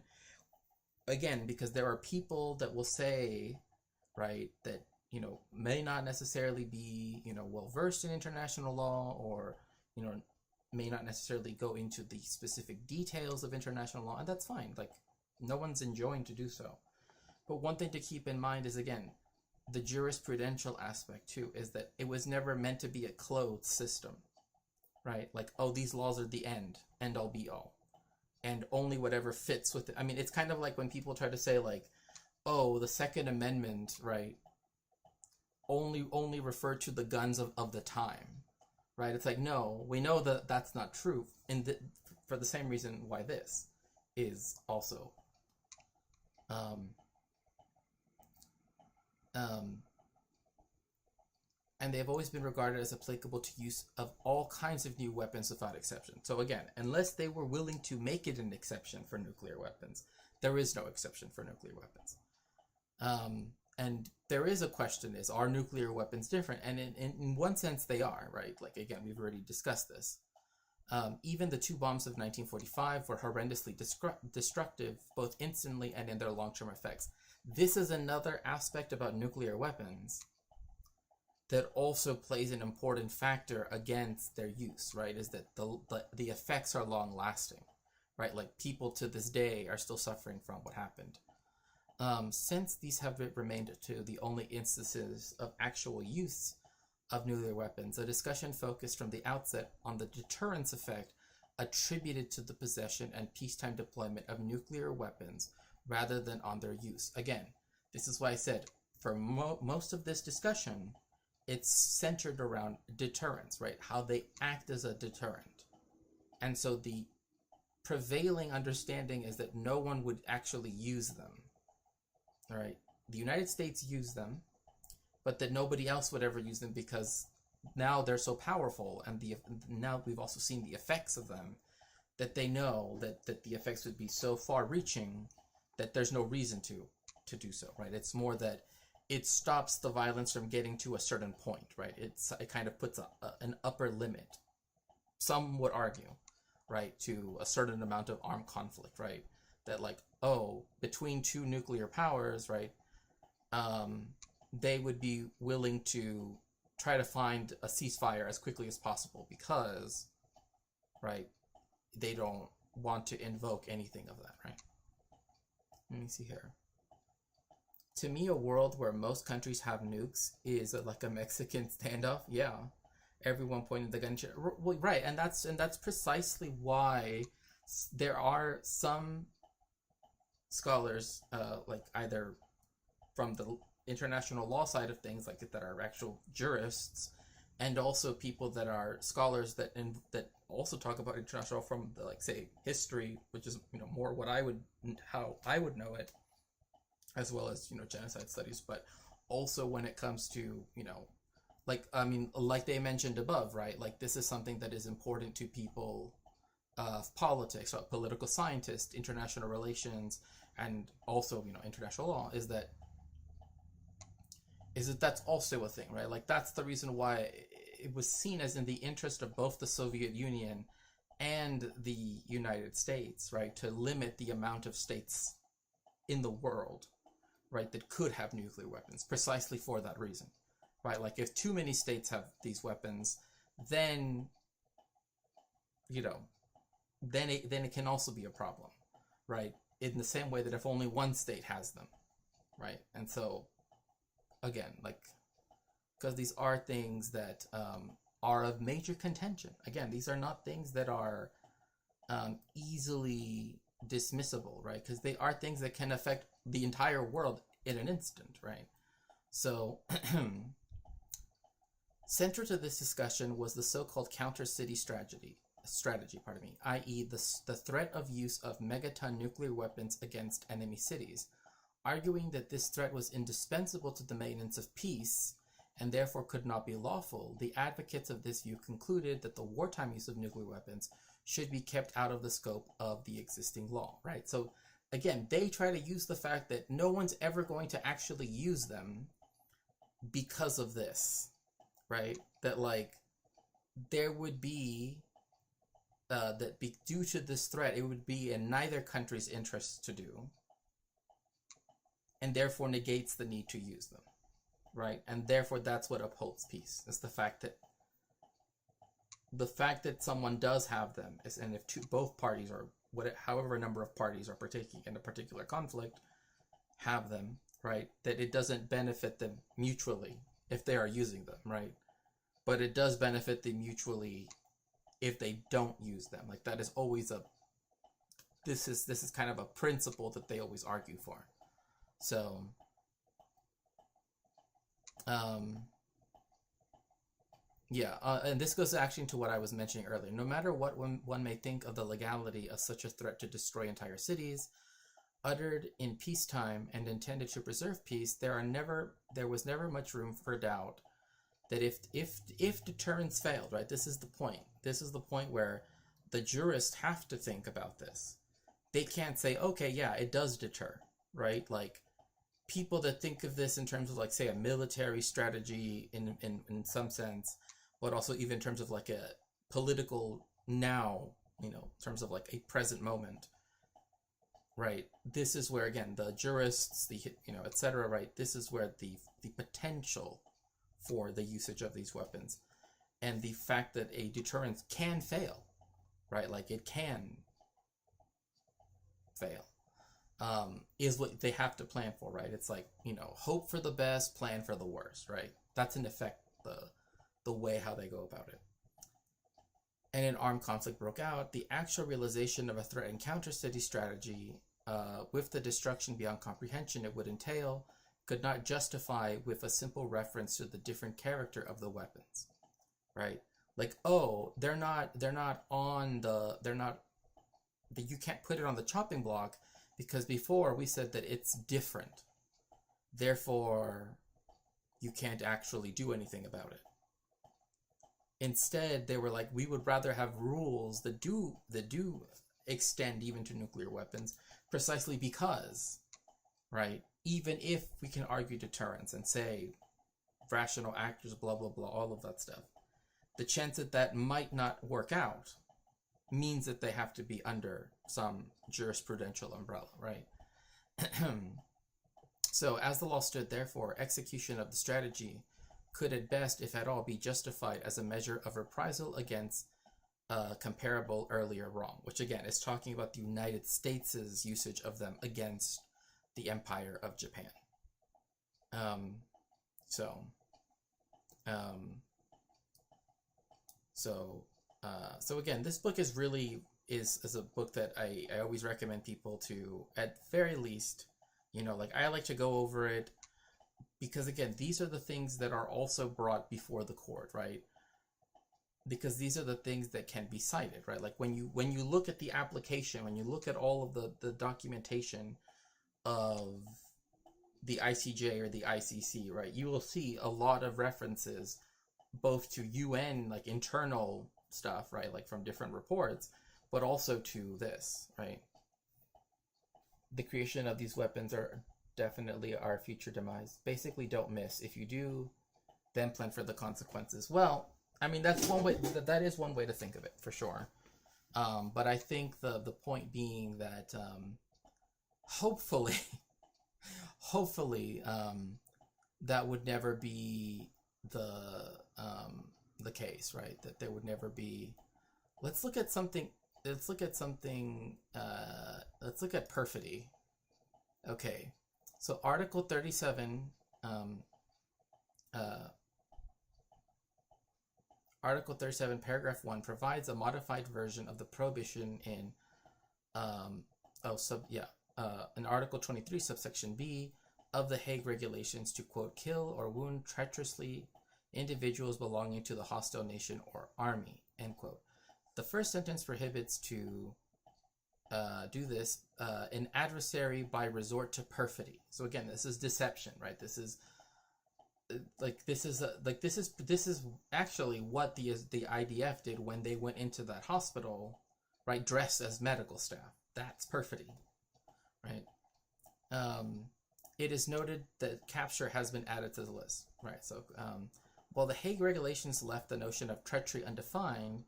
again, because there are people that will say, right, that, may not necessarily be, well-versed in international law, or, may not necessarily go into the specific details of international law, and that's fine. Like, no one's enjoined to do so. But one thing to keep in mind is, again, the jurisprudential aspect too, is that it was never meant to be a closed system, right? Like, oh, these laws are the end all be all, and only whatever fits with it. I mean, it's kind of like when people try to say like, oh, the Second Amendment, right, only referred to the guns of the time, right? It's like, no, we know that that's not true, for the same reason why this is also and they've always been regarded as applicable to use of all kinds of new weapons without exception. So again, unless they were willing to make it an exception for nuclear weapons, there is no exception for nuclear weapons. And there is a question, are nuclear weapons different? And in one sense they are, right? Like, again, we've already discussed this. Even the two bombs of 1945 were horrendously destructive, both instantly and in their long-term effects. This is another aspect about nuclear weapons that also plays an important factor against their use, right? Is that the effects are long-lasting, right? Like, people to this day are still suffering from what happened. Since these have remained to the only instances of actual use of nuclear weapons, a discussion focused from the outset on the deterrence effect attributed to the possession and peacetime deployment of nuclear weapons rather than on their use. Again, this is why I said, for most of this discussion, it's centered around deterrence, right? How they act as a deterrent. And so the prevailing understanding is that no one would actually use them, all right? The United States used them, but that nobody else would ever use them because now they're so powerful, and now we've also seen the effects of them, that they know that the effects would be so far-reaching that there's no reason to do so, right? It's more that it stops the violence from getting to a certain point, right? It kind of puts an upper limit, some would argue, right, to a certain amount of armed conflict, right? That like, oh, between two nuclear powers, right, they would be willing to try to find a ceasefire as quickly as possible because, right, they don't want to invoke anything of that, right? Let me see here. To me, a world where most countries have nukes is like a Mexican standoff. Yeah, everyone pointing the gun. Well, right, and that's precisely why there are some scholars, like either from the international law side of things, like that are actual jurists, and also people that are scholars that also talk about international from the, like, say, history, which is more what how I would know it, as well as genocide studies, but also when it comes to like, I mean, like they mentioned above, right? Like, this is something that is important to people of politics, political scientists, international relations, and also international law. Is that that's also a thing, right? Like, that's the reason why it was seen as in the interest of both the Soviet Union and the United States, right, to limit the amount of states in the world, right, that could have nuclear weapons, precisely for that reason, right? Like, if too many states have these weapons, then, you know, then it can also be a problem, right? In the same way that if only one state has them, right? And so, again, like, because these are things that are of major contention. Again, these are not things that are easily dismissible, right? Because they are things that can affect the entire world in an instant, right? So, central to this discussion was the so-called counter-city strategy, i.e. the threat of use of megaton nuclear weapons against enemy cities. Arguing that this threat was indispensable to the maintenance of peace and therefore could not be lawful, the advocates of this view concluded that the wartime use of nuclear weapons should be kept out of the scope of the existing law, right? So again, they try to use the fact that no one's ever going to actually use them because of this, right? That, like, there would be due to this threat, it would be in neither country's interest to do, and therefore negates the need to use them, right? And therefore that's what upholds peace, is the fact that someone does have them, and if both parties, or however number of parties are partaking in a particular conflict, have them, right, that it doesn't benefit them mutually if they are using them, right? But it does benefit them mutually if they don't use them. Like, that is always this is kind of a principle that they always argue for. So, and this goes actually into what I was mentioning earlier. No matter what one may think of the legality of such a threat to destroy entire cities, uttered in peacetime and intended to preserve peace, there was never much room for doubt that if deterrence failed, right? This is the point. This is the point where the jurists have to think about this. They can't say, okay, yeah, it does deter, right? Like, people that think of this in terms of, like, say, a military strategy in some sense, but also even in terms of, like, a political now, in terms of, like, a present moment, right? This is where, again, the jurists, etc., right? This is where the potential for the usage of these weapons and the fact that a deterrence can fail, right? Like, it can fail. Is what they have to plan for, right? It's like, hope for the best, plan for the worst, right? That's in effect the way how they go about it. And an armed conflict broke out. The actual realization of a threat and counter-city strategy, with the destruction beyond comprehension it would entail, could not justify with a simple reference to the different character of the weapons, right? Like, oh, you can't put it on the chopping block because before we said that it's different. Therefore, you can't actually do anything about it. Instead, they were like, we would rather have rules that do extend even to nuclear weapons, precisely because, right, even if we can argue deterrence and say rational actors, blah, blah, blah, all of that stuff, the chance that might not work out means that they have to be under some jurisprudential umbrella, right? So, as the law stood, therefore, execution of the strategy could at best, if at all, be justified as a measure of reprisal against comparable earlier wrong, which again is talking about the United States' usage of them against the Empire of Japan. So again, this book is a book that I always recommend people to, at very least, like, I like to go over it, because again, these are the things that are also brought before the court, right? Because these are the things that can be cited, right? Like, when you look at the application, when you look at all of the documentation of the ICJ or the ICC, right, you will see a lot of references both to UN, like, internal stuff, right, like from different reports, but also to this, right? The creation of these weapons are definitely our future demise. Basically, don't miss. If you do, then plan for the consequences. Well, I mean, that's one way. That is one way to think of it, for sure. But I think the point being that hopefully, hopefully, that would never be the case, right? That there would never be. Let's look at something. Let's look at something. Let's look at perfidy. Okay, so Article 37. Article 37, paragraph 1 provides a modified version of the prohibition in in Article 23, subsection B of the Hague Regulations to, quote, kill or wound treacherously individuals belonging to the hostile nation or army, end quote. The first sentence prohibits to do this, an adversary by resort to perfidy. So again, this is deception, right? This is actually what the IDF did when they went into that hospital, right, dressed as medical staff. That's perfidy, right? It is noted that capture has been added to the list, right? So while the Hague Regulations left the notion of treachery undefined,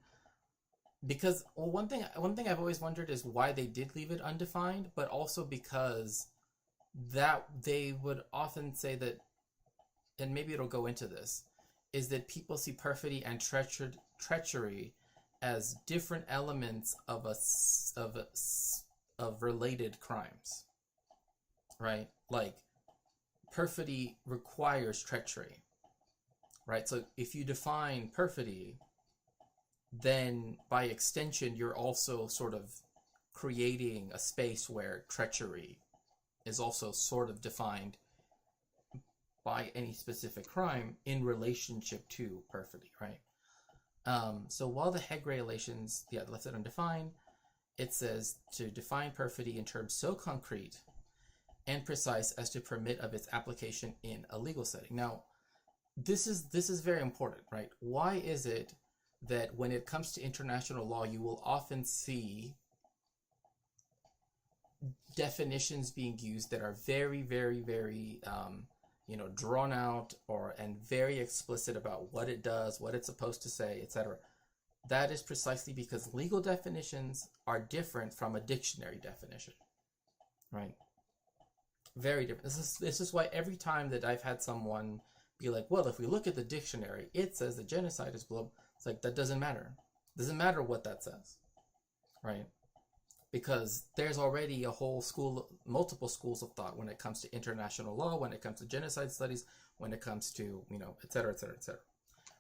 because one thing I've always wondered is why they did leave it undefined, but also because that they would often say that, and maybe it'll go into this, is that people see perfidy and treachery as different elements of related crimes, right? Like perfidy requires treachery, right? So if you define perfidy, then by extension you're also sort of creating a space where treachery is also sort of defined by any specific crime in relationship to perfidy, right? So while the Hague Regulations, left it undefined, it says to define perfidy in terms so concrete and precise as to permit of its application in a legal setting. Now, this is very important, right? Why is it that when it comes to international law, you will often see definitions being used that are very, very, very drawn out and very explicit about what it does, what it's supposed to say, etc. That is precisely because legal definitions are different from a dictionary definition, right? Very different. This is why every time that I've had someone be like, well, if we look at the dictionary, it says that genocide is blood. It's like, that doesn't matter. It doesn't matter what that says, right? Because there's already a whole multiple schools of thought when it comes to international law, when it comes to genocide studies, when it comes to, et cetera, et cetera, et cetera,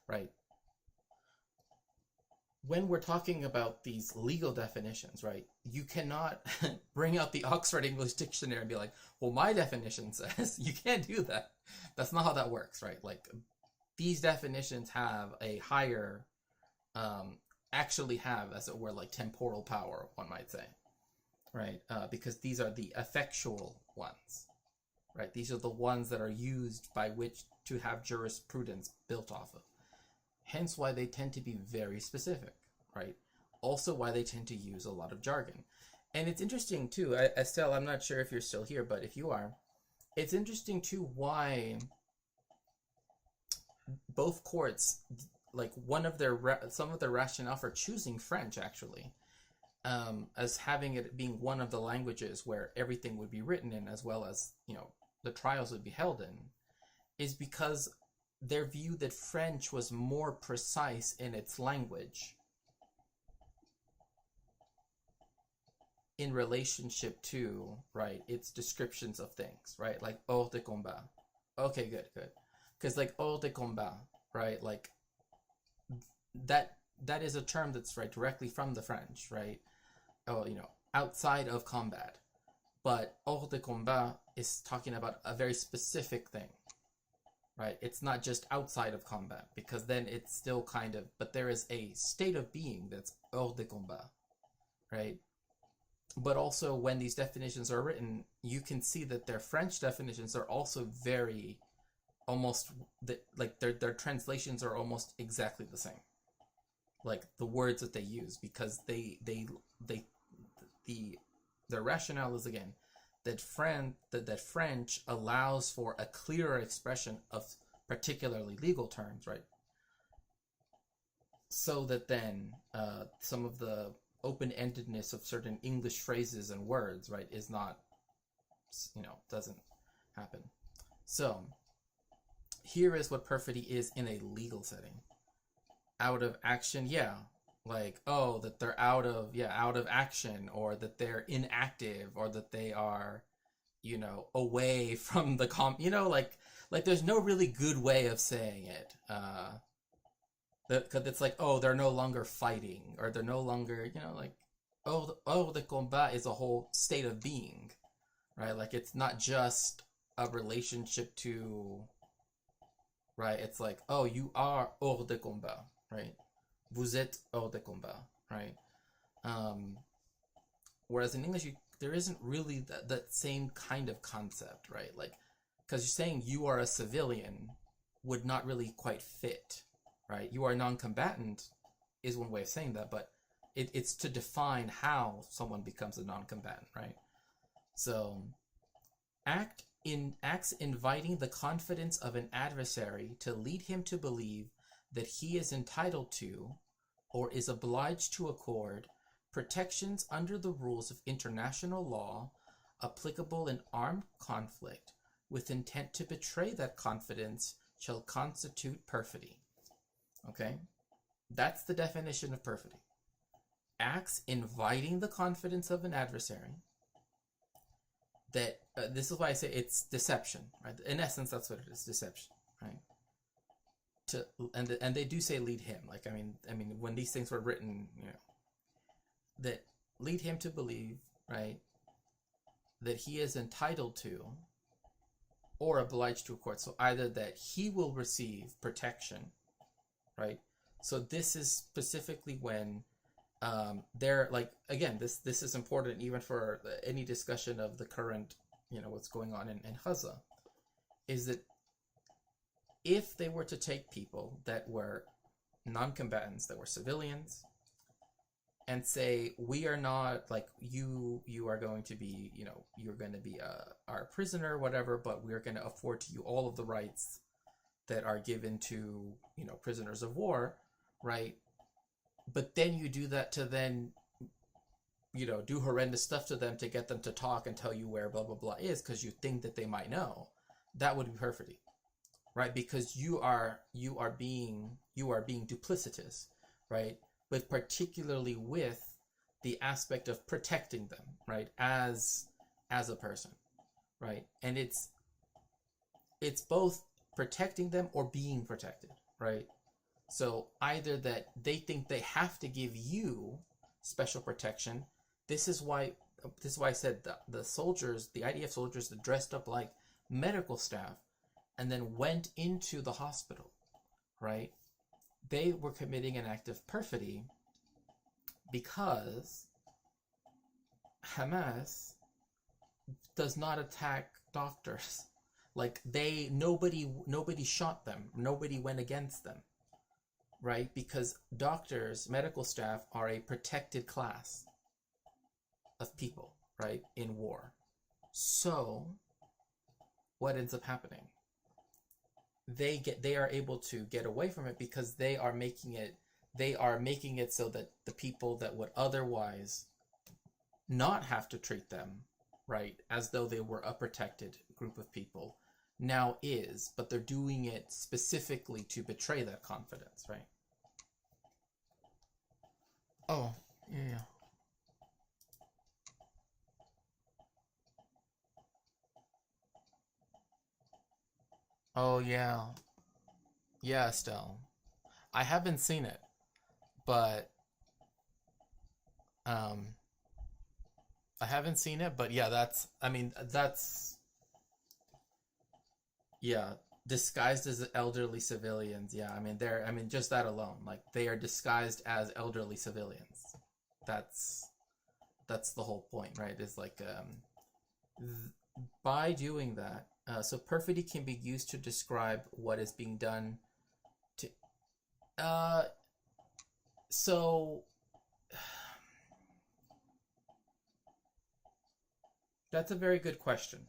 right? When we're talking about these legal definitions, right, you cannot bring out the Oxford English Dictionary and be like, well, my definition says. You can't do that. That's not how that works, right? Like, these definitions have a higher, actually have, as it were, like temporal power, one might say, right? Because these are the effectual ones, right? These are the ones that are used by which to have jurisprudence built off of. Hence why they tend to be very specific, right? Also why they tend to use a lot of jargon. And it's interesting too, Estelle, I'm not sure if you're still here, but if you are, it's interesting too why both courts, like some of their rationale for choosing French actually, as having it being one of the languages where everything would be written in, as well as, the trials would be held in, is because their view that French was more precise in its language in relationship to, right, its descriptions of things, right? Like hors de combat. Okay, good. Because like hors de combat, right? Like that is a term that's right directly from the French, right? Oh, outside of combat. But hors de combat is talking about a very specific thing. Right, it's not just outside of combat, because then it's still kind of, but there is a state of being that's hors de combat, right? But also when these definitions are written, you can see that their French definitions are also very, almost, like their translations are almost exactly the same. Like the words that they use, because their rationale is, again, that French allows for a clearer expression of particularly legal terms, right? So that then some of the open-endedness of certain English phrases and words, right, is not, doesn't happen. So here is what perfidy is in a legal setting. Out of action, like, oh, that they're out of action, or that they're inactive, or that they are, away from the like there's no really good way of saying it. Because it's like, oh, they're no longer fighting, or they're no longer, like, the combat is a whole state of being, right? Like, it's not just a relationship to, right? It's like, oh, you are hors de combat, right? Vous êtes hors de combat, right? Whereas in English, there isn't really that same kind of concept, right? Like, because you're saying you are a civilian would not really quite fit, right? You are non-combatant is one way of saying that, but it's to define how someone becomes a non-combatant, right? So, acts inviting the confidence of an adversary to lead him to believe that he is entitled to, or is obliged to accord, protections under the rules of international law applicable in armed conflict, with intent to betray that confidence, shall constitute perfidy. Okay? That's the definition of perfidy. Acts inviting the confidence of an adversary. That this is why I say it's deception, right? In essence, that's what it is, deception, right? And they do say lead him. Like, I mean, when these things were written, that lead him to believe, right, that he is entitled to, or obliged to accord. So either that he will receive protection, right? So this is specifically when they're like, again, this is important even for any discussion of the current, what's going on in Gaza, is that if they were to take people that were non-combatants, that were civilians, and say, we are not, like, you are going to be, you're going to be our prisoner, whatever, but we're going to afford to you all of the rights that are given to, prisoners of war, right? But then you do that to then, do horrendous stuff to them to get them to talk and tell you where blah, blah, blah is, because you think that they might know. That would be perfidy, right? Because you are being duplicitous, right? But particularly with the aspect of protecting them, right, as a person, right? And it's both protecting them or being protected, right? So either that they think they have to give you special protection. This is why I said the soldiers, the IDF soldiers that dressed up like medical staff and then went into the hospital, right? They were committing an act of perfidy because Hamas does not attack doctors. Like, nobody shot them. Nobody went against them, right? Because doctors, medical staff, are a protected class of people, right, in war. So what ends up happening? They are able to get away from it because they are making it so that the people that would otherwise not have to treat them, right, as though they were a protected group of people, now is, but they're doing it specifically to betray that confidence, right? Oh, yeah. Oh, yeah. Yeah, Estelle. I haven't seen it, but um yeah, yeah, disguised as elderly civilians. Yeah, just that alone, like, they are disguised as elderly civilians. That's the whole point, right? Is like, by doing that, so perfidy can be used to describe what is being done to, so that's a very good question.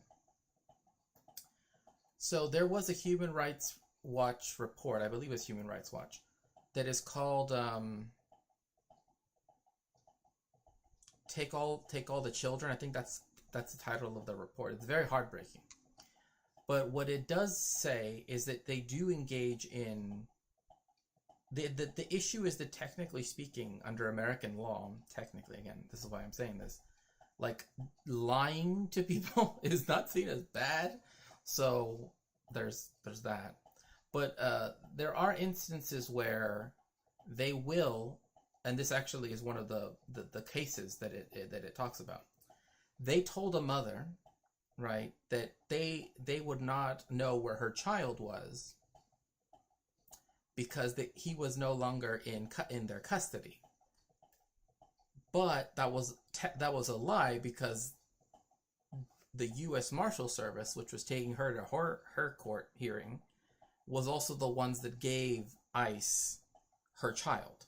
So there was a Human Rights Watch report, I believe it's Human Rights Watch, that is called take all the children. I think that's the title of the report. It's very heartbreaking. But what it does say is that they do engage in the issue is that, technically speaking, under American law, technically, again, this is why I'm saying this, like, lying to people is not seen as bad. So there's that. But there are instances where they will, and this actually is one of the cases that it talks about. They told a mother, right, that they would not know where her child was because he was no longer in their custody. But that was a lie, because the U.S. Marshal Service, which was taking her to her court hearing, was also the ones that gave ICE her child,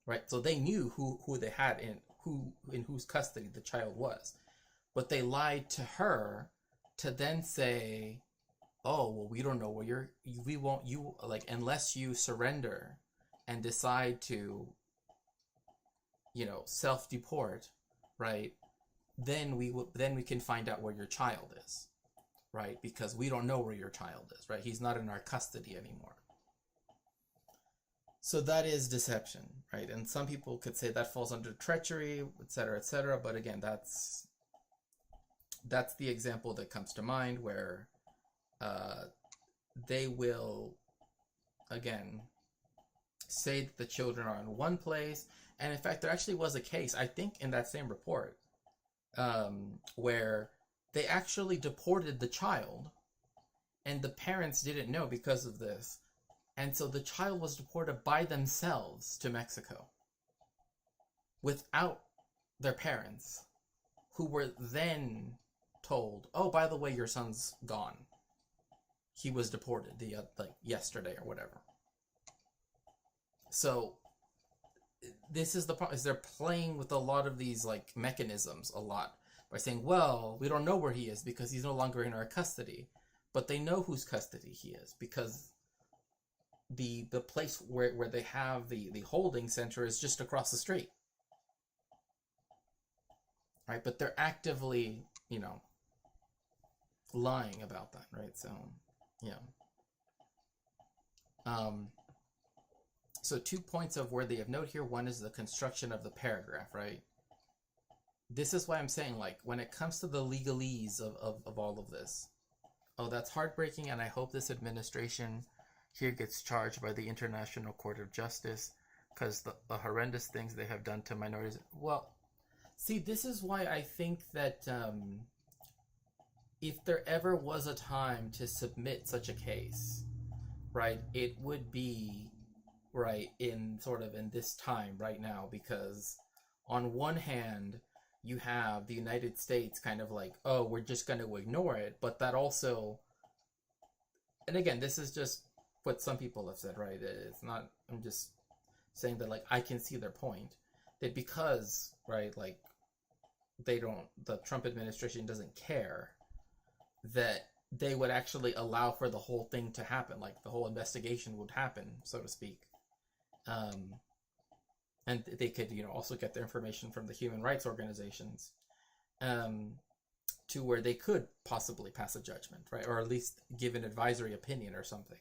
right? So they knew who they had in whose custody the child was, but they lied to her to then say, "Oh, well, we don't know where we won't you like unless you surrender and decide to, self-deport, right? Then we can find out where your child is, right? Because we don't know where your child is, right? He's not in our custody anymore." So that is deception, right? And some people could say that falls under treachery, et cetera, but again, that's the example that comes to mind, where they will, again, say that the children are in one place. And in fact, there actually was a case, I think, in that same report, where they actually deported the child, and the parents didn't know because of this. And so the child was deported by themselves to Mexico without their parents, who were then told, "Oh, by the way, your son's gone. He was deported yesterday," or whatever. So this is the problem, is they're playing with a lot of these mechanisms a lot by saying, well, we don't know where he is because he's no longer in our custody, but they know whose custody he is, because the place where they have the holding center is just across the street, right? But they're actively lying about that, right? So yeah. So 2 points of worthy of note here. One is the construction of the paragraph, right? This is why I'm saying, when it comes to the legalese of all of this, oh, that's heartbreaking, and I hope this administration here gets charged by the International Court of Justice, because the horrendous things they have done to minorities. Well, see, this is why I think that if there ever was a time to submit such a case, right, it would be right in this time right now, because on one hand you have the United States kind of oh, we're just going to ignore it, but that also, and again, this is just what some people have said, right? It's not, I'm just saying that I can see their point, that because, right, the Trump administration doesn't care, that they would actually allow for the whole thing to happen, the whole investigation would happen, so to speak. And they could, also get their information from the human rights organizations, to where they could possibly pass a judgment, right? Or at least give an advisory opinion or something.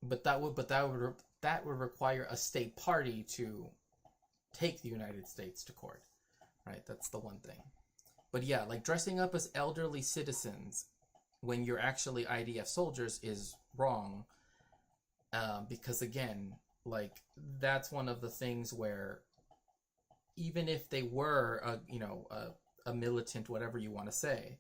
But that would require a state party to take the United States to court, right? That's the one thing. But yeah, dressing up as elderly citizens when you're actually IDF soldiers is wrong, because again, that's one of the things where even if they were a militant, whatever you want to say,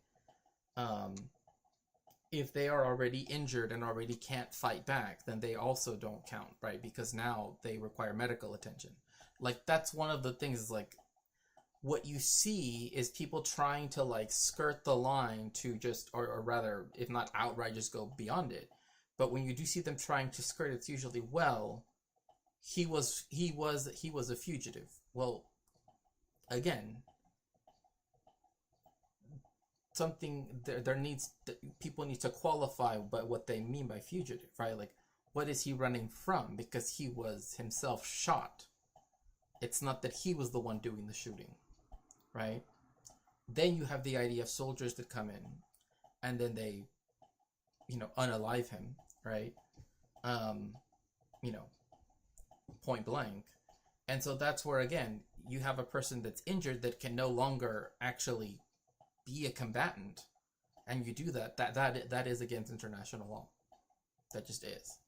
if they are already injured and already can't fight back, then they also don't count, right? Because now they require medical attention. That's one of the things, is what you see is people trying to skirt the line to just, or rather, if not outright, just go beyond it. But when you do see them trying to skirt, it's usually, well, he was a fugitive. Well, again, something people need to qualify by what they mean by fugitive, right? What is he running from? Because he was himself shot, It's not that he was the one doing the shooting, right? Then you have the idea of soldiers that come in and then they, unalive him, right? Point blank. And so that's where, again, you have a person that's injured that can no longer actually be a combatant. And you do that is against international law. That just is.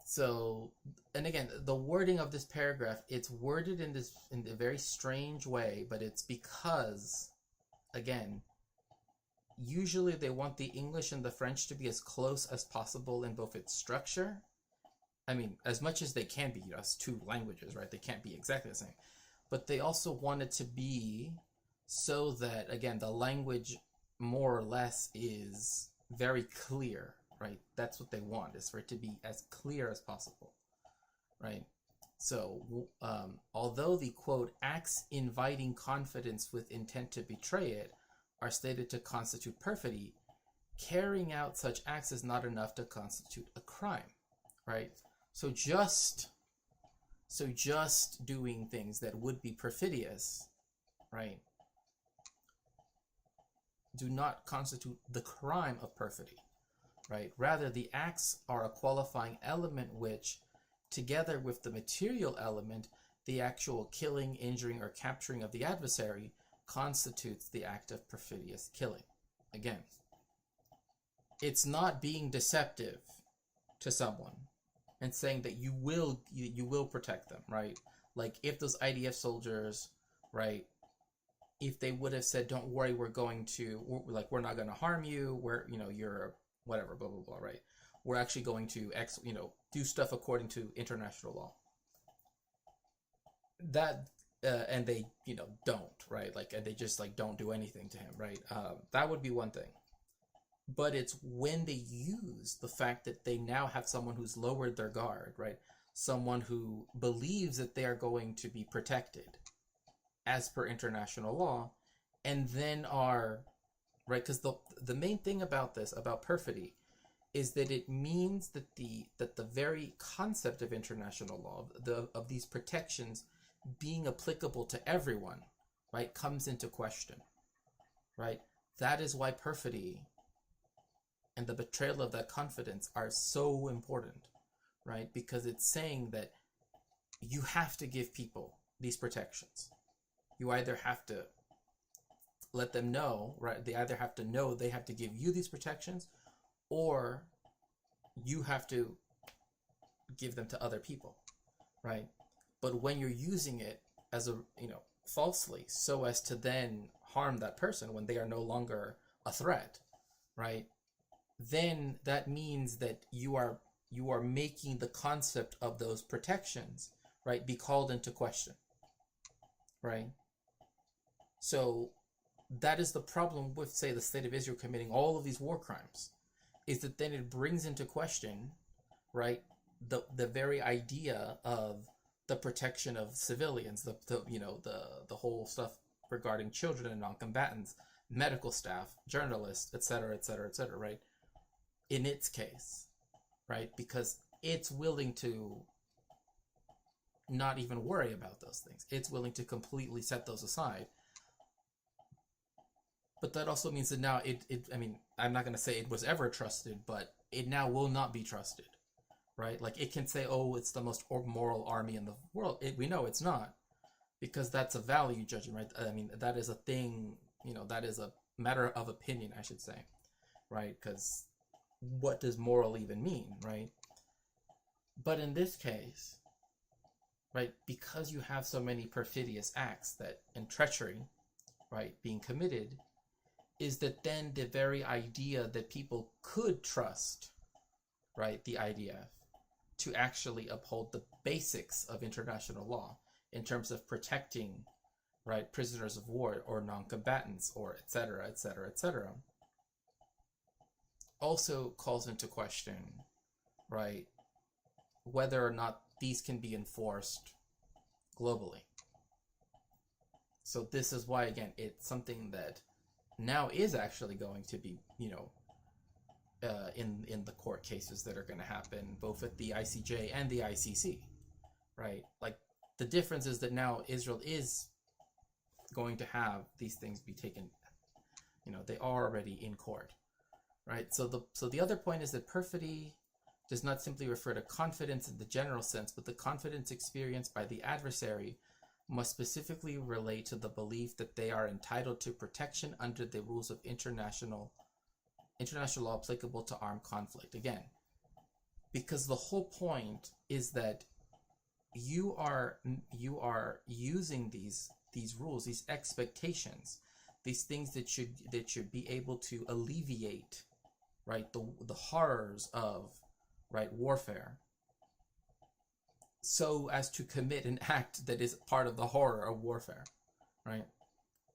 So, and again, the wording of this paragraph, it's worded in a very strange way, but it's because, again, usually they want the English and the French to be as close as possible in both its structure. I mean, as much as they can be, as two languages, right? They can't be exactly the same. But they also want it to be so that, again, the language more or less is very clear, right? That's what they want, is for it to be as clear as possible, right? So, although the, quote, acts inviting confidence with intent to betray it are stated to constitute perfidy, carrying out such acts is not enough to constitute a crime, right? So just doing things that would be perfidious, right, do not constitute the crime of perfidy, right? Rather, the acts are a qualifying element which, together with the material element, the actual killing, injuring, or capturing of the adversary, constitutes the act of perfidious killing. Again, it's not being deceptive to someone and saying that you will protect them, right? Like if those IDF soldiers, right, if they would have said, don't worry, we're not going to harm you, you're whatever, blah, blah, blah, right? We're actually going to, do stuff according to international law. That, and they, don't, right? Like, and they just, don't do anything to him, right? That would be one thing. But it's when they use the fact that they now have someone who's lowered their guard, right? Someone who believes that they are going to be protected as per international law, and then are, right? Because the main thing about this, about perfidy, is that it means that the very concept of international law, of these protections being applicable to everyone, right, comes into question, right? That is why perfidy and the betrayal of that confidence are so important, right? Because it's saying that you have to give people these protections. You either have to let them know, right? They either have to know they have to give you these protections, or you have to give them to other people, right? But when you're using it as falsely, so as to then harm that person when they are no longer a threat, right? Then that means that you are making the concept of those protections, right, be called into question, right? So that is the problem with, say, the state of Israel committing all of these war crimes, is that then it brings into question, right, the very idea of the protection of civilians, the whole stuff regarding children and non-combatants, medical staff, journalists, etc., etc., etc., right? In its case, right? Because it's willing to not even worry about those things. It's willing to completely set those aside. But that also means that now I'm not going to say it was ever trusted, but it now will not be trusted, right? Like it can say, oh, it's the most moral army in the world. We know it's not, because that's a value judgment, right? I mean, that is a thing, that is a matter of opinion, I should say, right? Because what does moral even mean, right? But in this case, right, because you have so many perfidious acts and treachery, right, being committed, is that then the very idea that people could trust, right, the IDF to actually uphold the basics of international law in terms of protecting, right, prisoners of war or non-combatants or et cetera, et cetera, et cetera, also calls into question, right, whether or not these can be enforced globally. So this is why, again, it's something that now is actually going to be, in the court cases that are going to happen both at the ICJ and the ICC, right? Like the difference is that now Israel is going to have these things be taken, they are already in court, right? So the other point is that perfidy does not simply refer to confidence in the general sense, but the confidence experienced by the adversary must specifically relate to the belief that they are entitled to protection under the rules of international law applicable to armed conflict. Again, because the whole point is that you are using these rules, these expectations, these things that should be able to alleviate, right, the horrors of, right, warfare, so as to commit an act that is part of the horror of warfare, right?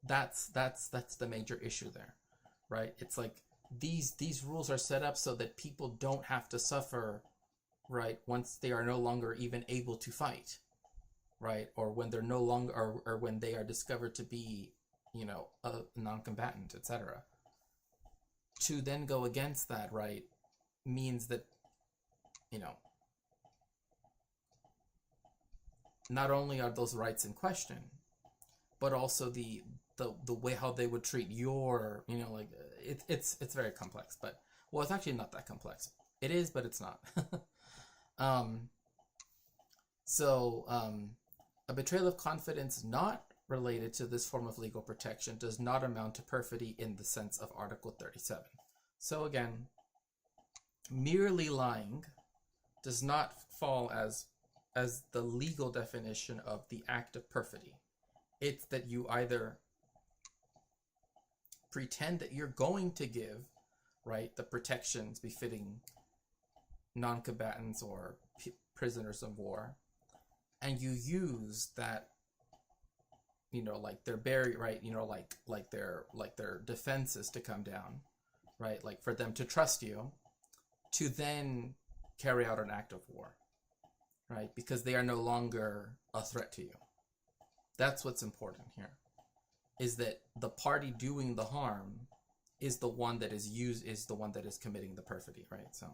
That's the major issue there, right? It's like these rules are set up so that people don't have to suffer, right, once they are no longer even able to fight, right, or when they're no longer, or when they are discovered to be, a non-combatant, etc. To then go against that, right, means that, not only are those rights in question, but also the way how they would treat your, it's very complex. But, well, it's actually not that complex. It is, but it's not. A betrayal of confidence not related to this form of legal protection does not amount to perfidy in the sense of Article 37. So again, merely lying does not fall as the legal definition of the act of perfidy. It's that you either pretend that you're going to give, right, the protections befitting non-combatants or prisoners of war, and you use that, like their right, like their defenses to come down, right, like for them to trust you, to then carry out an act of war, right, because they are no longer a threat to you. That's what's important here, is that the party doing the harm is the one that is committing the perfidy, right? So,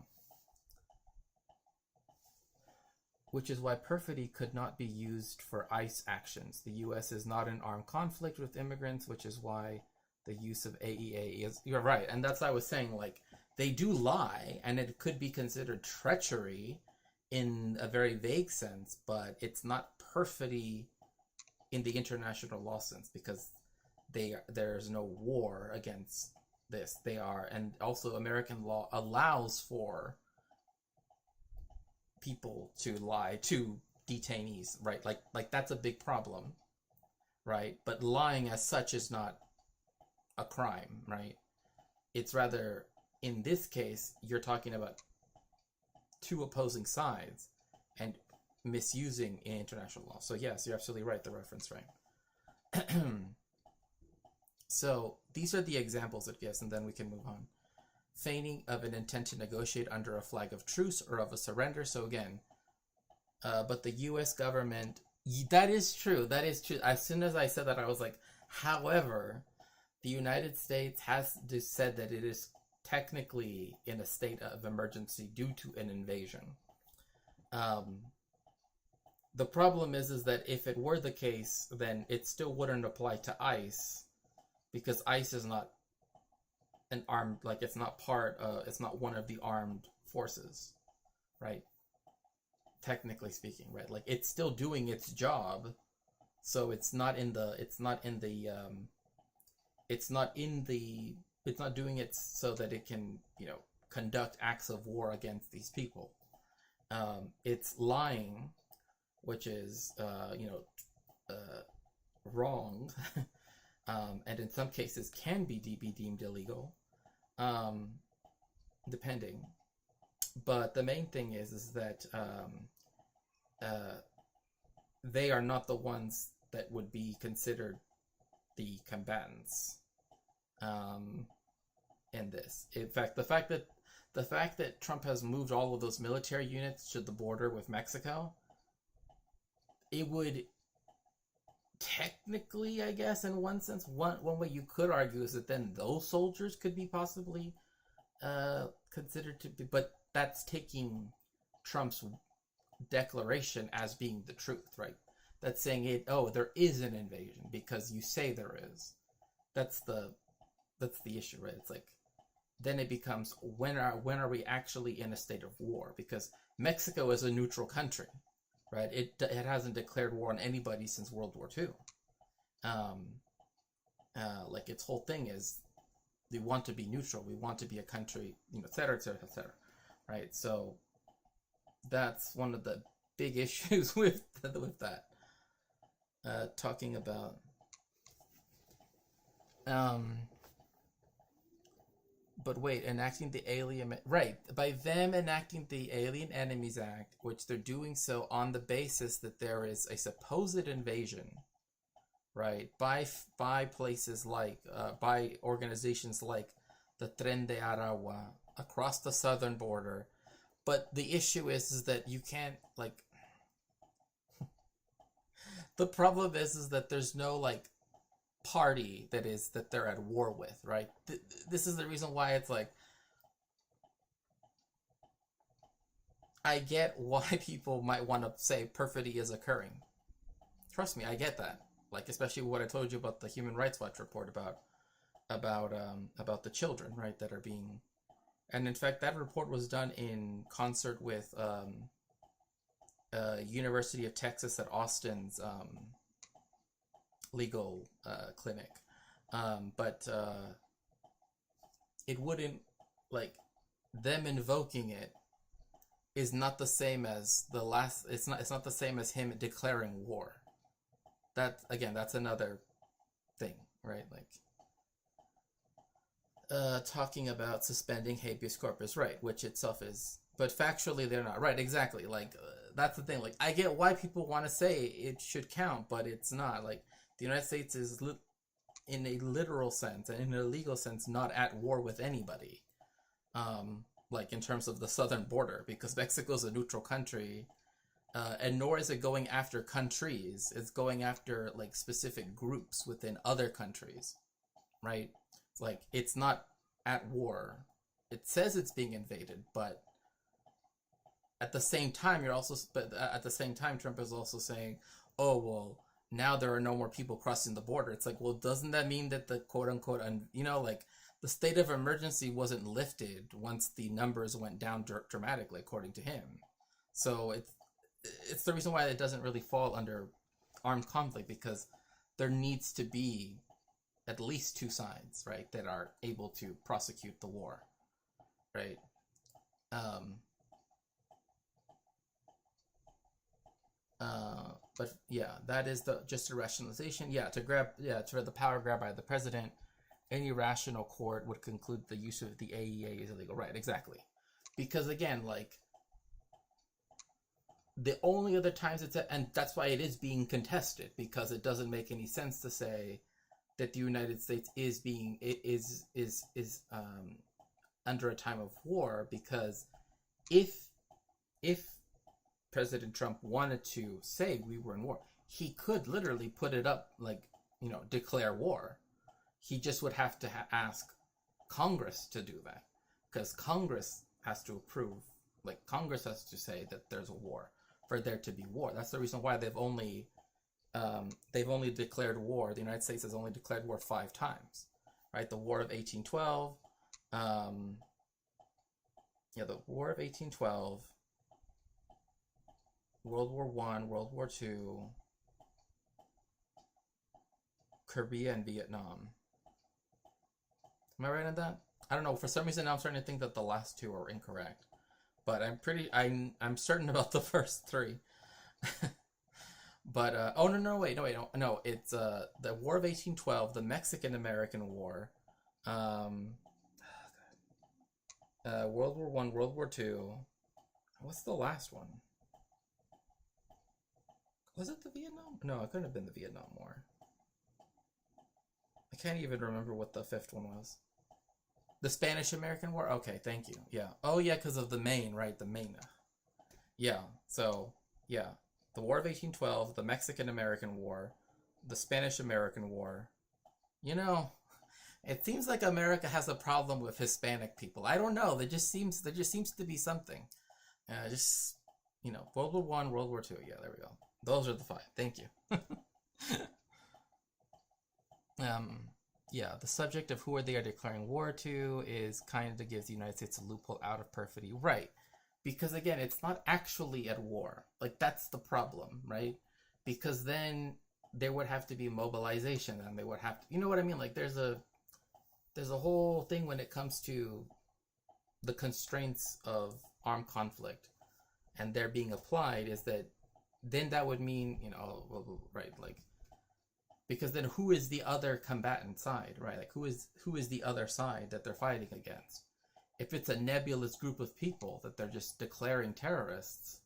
which is why perfidy could not be used for ICE actions. The U.S. is not in armed conflict with immigrants, which is why the use of AEA is, you're right, and that's why I was saying, like, they do lie, and it could be considered treachery in a very vague sense, but it's not perfidy in the international law sense, because there's no war against this. They are, and also American law allows for people to lie to detainees, right? Like that's a big problem, right? But lying as such is not a crime, right? It's rather, in this case, you're talking about two opposing sides and misusing in international law. So yes, you're absolutely right, the reference, right? So these are the examples it gives, and then we can move on. Feigning of an intent to negotiate under a flag of truce or of a surrender. So again, but the U.S. government, that is true. That is true. As soon as I said that, I was like, however, the United States has said that it is technically in a state of emergency due to an invasion. The problem is that if it were the case, then it still wouldn't apply to ICE, because ICE is not an armed, like it's not it's not one of the armed forces, right? Technically speaking, right? Like it's still doing its job, so it's not doing it so that it can, conduct acts of war against these people. It's lying, which is, wrong, and in some cases can be deemed illegal, depending. But the main thing is that they are not the ones that would be considered the combatants in this. In fact, the fact that Trump has moved all of those military units to the border with Mexico, it would technically, I guess, in one sense, one way you could argue is that then those soldiers could be possibly considered to be, but that's taking Trump's declaration as being the truth, right? That's saying there is an invasion because you say there is. That's the issue, right? It's like, then it becomes, when are we actually in a state of war? Because Mexico is a neutral country, right? It hasn't declared war on anybody since World War II. Like, its whole thing is, we want to be neutral, we want to be a country, et cetera, et cetera, et cetera, right? So that's one of the big issues with that. Talking about but wait, enacting the Alien... Right, by them enacting the Alien Enemies Act, which they're doing so on the basis that there is a supposed invasion, right, by places like, by organizations like the Tren de Aragua, across the southern border. But the issue is that you can't, like... the problem is that there's no, like, party that they're at war with, right? This is the reason why it's like, I get why people might want to say perfidy is occurring. Trust me, I get that. Like, especially what I told you about the Human Rights Watch report about the children, right, that are being... And in fact, that report was done in concert with University of Texas at Austin's legal clinic, but it wouldn't, like, them invoking it is not the same as the last. It's not the same as him declaring war. That, again, that's another thing, right? Like, talking about suspending habeas corpus, right, which itself is, but factually they're not, right? Exactly. Like, that's the thing. Like, I get why people want to say it should count, but it's not. Like, the United States is, in a literal sense and in a legal sense, not at war with anybody. Like, in terms of the southern border, because Mexico's a neutral country, and nor is it going after countries. It's going after, like, specific groups within other countries, right? Like, it's not at war. It says it's being invaded, but at the same time, Trump is also saying, oh, well, now there are no more people crossing the border. It's like, well, doesn't that mean that the quote-unquote, like, the state of emergency wasn't lifted once the numbers went down dramatically, according to him? So it's the reason why it doesn't really fall under armed conflict, because there needs to be at least two sides, right, that are able to prosecute the war, right? But yeah, that is just a rationalization. Yeah, to the power grab by the president, any rational court would conclude the use of the AEA is illegal. Right, exactly. Because again, like, the only other times and that's why it is being contested, because it doesn't make any sense to say that the United States is under a time of war, because if President Trump wanted to say we were in war, he could literally put it up, like, declare war. He just would have to ask Congress to do that, because Congress has to approve. Like, Congress has to say that there's a war for there to be war. That's the reason why they've only declared war. The United States has only declared war 5 times, right? The War of 1812, the War of 1812, World War I, World War II, Korea, and Vietnam. Am I right on that? I don't know. For some reason, now I'm starting to think that the last 2 are incorrect, but I'm certain about the first 3. But no, it's the War of 1812, the Mexican-American War, World War I, World War II. What's the last one? Was it the Vietnam? No, it couldn't have been the Vietnam War. I can't even remember what the 5th one was. The Spanish-American War? Okay, thank you. Yeah. Oh, yeah, because of the Maine, right? The Maine. Yeah, so, yeah. The War of 1812, the Mexican-American War, the Spanish-American War. It seems like America has a problem with Hispanic people. I don't know. There just seems to be something. you know, World War One, World War Two. Yeah, there we go. Those are the five. Thank you. Yeah, the subject of who they are declaring war to is kind of gives the United States a loophole out of perfidy, right? Because again, it's not actually at war. Like, that's the problem, right? Because then there would have to be mobilization, and they would have to, you know what I mean? Like, there's a whole thing when it comes to the constraints of armed conflict, and they're being applied, is that then that would mean, you know, right, like, because then who is the other combatant side, right? Like, who is the other side that they're fighting against? If it's a nebulous group of people that they're just declaring terrorists,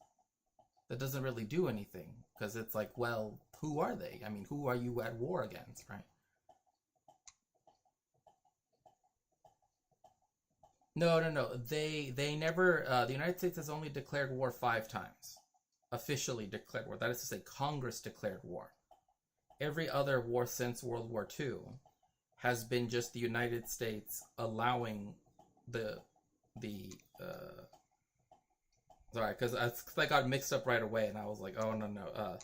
that doesn't really do anything, because it's like, well, who are they? I mean, who are you at war against, right? No. They never. The United States has only declared war 5 times, officially declared war. That is to say, Congress declared war. Every other war since World War II has been just the United States allowing sorry, because I got mixed up right away, and I was like, oh, no.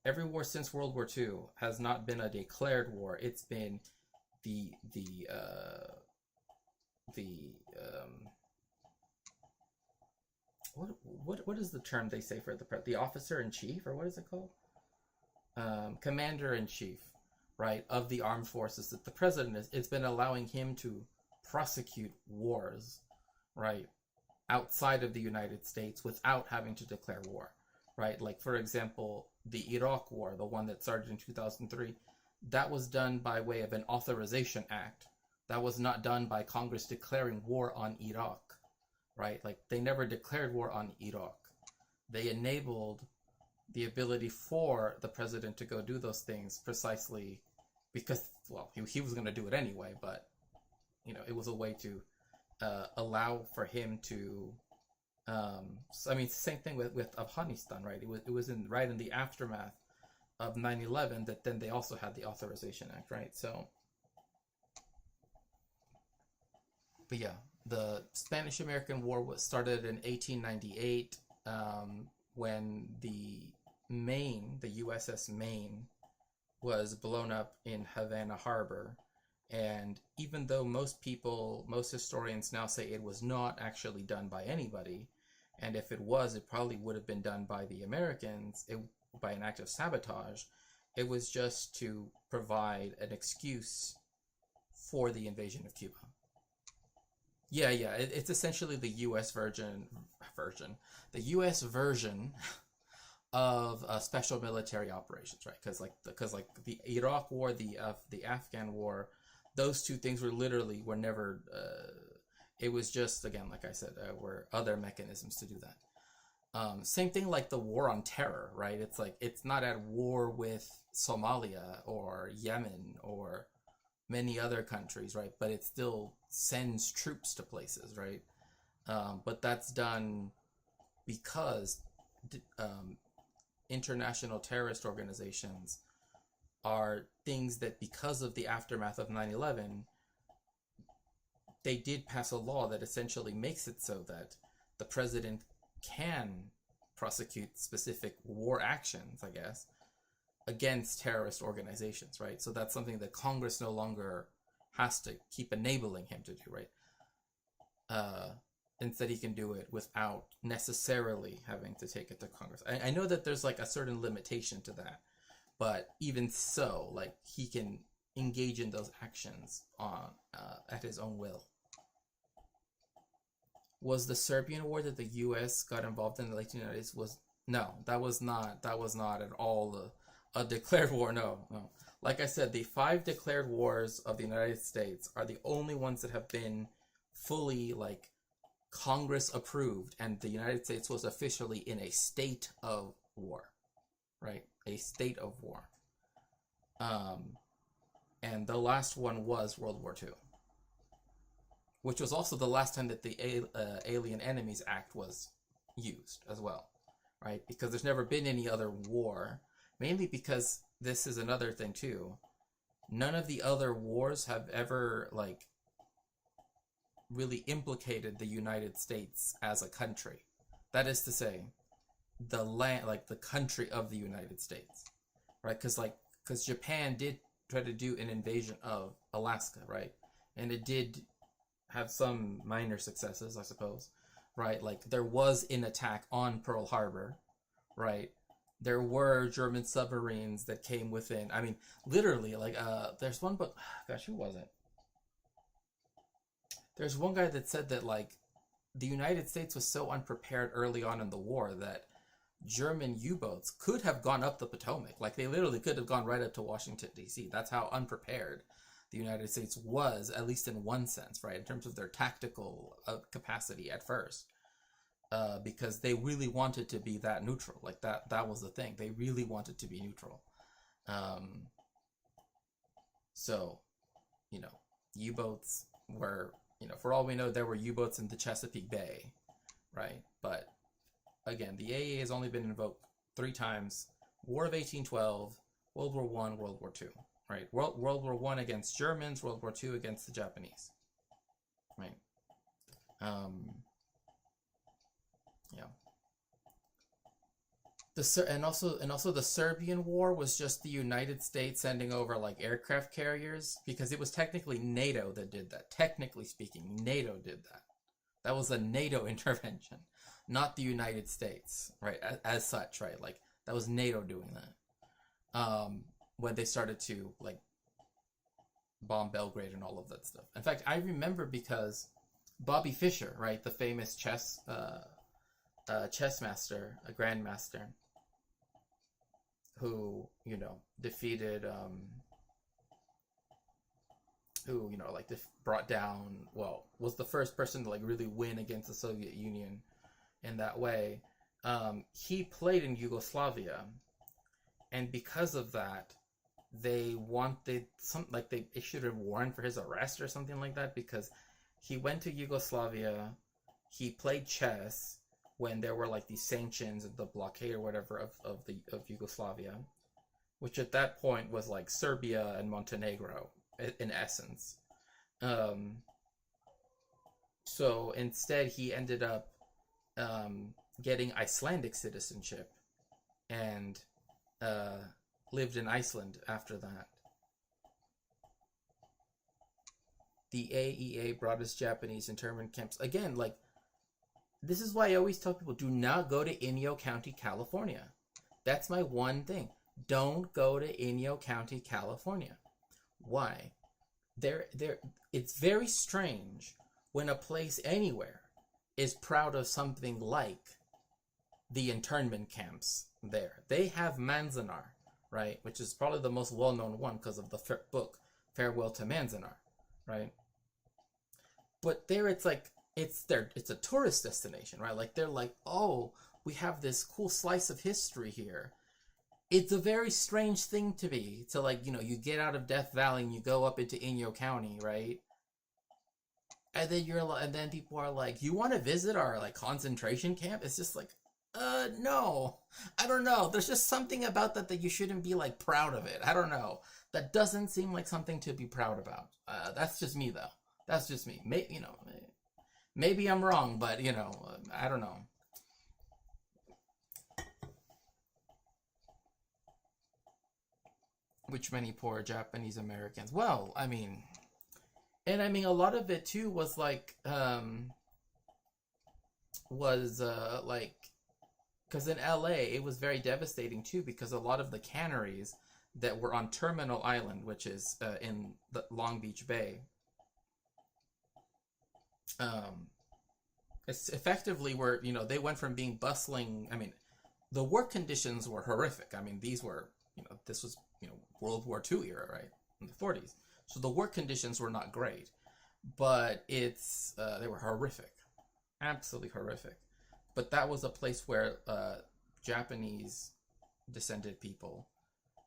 Every war since World War II has not been a declared war. It's been what is the term they say for the officer in chief, or what is it called? Commander in chief, right, of the armed forces, that the president is, it's been allowing him to prosecute wars, right, outside of the United States without having to declare war, right? Like, for example, the Iraq War, the one that started in 2003, that was done by way of an authorization act. That was not done by Congress declaring war on Iraq, right? Like, they never declared war on Iraq. They enabled the ability for the president to go do those things precisely because, well, he was going to do it anyway, but, you know, it was a way to allow for him to, I mean, same thing with Afghanistan, right? It was right in the aftermath of 9/11 that then they also had the Authorization Act, right? So, but yeah, the Spanish-American War was started in 1898, when the USS Maine was blown up in Havana Harbor. And even though most historians now say it was not actually done by anybody, and if it was, it probably would have been done by the Americans, by an act of sabotage, it was just to provide an excuse for the invasion of Cuba. Yeah, it's essentially the U.S. version, the U.S. version of special military operations, right? Because the Iraq War, the Afghan War, those two things were never. It was just, again, like I said, were other mechanisms to do that. Same thing like the war on terror, right? It's like it's not at war with Somalia or Yemen or many other countries, right? But it still sends troops to places, right? But that's done because international terrorist organizations are things that, because of the aftermath of 9/11, they did pass a law that essentially makes it so that the president can prosecute specific war actions, I guess, against terrorist organizations, right? So that's something that Congress no longer has to keep enabling him to do, right? Instead, he can do it without necessarily having to take it to Congress. I know that there's like a certain limitation to that, but even so, like, he can engage in those actions on at his own will. Was the Serbian War that the U.S. got involved in the late 1990s? No, that was not at all a declared war. No. Like I said, the 5 declared wars of the United States are the only ones that have been fully, like, Congress approved, and the United States was officially in a state of war, right? A state of war. And the last one was World War II, which was also the last time that the Alien Enemies Act was used as well, right? Because there's never been any other war, mainly because this is another thing too. None of the other wars have ever, like, really implicated the United States as a country. That is to say, the land, like the country of the United States, right? Because Japan did try to do an invasion of Alaska, right? And it did have some minor successes, I suppose, right? Like there was an attack on Pearl Harbor, right? There were German submarines that came within. I mean, literally, like there's one book. Gosh, who was it? There's one guy that said that like the United States was so unprepared early on in the war that German U-boats could have gone up the Potomac. Like they literally could have gone right up to Washington, D.C. That's how unprepared the United States was, at least in one sense, right? In terms of their tactical capacity at first. Because they really wanted to be that neutral. Like that was the thing. They really wanted to be neutral. So, you know, U-boats were, you know, for all we know, there were U-boats in the Chesapeake Bay, right? But again, the AEA has only been invoked 3 times: War of 1812, World War I, World War II, right? World War I against Germans, World War II against the Japanese, right? Yeah. And also the Serbian War was just the United States sending over like aircraft carriers, because it was technically NATO that did that. Technically speaking, NATO did that. That was a NATO intervention, not the United States, right? As such, right? Like that was NATO doing that. When they started to like bomb Belgrade and all of that stuff. In fact, I remember because Bobby Fischer, right, the famous chess master, a grandmaster, who, you know, defeated, who, you know, like brought down, well, was the first person to like really win against the Soviet Union in that way. He played in Yugoslavia, and because of that, they issued a warrant for his arrest or something like that, because he went to Yugoslavia, he played chess when there were like these sanctions and the blockade or whatever of Yugoslavia, which at that point was like Serbia and Montenegro in essence. So instead he ended up getting Icelandic citizenship and lived in Iceland after that. The AEA brought us Japanese internment camps. Again, like, this is why I always tell people, do not go to Inyo County, California. That's my one thing. Don't go to Inyo County, California. Why? It's very strange when a place anywhere is proud of something like the internment camps there. They have Manzanar, right? Which is probably the most well-known one because of the book Farewell to Manzanar, right? But there it's like, it's a tourist destination, right? Like they're like, oh, we have this cool slice of history here. It's a very strange thing to like, you know, you get out of Death Valley and you go up into Inyo County, right? And then people are like, you want to visit our like concentration camp? It's just like, no, I don't know. There's just something about that you shouldn't be like proud of it. I don't know. That doesn't seem like something to be proud about. That's just me though. That's just me. Maybe I'm wrong, but you know, I don't know. Which many poor Japanese Americans. Well, I mean, a lot of it too was like, because in LA it was very devastating too, because a lot of the canneries that were on Terminal Island, which is in the Long Beach Bay, it's effectively were, you know, they went from being bustling. I mean, the work conditions were horrific. I mean, these were, you know, this was, you know, World War II era, right, in the 40s. So the work conditions were not great, but they were horrific, absolutely horrific. But that was a place where Japanese descended people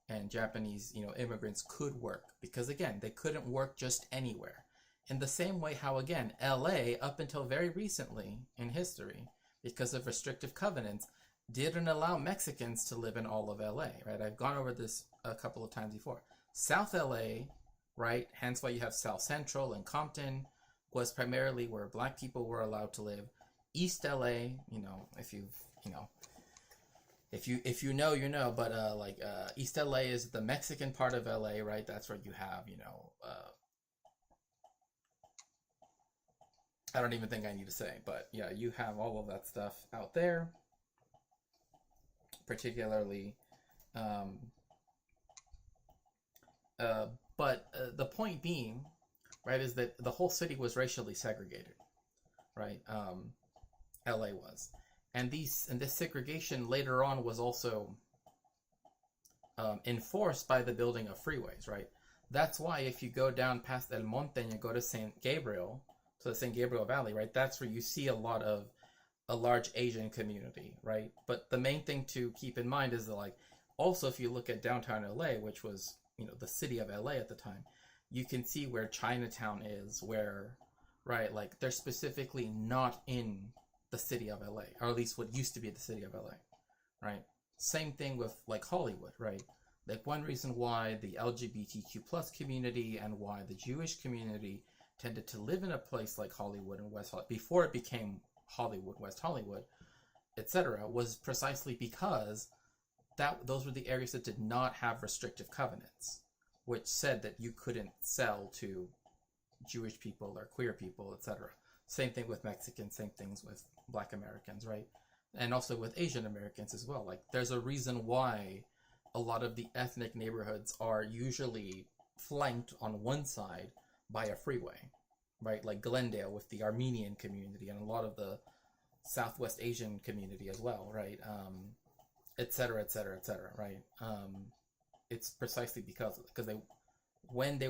and Japanese, you know, immigrants could work, because again, they couldn't work just anywhere. In the same way how, again, LA, up until very recently in history, because of restrictive covenants, didn't allow Mexicans to live in all of LA, right? I've gone over this a couple of times before. South LA, right, hence why you have South Central and Compton, was primarily where black people were allowed to live. East LA, you know, if you've, you know, if you know, you know, but East LA is the Mexican part of LA, right? That's where you have, I don't even think I need to say, but yeah, you have all of that stuff out there, particularly. But the point being, right, is that the whole city was racially segregated, right? LA was, and this segregation later on was also enforced by the building of freeways, right? That's why if you go down past El Monte and you go to San Gabriel, to the San Gabriel Valley, right, that's where you see a large Asian community, right? But the main thing to keep in mind is that, also if you look at downtown LA, which was, the city of LA at the time, you can see where Chinatown is, where, right, they're specifically not in the city of LA, or at least what used to be the city of LA, right? Same thing with Hollywood, right? One reason why the LGBTQ plus community and why the Jewish community tended to live in a place like Hollywood and West Hollywood before it became Hollywood, West Hollywood, etc., was precisely because those were the areas that did not have restrictive covenants, which said that you couldn't sell to Jewish people or queer people, etc. Same thing with Mexicans, same things with Black Americans, right? And also with Asian Americans as well. There's a reason why a lot of the ethnic neighborhoods are usually flanked on one side by a freeway, right? Like Glendale with the Armenian community and a lot of the Southwest Asian community as well, right? Et cetera, et cetera, et cetera, right? It's precisely because when they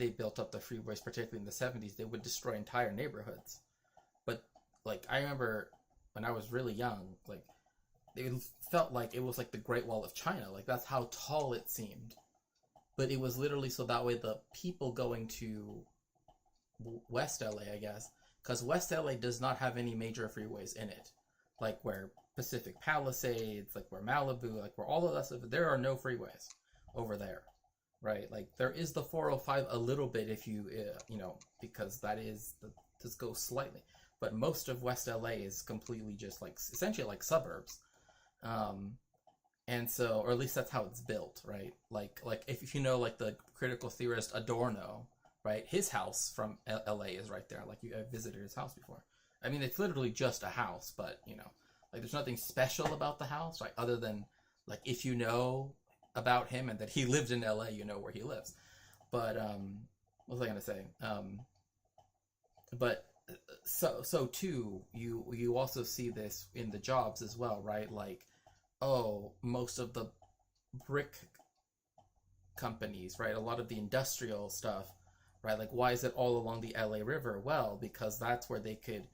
built up the freeways, particularly in the 70s, they would destroy entire neighborhoods. But I remember when I was really young, it felt like it was like the Great Wall of China. That's how tall it seemed. But it was literally so that way the people going to West LA, I guess, because West LA does not have any major freeways in it. Where Pacific Palisades, where Malibu, where all of that stuff, there are no freeways over there, right? There is the 405 a little bit if you, because that is, just goes slightly. But most of West LA is completely just essentially suburbs. And so, or at least that's how it's built, right? If you know, the critical theorist Adorno, right? His house from LA is right there. I've visited his house before. I mean, it's literally just a house, but, there's nothing special about the house, right? Other than, if you know about him and that he lived in LA, you know where he lives. But, what was I going to say? But, so too, you also see this in the jobs as well, right? Most of the brick companies, right? A lot of the industrial stuff, right? Why is it all along the LA River? Well, because that's where they could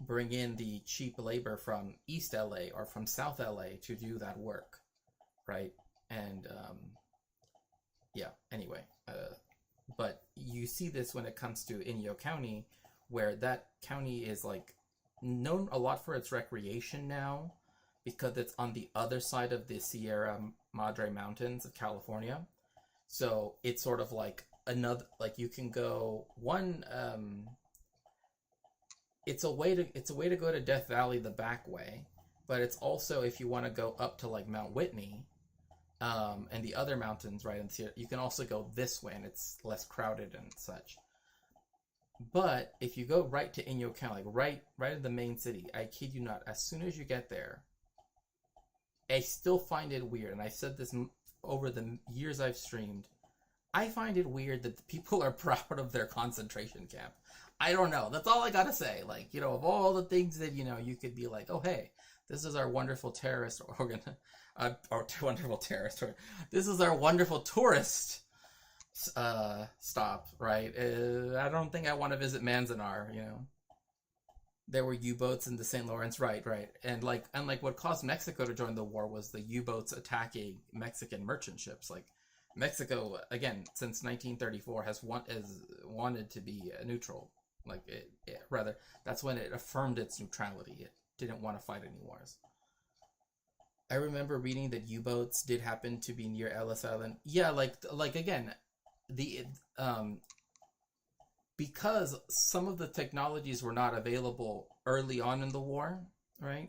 bring in the cheap labor from East LA or from South LA to do that work, right? And anyway, but you see this when it comes to Inyo County, where that county is known a lot for its recreation now, because it's on the other side of the Sierra Madre Mountains of California. So it's sort of another, you can go one, it's a way to go to Death Valley the back way, but it's also, if you want to go up to Mount Whitney, and the other mountains, right, in Sierra, you can also go this way and it's less crowded and such. But if you go right to Inyo County, right in the main city, I kid you not, as soon as you get there, I still find it weird, and I said this over the years I've streamed, I find it weird that the people are proud of their concentration camp. I don't know. That's all I gotta say. Of all the things that, you could be oh, hey, this is our wonderful terrorist this is our wonderful tourist stop, right? I don't think I want to visit Manzanar, There were U-boats in the St. Lawrence, right. And what caused Mexico to join the war was the U-boats attacking Mexican merchant ships. Mexico, again, since 1934 has wanted to be neutral. Rather, that's when it affirmed its neutrality. It didn't want to fight any wars. I remember reading that U-boats did happen to be near Ellis Island. Yeah, again, the because some of the technologies were not available early on in the war, right?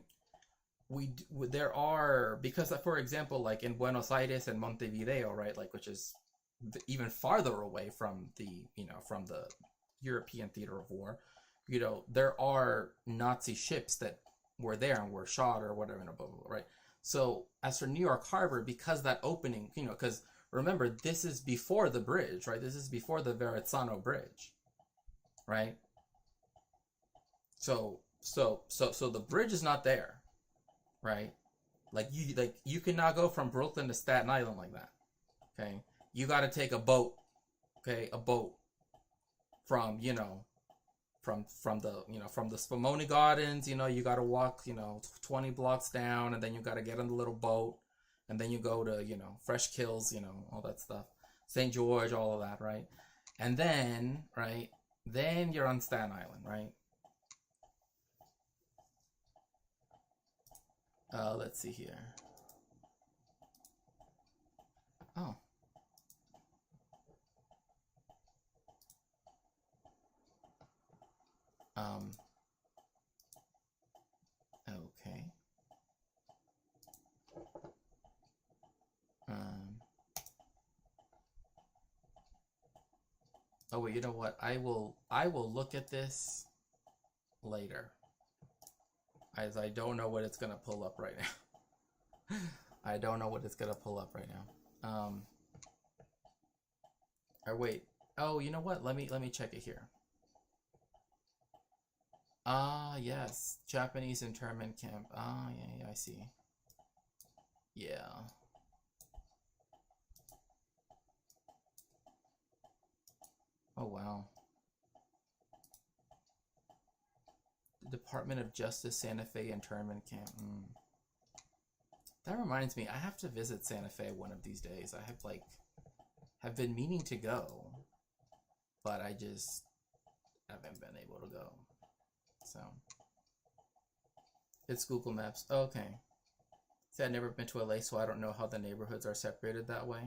There are, because for example, like in Buenos Aires and Montevideo, right, like which is even farther away from the from the European theater of war, there are Nazi ships that were there and were shot or whatever, blah, blah, blah, right? So as for New York Harbor, because that opening, because remember, this is before the bridge, right? This is before the Verrazzano Bridge, right? So the bridge is not there, right? Like you cannot go from Brooklyn to Staten Island like that. Okay, you got to take a boat. Okay, a boat from from the from the Spumoni Gardens. You got to walk 20 blocks down, and then you got to get on the little boat, and then you go to Fresh Kills, all that stuff, St. George, all of that, right? And then then you're on Staten Island, right? Let's see here. Oh. Okay. Oh wait, you know what? I will look at this later, as I don't know what it's gonna pull up right now. I don't know what it's gonna pull up right now. Or wait. Oh, you know what? Let me check it here. Ah, yes, Japanese internment camp. Ah, yeah, I see. Yeah. Oh wow. The Department of Justice Santa Fe internment camp. That reminds me, I have to visit Santa Fe one of these days. I have been meaning to go, but I just haven't been able to go. So it's Google Maps. Okay. See, I've never been to LA, so I don't know how the neighborhoods are separated that way.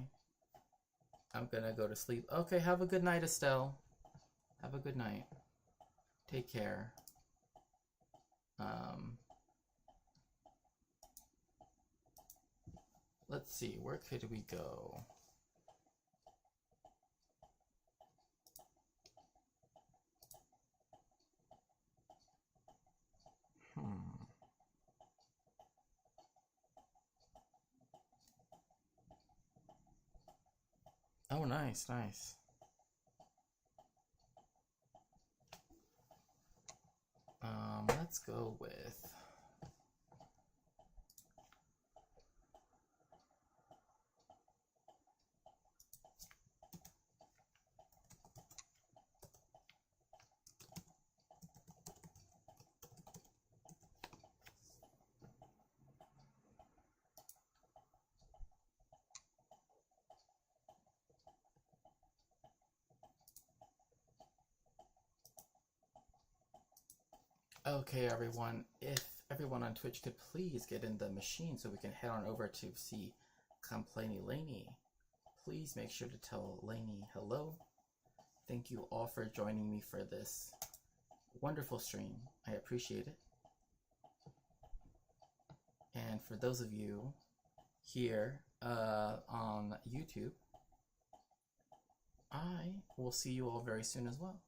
I'm gonna go to sleep. Okay, have a good night, Estelle. Have a good night. Take care. Let's see, where could we go? Oh, nice, nice. Let's go with... Okay, everyone, if everyone on Twitch could please get in the machine so we can head on over to see Complainy Laney. Please make sure to tell Laney hello. Thank you all for joining me for this wonderful stream. I appreciate it. And for those of you here on YouTube, I will see you all very soon as well.